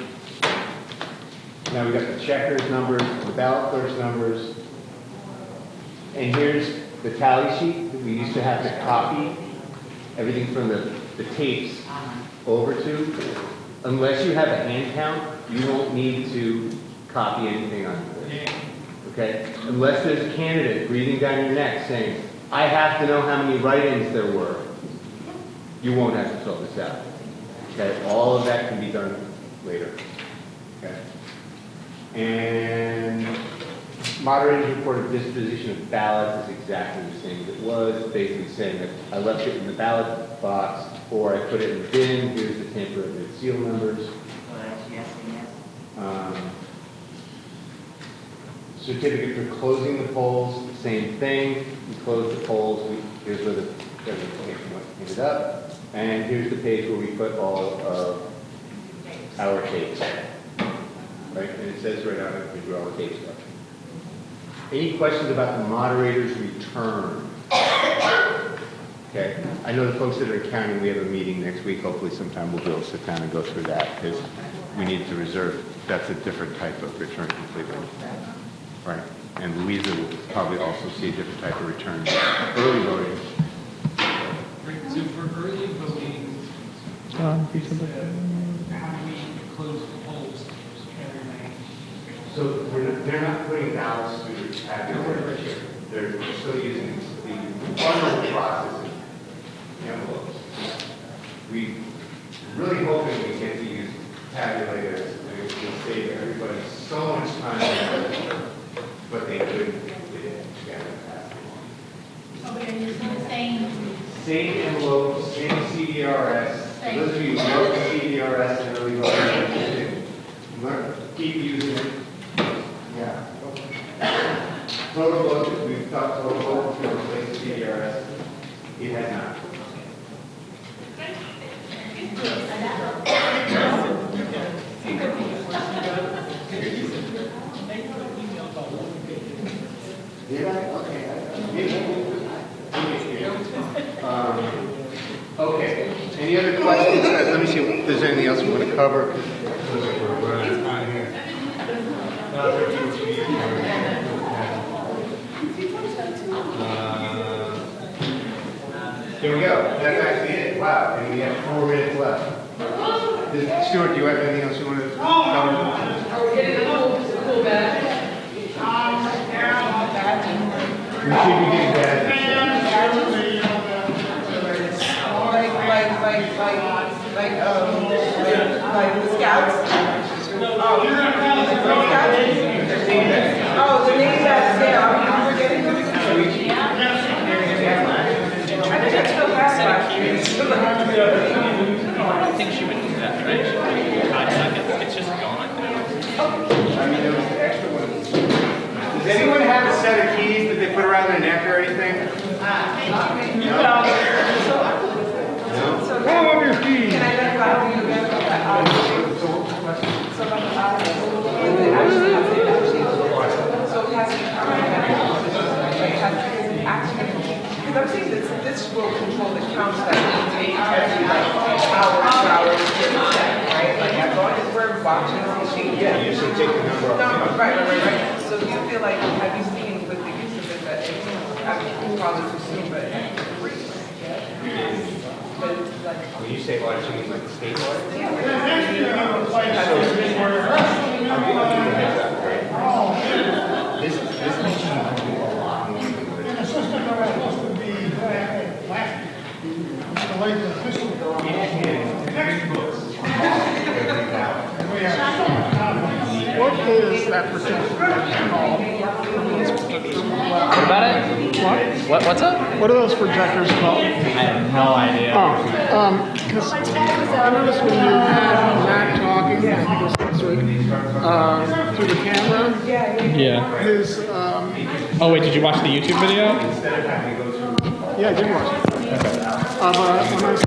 Now we've got the checkers numbers, the ballot clerk's numbers. And here's the tally sheet that we used to have to copy everything from the tapes over to. Unless you have a hand count, you won't need to copy anything on this. Okay? Unless there's a candidate breathing down your neck saying, I have to know how many write-ins there were. You won't have to fill this out. Okay? All of that can be done later. Okay? And moderator's report of disposition of ballots is exactly the same as it was, basically saying that I left it in the ballot box or I put it in the bin. Here's the tamper-evident seal numbers. Yes and yes. Certificate for closing the polls, same thing. We close the polls. Here's where the ended up. And here's the page where we put all of our tapes. Right? And it says right on it where all the tapes are. Any questions about the moderator's return? Okay. I know the folks that are accounting, we have a meeting next week. Hopefully sometime we'll be able to sit down and go through that because we need to reserve. That's a different type of return completely. Right. And Louisa will probably also see a different type of return. Early voting. Right, so for early voting, how do we close the polls every night? So they're not putting ballots through the tabulator. They're still using the final process of envelopes. We really hoping we get to use tabulators. It will save everybody so much time, but they couldn't get it together fast enough. Okay, you're saying, Same envelope, same CDRS. For those of you who know the CDRS and really learn, keep using it. Yeah. Total vote, we've got total vote to replace CDRS. It has not. Did I? Okay. Okay. Any other questions? Let me see if there's anything else we want to cover. We're running out of time here. Here we go. That's actually it. Wow. And we have 4 minutes left. Stuart, do you have anything else you want to cover? Are we getting the cool badge? We should be getting badges. Like the scouts? Oh, the name that's there, are we getting them? I think I still have last year. I don't think she would do that, right? She would it's just gone. Does anyone have a set of keys that they put around their neck or anything? No? Pull up your keys. Can I just follow you again? Because I'm saying this will control the counts that we take every like hours, right? Like as long as we're watching the machine. Yeah, you should take the number off. Right. So do you feel like, have you seen with the use of it that it's, I mean, probably too soon, but When you say watch, you mean like the state water? yeah. This machine will do a lot more. And the system that was supposed to be last year, the late fiscal year. Textbooks. What is that percentage called? What about it? What's up? What are those projectors called? I have no idea. Because I noticed when you had Matt talking, I think it was last week, through the camera, Yeah. his, Oh wait, did you watch the YouTube video? yeah, I did watch it. When I was